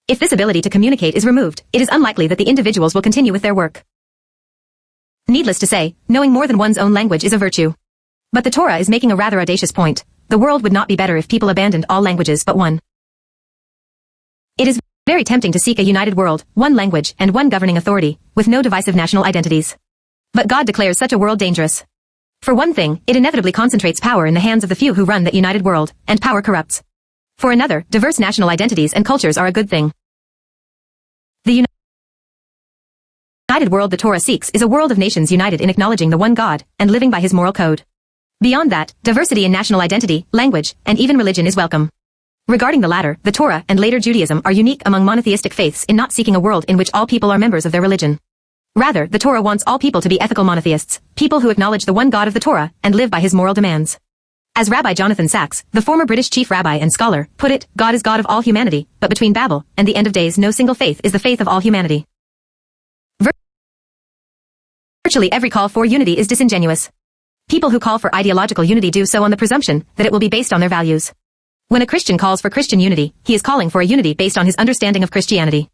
If this ability to communicate is removed, it is unlikely that the individuals will continue with their work. Needless to say, knowing more than one's own language is a virtue. But the Torah is making a rather audacious point. The world would not be better if people abandoned all languages but one. It is very tempting to seek a united world, one language, and one governing authority, with no divisive national identities. But God declares such a world dangerous. For one thing, it inevitably concentrates power in the hands of the few who run that united world, and power corrupts. For another, diverse national identities and cultures are a good thing. The united world the Torah seeks is a world of nations united in acknowledging the one God, and living by his moral code. Beyond that, diversity in national identity, language, and even religion is welcome. Regarding the latter, the Torah and later Judaism are unique among monotheistic faiths in not seeking a world in which all people are members of their religion. Rather, the Torah wants all people to be ethical monotheists, people who acknowledge the one God of the Torah, and live by his moral demands. As Rabbi Jonathan Sacks, the former British chief rabbi and scholar, put it, God is God of all humanity, but between Babel and the end of days no single faith is the faith of all humanity. Virtually every call for unity is disingenuous. People who call for ideological unity do so on the presumption that it will be based on their values. When a Christian calls for Christian unity, he is calling for a unity based on his understanding of Christianity.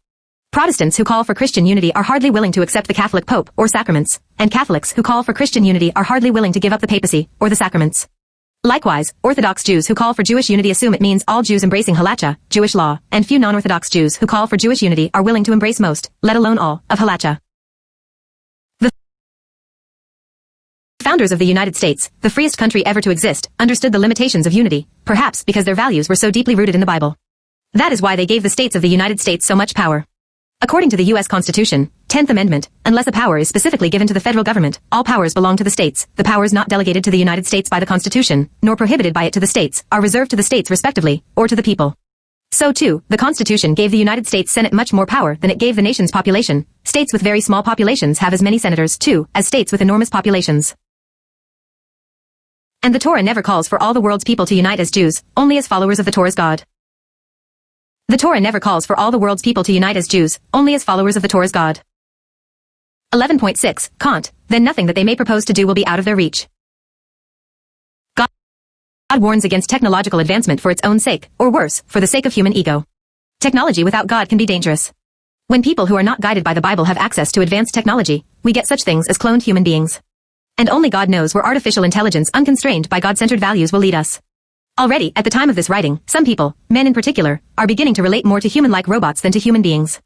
Protestants who call for Christian unity are hardly willing to accept the Catholic Pope or sacraments, and Catholics who call for Christian unity are hardly willing to give up the papacy or the sacraments. Likewise, Orthodox Jews who call for Jewish unity assume it means all Jews embracing halacha, Jewish law, and few non-Orthodox Jews who call for Jewish unity are willing to embrace most, let alone all, of halacha. The founders of the United States, the freest country ever to exist, understood the limitations of unity, perhaps because their values were so deeply rooted in the Bible. That is why they gave the states of the United States so much power. According to the U.S. Constitution, 10th Amendment, unless a power is specifically given to the federal government, all powers belong to the states. The powers not delegated to the United States by the Constitution, nor prohibited by it to the states, are reserved to the states respectively, or to the people. So too, the Constitution gave the United States Senate much more power than it gave the nation's population. States with very small populations have as many senators, too, as states with enormous populations. And the Torah never calls for all the world's people to unite as Jews, only as followers of the Torah's God. The Torah never calls for all the world's people to unite as Jews, only as followers of the Torah's God. 11.6. Kant, then nothing that they may propose to do will be out of their reach. God warns against technological advancement for its own sake, or worse, for the sake of human ego. Technology without God can be dangerous. When people who are not guided by the Bible have access to advanced technology, we get such things as cloned human beings. And only God knows where artificial intelligence unconstrained by God-centered values will lead us. Already, at the time of this writing, some people, men in particular, are beginning to relate more to human-like robots than to human beings.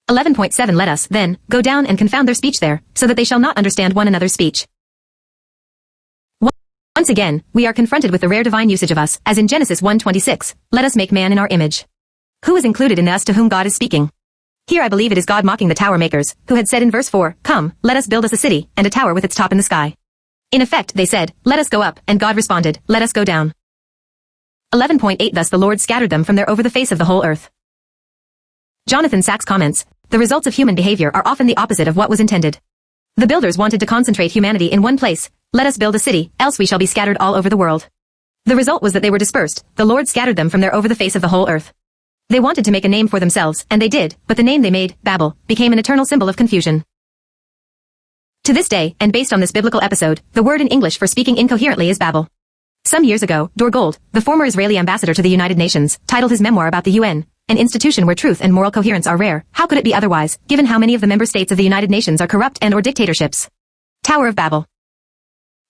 11.7 Let us, then, go down and confound their speech there, so that they shall not understand one another's speech. Once again, we are confronted with the rare divine usage of us, as in Genesis 1:26, let us make man in our image. Who is included in the us to whom God is speaking? Here I believe it is God mocking the tower makers, who had said in verse 4, Come, let us build us a city, and a tower with its top in the sky. In effect, they said, Let us go up, and God responded, Let us go down. 11.8 Thus the Lord scattered them from there over the face of the whole earth. Jonathan Sacks comments, the results of human behavior are often the opposite of what was intended. The builders wanted to concentrate humanity in one place, let us build a city, else we shall be scattered all over the world. The result was that they were dispersed, the Lord scattered them from there over the face of the whole earth. They wanted to make a name for themselves, and they did, but the name they made, Babel, became an eternal symbol of confusion. To this day, and based on this biblical episode, the word in English for speaking incoherently is Babel. Some years ago, Dor Gold, the former Israeli ambassador to the United Nations, titled his memoir about the UN, an institution where truth and moral coherence are rare. How could it be otherwise, given how many of the member states of the United Nations are corrupt and/or dictatorships? Tower of Babel.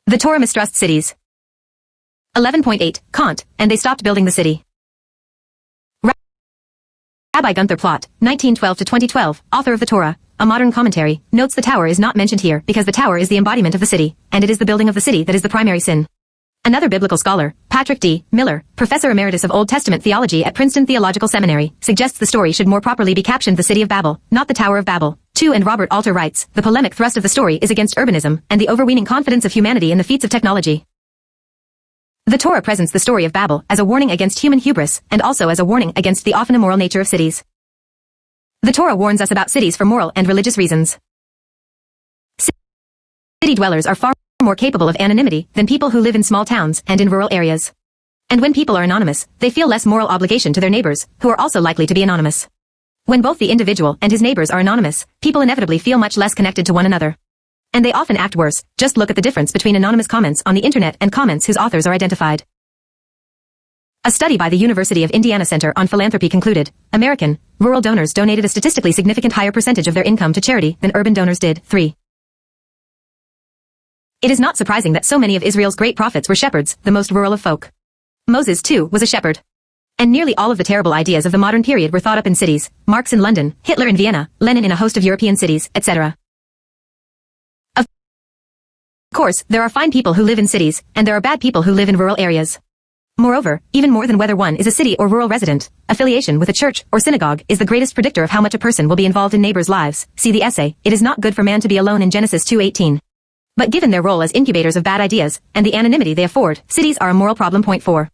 The Torah mistrusts cities. 11.8 Kant, and they stopped building the city. Rabbi Gunther Plott, 1912 to 2012, author of the Torah, a modern commentary, notes the tower is not mentioned here because the tower is the embodiment of the city, and it is the building of the city that is the primary sin. Another biblical scholar, Patrick D. Miller, professor emeritus of Old Testament theology at Princeton Theological Seminary, suggests the story should more properly be captioned The City of Babel, not the Tower of Babel. 2 and Robert Alter writes, the polemic thrust of the story is against urbanism and the overweening confidence of humanity in the feats of technology. The Torah presents the story of Babel as a warning against human hubris and also as a warning against the often immoral nature of cities. The Torah warns us about cities for moral and religious reasons. City dwellers are far more capable of anonymity than people who live in small towns and in rural areas. And when people are anonymous, they feel less moral obligation to their neighbors, who are also likely to be anonymous. When both the individual and his neighbors are anonymous, people inevitably feel much less connected to one another. And they often act worse. Just look at the difference between anonymous comments on the internet and comments whose authors are identified. A study by the University of Indiana Center on Philanthropy concluded, American, rural donors donated a statistically significant higher percentage of their income to charity than urban donors did. 3. It is not surprising that so many of Israel's great prophets were shepherds, the most rural of folk. Moses, too, was a shepherd. And nearly all of the terrible ideas of the modern period were thought up in cities, Marx in London, Hitler in Vienna, Lenin in a host of European cities, etc. Of course, there are fine people who live in cities, and there are bad people who live in rural areas. Moreover, even more than whether one is a city or rural resident, affiliation with a church or synagogue is the greatest predictor of how much a person will be involved in neighbors' lives. See the essay, It is not good for man to be alone in Genesis 2:18. But given their role as incubators of bad ideas, and the anonymity they afford, cities are a moral problem. Point 4.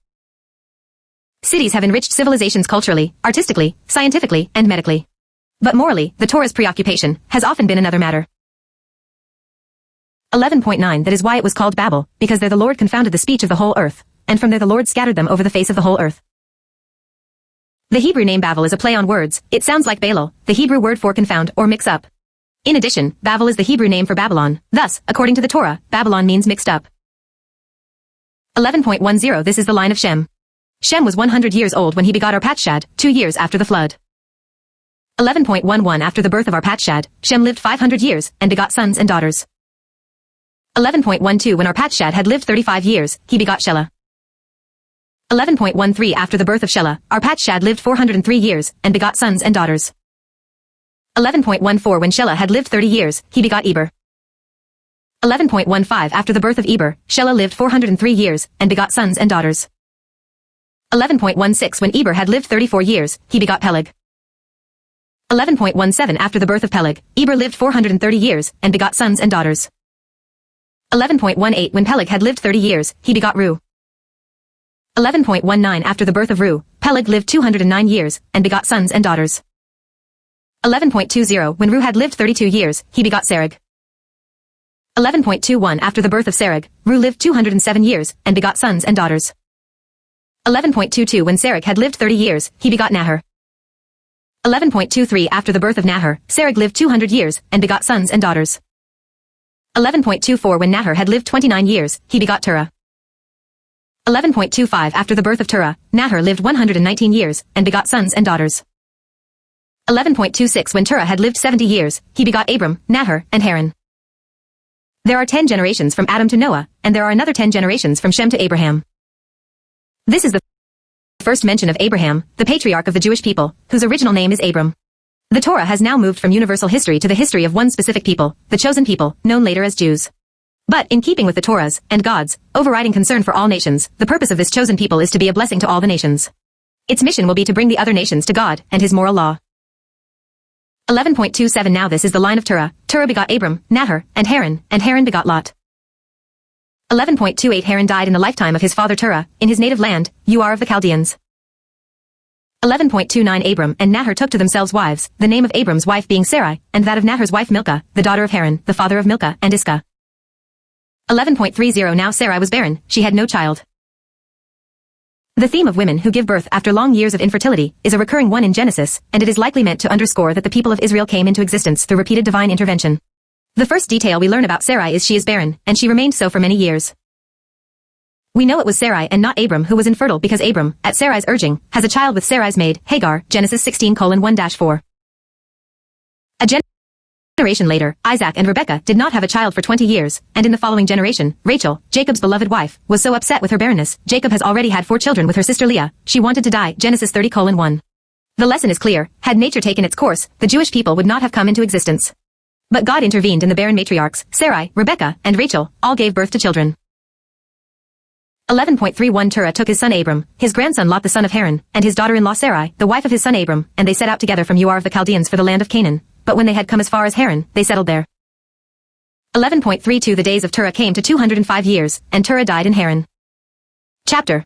Cities have enriched civilizations culturally, artistically, scientifically, and medically. But morally, the Torah's preoccupation has often been another matter. 11.9 That is why it was called Babel, because there the Lord confounded the speech of the whole earth, and from there the Lord scattered them over the face of the whole earth. The Hebrew name Babel is a play on words. It sounds like Balal, the Hebrew word for confound or mix up. In addition, Babel is the Hebrew name for Babylon. Thus, according to the Torah, Babylon means mixed up. 11.10 This is the line of Shem. Shem was 100 years old when he begot Arpachshad, 2 years after the flood. 11.11 After the birth of Arpachshad, Shem lived 500 years, and begot sons and daughters. 11.12 When Arpachshad had lived 35 years, he begot Shelah. 11.13 After the birth of Shelah, Arpachshad lived 403 years, and begot sons and daughters. 11.14 When Shelah had lived 30 years, he begot Eber. 11.15 After the birth of Eber, Shelah lived 403 years, and begot sons and daughters. 11.16 When Eber had lived 34 years, he begot Peleg. 11.17 After the birth of Peleg, Eber lived 430 years, and begot sons and daughters. 11.18 When Peleg had lived 30 years, he begot Reu. 11.19 After the birth of Reu, Peleg lived 209 years, and begot sons and daughters. 11.20 When Reu had lived 32 years, he begot Serug. 11.21 After the birth of Serug, Reu lived 207 years, and begot sons and daughters. 11.22 When Serug had lived 30 years, he begot Nahor. 11.23 After the birth of Nahor, Serug lived 200 years, and begot sons and daughters. 11.24 When Nahor had lived 29 years, he begot Terah. 11.25 After the birth of Terah, Nahor lived 119 years, and begot sons and daughters. 11.26 When Terah had lived 70 years, he begot Abram, Nahor, and Haran. There are 10 generations from Adam to Noah, and there are another 10 generations from Shem to Abraham. This is the first mention of Abraham, the patriarch of the Jewish people, whose original name is Abram. The Torah has now moved from universal history to the history of one specific people, the chosen people, known later as Jews. But, in keeping with the Torah's, and God's, overriding concern for all nations, the purpose of this chosen people is to be a blessing to all the nations. Its mission will be to bring the other nations to God, and his moral law. 11.27 Now this is the line of Terah. Terah begot Abram, Nahor, and Haran begot Lot. 11.28 Haran died in the lifetime of his father Terah, in his native land, Ur of the Chaldeans. 11.29 Abram and Nahor took to themselves wives, the name of Abram's wife being Sarai, and that of Nahor's wife Milcah, the daughter of Haran, the father of Milcah and Iscah. 11.30 Now Sarai was barren, she had no child. The theme of women who give birth after long years of infertility is a recurring one in Genesis, and it is likely meant to underscore that the people of Israel came into existence through repeated divine intervention. The first detail we learn about Sarai is she is barren, and she remained so for many years. We know it was Sarai and not Abram who was infertile because Abram, at Sarai's urging, has a child with Sarai's maid, Hagar, Genesis 16:1-4. A generation later, Isaac and Rebekah did not have a child for 20 years, and in the following generation, Rachel, Jacob's beloved wife, was so upset with her barrenness. Jacob has already had 4 children with her sister Leah. She wanted to die, Genesis 30:1. The lesson is clear. Had nature taken its course, the Jewish people would not have come into existence. But God intervened in the barren matriarchs, Sarai, Rebekah, and Rachel, all gave birth to children. 11.31 Terah took his son Abram, his grandson Lot the son of Haran, and his daughter-in-law Sarai, the wife of his son Abram, and they set out together from Ur of the Chaldeans for the land of Canaan. But when they had come as far as Haran, they settled there. 11.32 The days of Terah came to 205 years, and Terah died in Haran. Chapter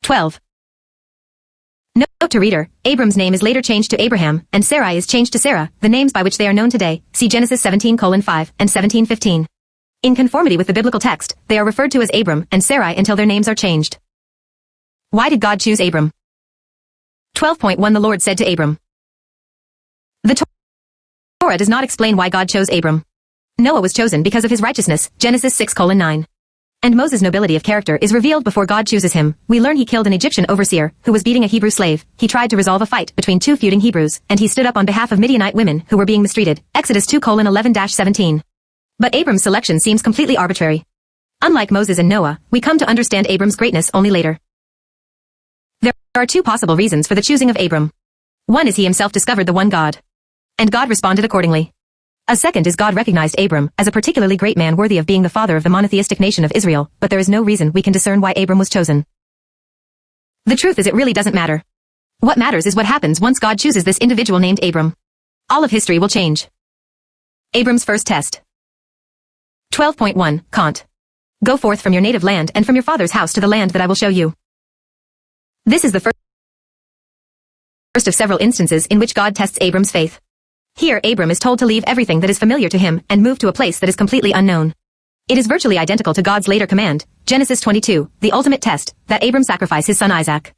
12. Note to reader, Abram's name is later changed to Abraham, and Sarai is changed to Sarah, the names by which they are known today. See Genesis 17:5 and 17:15. In conformity with the biblical text, they are referred to as Abram and Sarai until their names are changed. Why did God choose Abram? 12.1 The Lord said to Abram. The Torah does not explain why God chose Abram. Noah was chosen because of his righteousness, Genesis 6:9. And Moses' nobility of character is revealed before God chooses him. We learn he killed an Egyptian overseer, who was beating a Hebrew slave. He tried to resolve a fight between 2 feuding Hebrews, and he stood up on behalf of Midianite women who were being mistreated, Exodus 2:11-17. But Abram's selection seems completely arbitrary. Unlike Moses and Noah, we come to understand Abram's greatness only later. There are 2 possible reasons for the choosing of Abram. One is he himself discovered the one God. And God responded accordingly. A second is God recognized Abram as a particularly great man worthy of being the father of the monotheistic nation of Israel, but there is no reason we can discern why Abram was chosen. The truth is it really doesn't matter. What matters is what happens once God chooses this individual named Abram. All of history will change. Abram's first test. 12.1 Kant. Go forth from your native land and from your father's house to the land that I will show you. This is the first of several instances in which God tests Abram's faith. Here Abram is told to leave everything that is familiar to him and move to a place that is completely unknown. It is virtually identical to God's later command, Genesis 22, the ultimate test, that Abram sacrifice his son Isaac.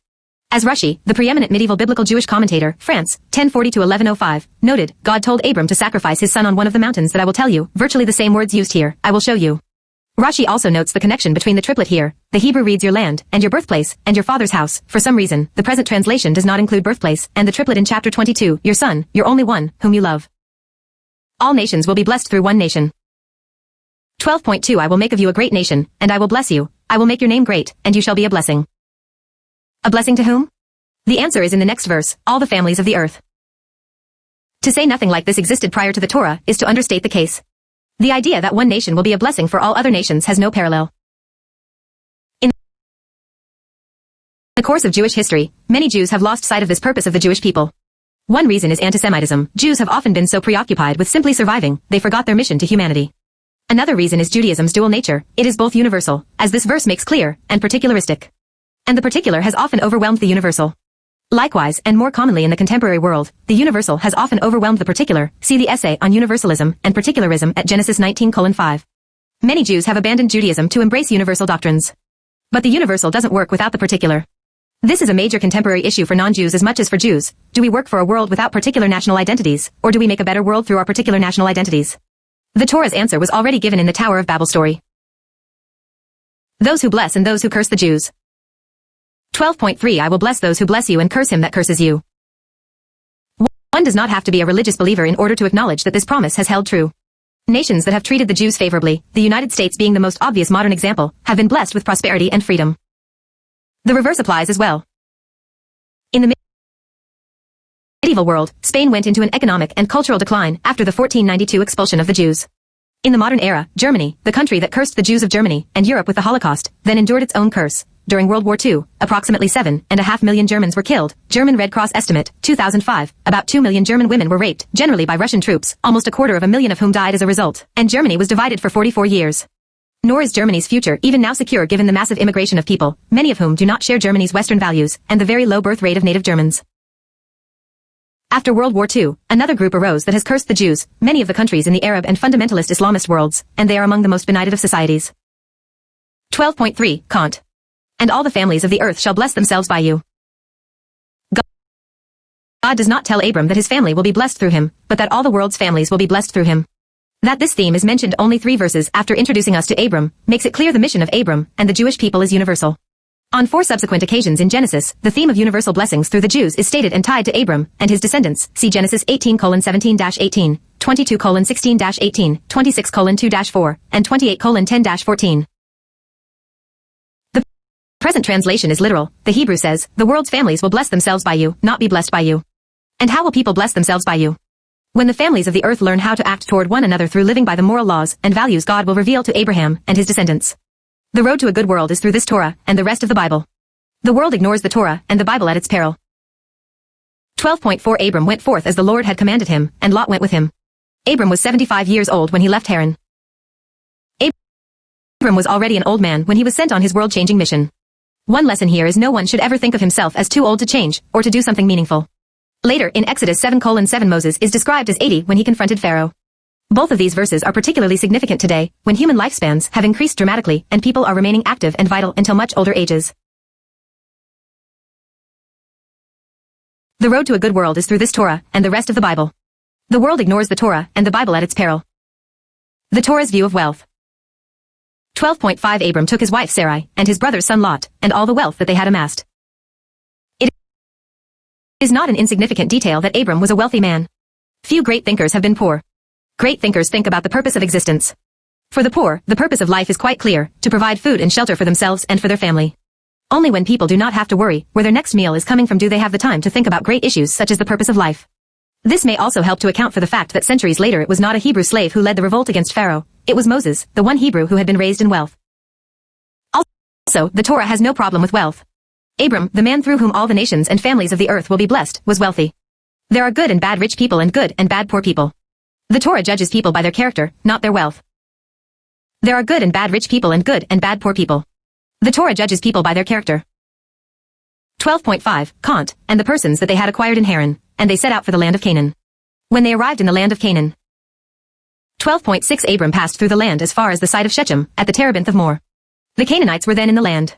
As Rushy, the preeminent medieval biblical Jewish commentator, France, 1040-1105, noted, God told Abram to sacrifice his son on one of the mountains that I will tell you, virtually the same words used here, I will show you. Rashi also notes the connection between the triplet here. The Hebrew reads your land, and your birthplace, and your father's house. For some reason, the present translation does not include birthplace, and the triplet in chapter 22, your son, your only one, whom you love. All nations will be blessed through one nation. 12.2 I will make of you a great nation, and I will bless you. I will make your name great, and you shall be a blessing. A blessing to whom? The answer is in the next verse, all the families of the earth. To say nothing like this existed prior to the Torah is to understate the case. The idea that one nation will be a blessing for all other nations has no parallel. In the course of Jewish history, many Jews have lost sight of this purpose of the Jewish people. One reason is antisemitism. Jews have often been so preoccupied with simply surviving, they forgot their mission to humanity. Another reason is Judaism's dual nature. It is both universal, as this verse makes clear, and particularistic. And the particular has often overwhelmed the universal. Likewise, and more commonly in the contemporary world, the universal has often overwhelmed the particular. See the essay on universalism and particularism at Genesis 19:5. Many Jews have abandoned Judaism to embrace universal doctrines. But the universal doesn't work without the particular. This is a major contemporary issue for non-Jews as much as for Jews. Do we work for a world without particular national identities, or do we make a better world through our particular national identities? The Torah's answer was already given in the Tower of Babel story. Those who bless and those who curse the Jews. 12.3 I will bless those who bless you and curse him that curses you. One does not have to be a religious believer in order to acknowledge that this promise has held true. Nations that have treated the Jews favorably, the United States being the most obvious modern example, have been blessed with prosperity and freedom. The reverse applies as well. In the medieval world, Spain went into an economic and cultural decline after the 1492 expulsion of the Jews. In the modern era, Germany, the country that cursed the Jews of Germany, and Europe with the Holocaust, then endured its own curse. During World War II, approximately 7.5 million Germans were killed. German Red Cross estimate, 2005, about 2 million German women were raped, generally by Russian troops, almost 250,000 of whom died as a result, and Germany was divided for 44 years. Nor is Germany's future even now secure given the massive immigration of people, many of whom do not share Germany's Western values, and the very low birth rate of native Germans. After World War II, another group arose that has cursed the Jews, many of the countries in the Arab and fundamentalist Islamist worlds, and they are among the most benighted of societies. 12.3 Kant. And all the families of the earth shall bless themselves by you. God does not tell Abram that his family will be blessed through him, but that all the world's families will be blessed through him. That this theme is mentioned only 3 verses after introducing us to Abram, makes it clear the mission of Abram and the Jewish people is universal. On 4 subsequent occasions in Genesis, the theme of universal blessings through the Jews is stated and tied to Abram and his descendants. See Genesis 18:17-18, 22:16-18, 26:2-4, and 28:10-14. Present translation is literal. The Hebrew says, the world's families will bless themselves by you, not be blessed by you. And how will people bless themselves by you? When the families of the earth learn how to act toward one another through living by the moral laws and values God will reveal to Abraham and his descendants. The road to a good world is through this Torah and the rest of the Bible. The world ignores the Torah and the Bible at its peril. 12.4 Abram went forth as the Lord had commanded him, and Lot went with him. Abram was 75 years old when he left Haran. Abram was already an old man when he was sent on his world-changing mission. One lesson here is no one should ever think of himself as too old to change, or to do something meaningful. Later in Exodus 7:7 Moses is described as 80 when he confronted Pharaoh. Both of these verses are particularly significant today, when human lifespans have increased dramatically and people are remaining active and vital until much older ages. The road to a good world is through this Torah and the rest of the Bible. The world ignores the Torah and the Bible at its peril. The Torah's view of wealth. 12.5 Abram took his wife Sarai, and his brother's son Lot, and all the wealth that they had amassed. It is not an insignificant detail that Abram was a wealthy man. Few great thinkers have been poor. Great thinkers think about the purpose of existence. For the poor, the purpose of life is quite clear, to provide food and shelter for themselves and for their family. Only when people do not have to worry where their next meal is coming from do they have the time to think about great issues such as the purpose of life. This may also help to account for the fact that centuries later it was not a Hebrew slave who led the revolt against Pharaoh, it was Moses, the one Hebrew who had been raised in wealth. Also, the Torah has no problem with wealth. Abram, the man through whom all the nations and families of the earth will be blessed, was wealthy. There are good and bad rich people and good and bad poor people. The Torah judges people by their character, not their wealth. There are good and bad rich people and good and bad poor people. The Torah judges people by their character. 12.5 Kant, and the persons that they had acquired in Haran, and they set out for the land of Canaan. When they arrived in the land of Canaan. 12.6 Abram passed through the land as far as the site of Shechem, at the terebinth of Moreh. The Canaanites were then in the land.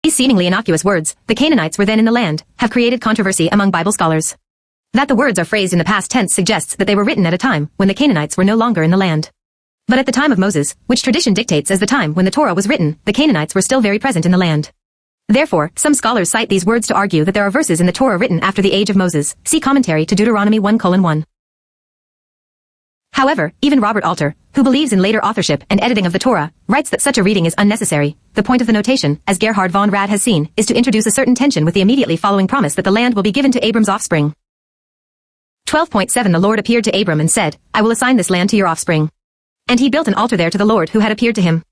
These seemingly innocuous words, the Canaanites were then in the land, have created controversy among Bible scholars. That the words are phrased in the past tense suggests that they were written at a time when the Canaanites were no longer in the land. But at the time of Moses, which tradition dictates as the time when the Torah was written, the Canaanites were still very present in the land. Therefore, some scholars cite these words to argue that there are verses in the Torah written after the age of Moses. See commentary to Deuteronomy 1:1. However, even Robert Alter, who believes in later authorship and editing of the Torah, writes that such a reading is unnecessary. The point of the notation, as Gerhard von Rad has seen, is to introduce a certain tension with the immediately following promise that the land will be given to Abram's offspring. 12.7 The Lord appeared to Abram and said, I will assign this land to your offspring. And he built an altar there to the Lord who had appeared to him.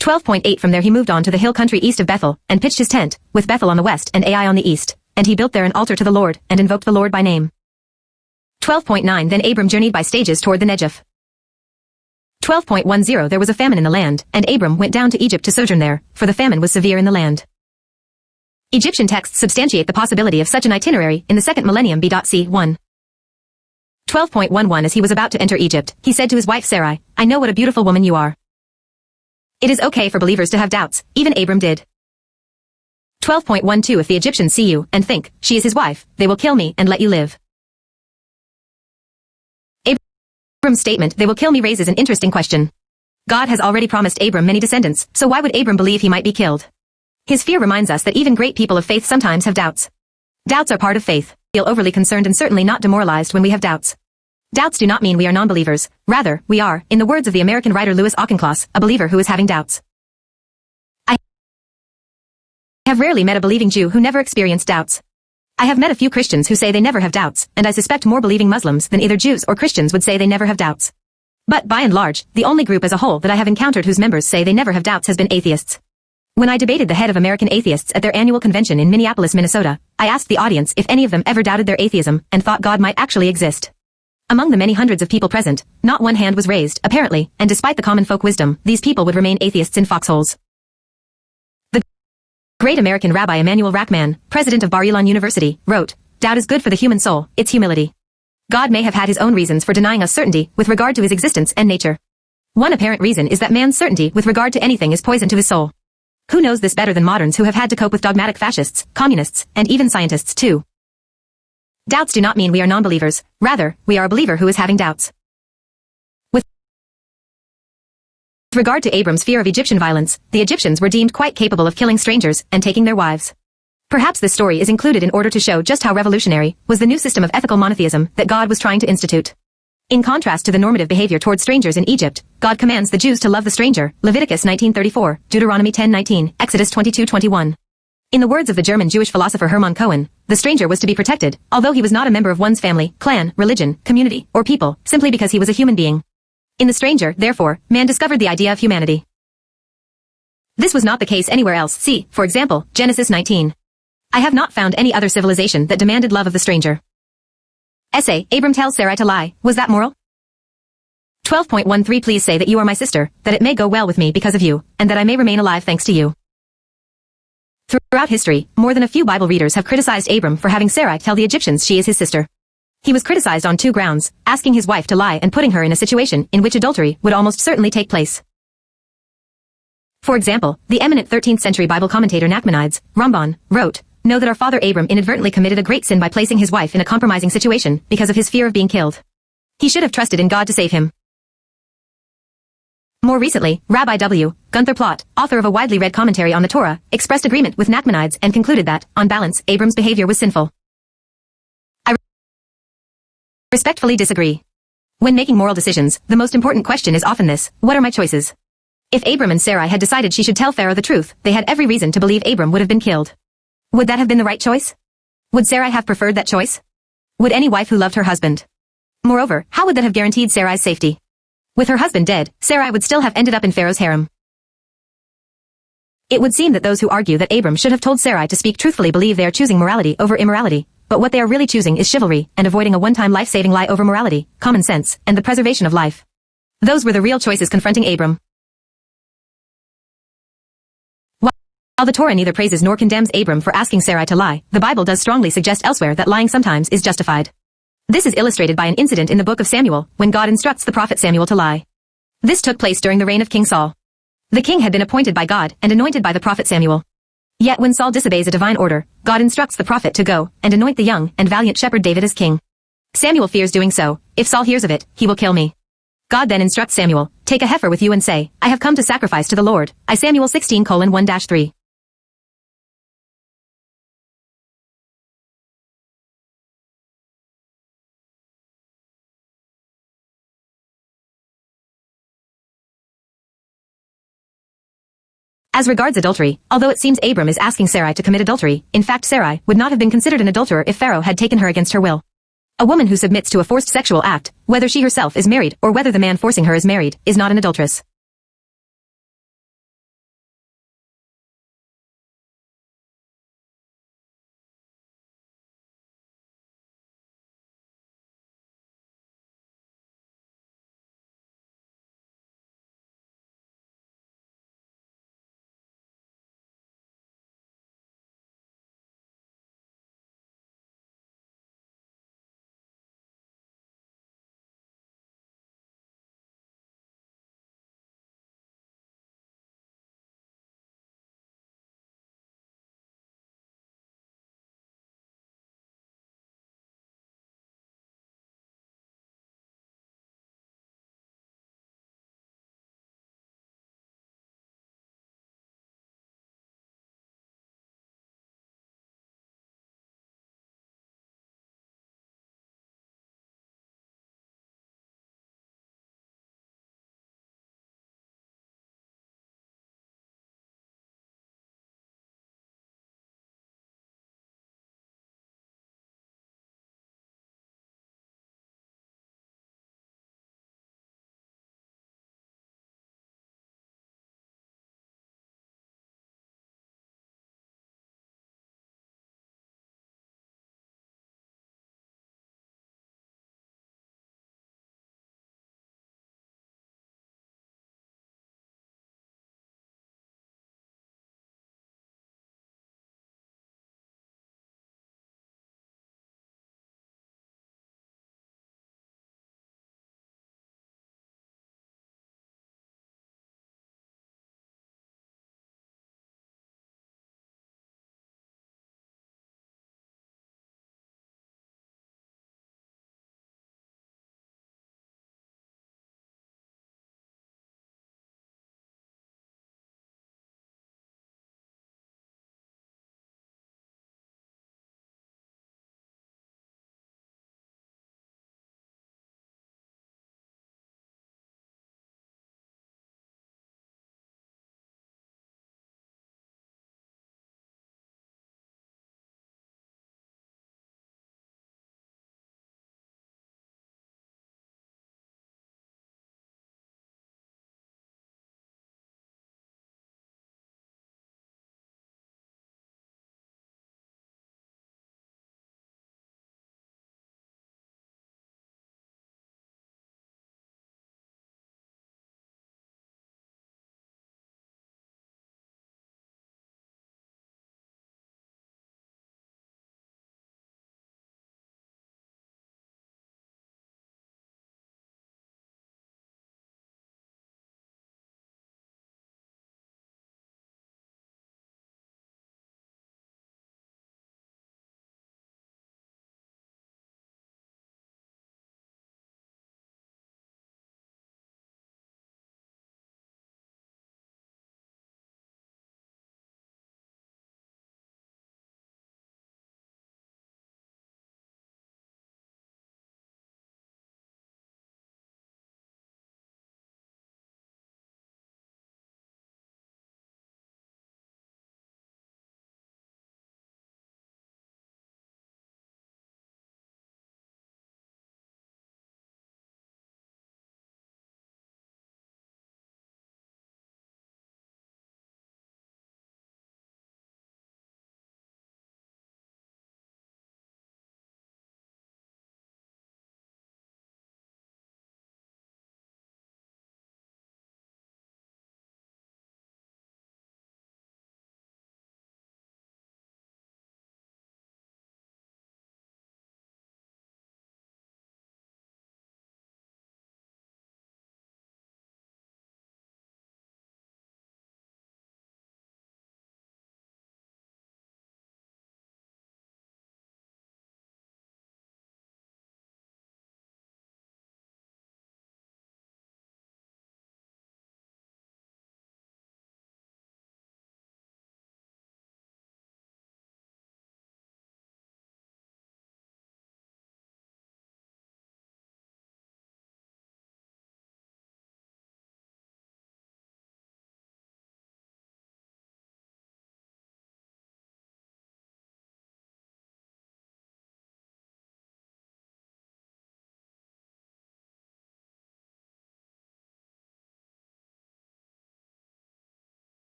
12.8 From there he moved on to the hill country east of Bethel, and pitched his tent, with Bethel on the west and Ai on the east, and he built there an altar to the Lord, and invoked the Lord by name. 12.9 Then Abram journeyed by stages toward the Negev. 12.10 There was a famine in the land, and Abram went down to Egypt to sojourn there, for the famine was severe in the land. Egyptian texts substantiate the possibility of such an itinerary in the second millennium B.C. 1. 12.11 As he was about to enter Egypt, he said to his wife Sarai, I know what a beautiful woman you are. It is okay for believers to have doubts, even Abram did. 12.12 If the Egyptians see you, and think, she is his wife, they will kill me and let you live. Abram's statement, they will kill me, raises an interesting question. God has already promised Abram many descendants, so why would Abram believe he might be killed? His fear reminds us that even great people of faith sometimes have doubts. Doubts are part of faith. We feel overly concerned and certainly not demoralized when we have doubts. Doubts do not mean we are non-believers. Rather, we are, in the words of the American writer Louis Auchincloss, a believer who is having doubts. I have rarely met a believing Jew who never experienced doubts. I have met a few Christians who say they never have doubts, and I suspect more believing Muslims than either Jews or Christians would say they never have doubts. But by and large, the only group as a whole that I have encountered whose members say they never have doubts has been atheists. When I debated the head of American atheists at their annual convention in Minneapolis, Minnesota, I asked the audience if any of them ever doubted their atheism and thought God might actually exist. Among the many hundreds of people present, not one hand was raised, apparently, and despite the common folk wisdom, these people would remain atheists in foxholes. The great American Rabbi Emanuel Rachman, president of Bar-Ilan University, wrote, Doubt is good for the human soul, it's humility. God may have had his own reasons for denying us certainty with regard to his existence and nature. One apparent reason is that man's certainty with regard to anything is poison to his soul. Who knows this better than moderns who have had to cope with dogmatic fascists, communists, and even scientists too? Doubts do not mean we are non-believers. Rather, we are a believer who is having doubts. With regard to Abram's fear of Egyptian violence, the Egyptians were deemed quite capable of killing strangers and taking their wives. Perhaps this story is included in order to show just how revolutionary was the new system of ethical monotheism that God was trying to institute. In contrast to the normative behavior toward strangers in Egypt, God commands the Jews to love the stranger, Leviticus 19:34, Deuteronomy 10:19, Exodus 22:21. In the words of the German Jewish philosopher Hermann Cohen, the stranger was to be protected, although he was not a member of one's family, clan, religion, community, or people, simply because he was a human being. In the stranger, therefore, man discovered the idea of humanity. This was not the case anywhere else. See, for example, Genesis 19. I have not found any other civilization that demanded love of the stranger. Essay, Abram tells Sarai to lie. Was that moral? 12.13 Please say that you are my sister, that it may go well with me because of you, and that I may remain alive thanks to you. Throughout history, more than a few Bible readers have criticized Abram for having Sarai tell the Egyptians she is his sister. He was criticized on two grounds, asking his wife to lie and putting her in a situation in which adultery would almost certainly take place. For example, the eminent 13th century Bible commentator Nachmanides, Ramban, wrote, Know that our father Abram inadvertently committed a great sin by placing his wife in a compromising situation because of his fear of being killed. He should have trusted in God to save him. More recently, Rabbi W. Gunther Plott, author of a widely read commentary on the Torah, expressed agreement with Nachmanides and concluded that, on balance, Abram's behavior was sinful. I respectfully disagree. When making moral decisions, the most important question is often this: what are my choices? If Abram and Sarai had decided she should tell Pharaoh the truth, they had every reason to believe Abram would have been killed. Would that have been the right choice? Would Sarai have preferred that choice? Would any wife who loved her husband? Moreover, how would that have guaranteed Sarai's safety? With her husband dead, Sarai would still have ended up in Pharaoh's harem. It would seem that those who argue that Abram should have told Sarai to speak truthfully believe they are choosing morality over immorality, but what they are really choosing is chivalry and avoiding a one-time life-saving lie over morality, common sense, and the preservation of life. Those were the real choices confronting Abram. While the Torah neither praises nor condemns Abram for asking Sarai to lie, the Bible does strongly suggest elsewhere that lying sometimes is justified. This is illustrated by an incident in the book of Samuel, when God instructs the prophet Samuel to lie. This took place during the reign of King Saul. The king had been appointed by God and anointed by the prophet Samuel. Yet when Saul disobeys a divine order, God instructs the prophet to go and anoint the young and valiant shepherd David as king. Samuel fears doing so. If Saul hears of it, he will kill me. God then instructs Samuel, take a heifer with you and say, I have come to sacrifice to the Lord. I Samuel 16:1-3. As regards adultery, although it seems Abram is asking Sarai to commit adultery, in fact Sarai would not have been considered an adulterer if Pharaoh had taken her against her will. A woman who submits to a forced sexual act, whether she herself is married or whether the man forcing her is married, is not an adulteress.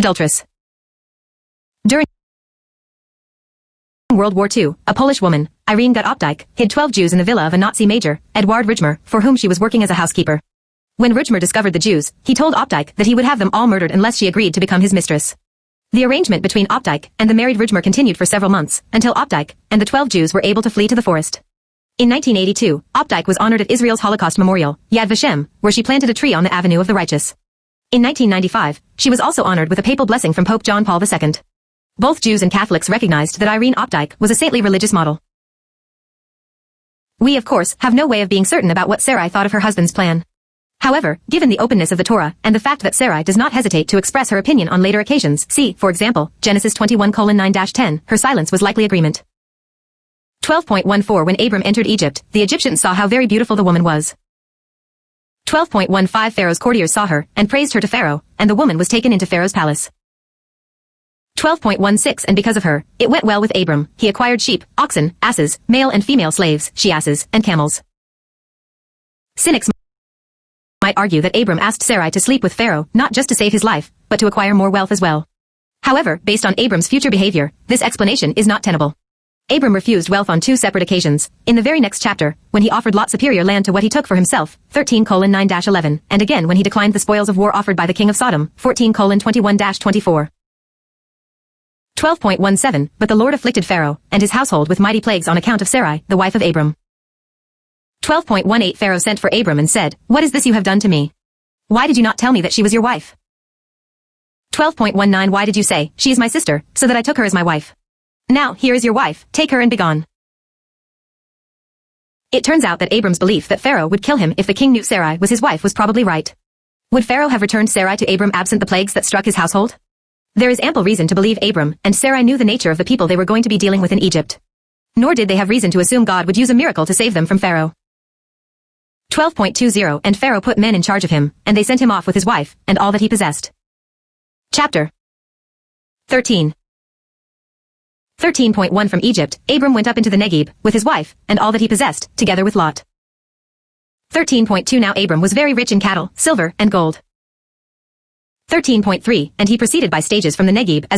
Adulteress. During World War II, a Polish woman, Irene Gut-Opdyke, hid 12 Jews in the villa of a Nazi major, Eduard Rudgmer, for whom she was working as a housekeeper. When Rudgmer discovered the Jews, he told Opdyke that he would have them all murdered unless she agreed to become his mistress. The arrangement between Opdyke and the married Rudgmer continued for several months, until Opdyke and the 12 Jews were able to flee to the forest. In 1982, Opdyke was honored at Israel's Holocaust Memorial, Yad Vashem, where she planted a tree on the Avenue of the Righteous. In 1995, she was also honored with a papal blessing from Pope John Paul II. Both Jews and Catholics recognized that Irene Opdyke was a saintly religious model. We of course have no way of being certain about what Sarai thought of her husband's plan. However, given the openness of the Torah, and the fact that Sarai does not hesitate to express her opinion on later occasions, see, for example, Genesis 21:9-10, her silence was likely agreement. 12.14 When Abram entered Egypt, the Egyptians saw how very beautiful the woman was. 12.15 Pharaoh's courtiers saw her, and praised her to Pharaoh, and the woman was taken into Pharaoh's palace. 12.16 And because of her, it went well with Abram, he acquired sheep, oxen, asses, male and female slaves, she-asses, and camels. Cynics might argue that Abram asked Sarai to sleep with Pharaoh, not just to save his life, but to acquire more wealth as well. However, based on Abram's future behavior, this explanation is not tenable. Abram refused wealth on 2 separate occasions, in the very next chapter, when he offered Lot superior land to what he took for himself, 13:9-11, and again when he declined the spoils of war offered by the king of Sodom, 14:21-24. 12.17 But the Lord afflicted Pharaoh, and his household with mighty plagues on account of Sarai, the wife of Abram. 12.18 Pharaoh sent for Abram and said, What is this you have done to me? Why did you not tell me that she was your wife? 12.19 Why did you say, She is my sister, so that I took her as my wife? Now, here is your wife, take her and begone. It turns out that Abram's belief that Pharaoh would kill him if the king knew Sarai was his wife was probably right. Would Pharaoh have returned Sarai to Abram absent the plagues that struck his household? There is ample reason to believe Abram and Sarai knew the nature of the people they were going to be dealing with in Egypt. Nor did they have reason to assume God would use a miracle to save them from Pharaoh. 12.20 And Pharaoh put men in charge of him, and they sent him off with his wife, and all that he possessed. Chapter 13 13.1 From Egypt, Abram went up into the Negeb, with his wife, and all that he possessed, together with Lot. 13.2 Now Abram was very rich in cattle, silver, and gold. 13.3 And he proceeded by stages from the Negeb as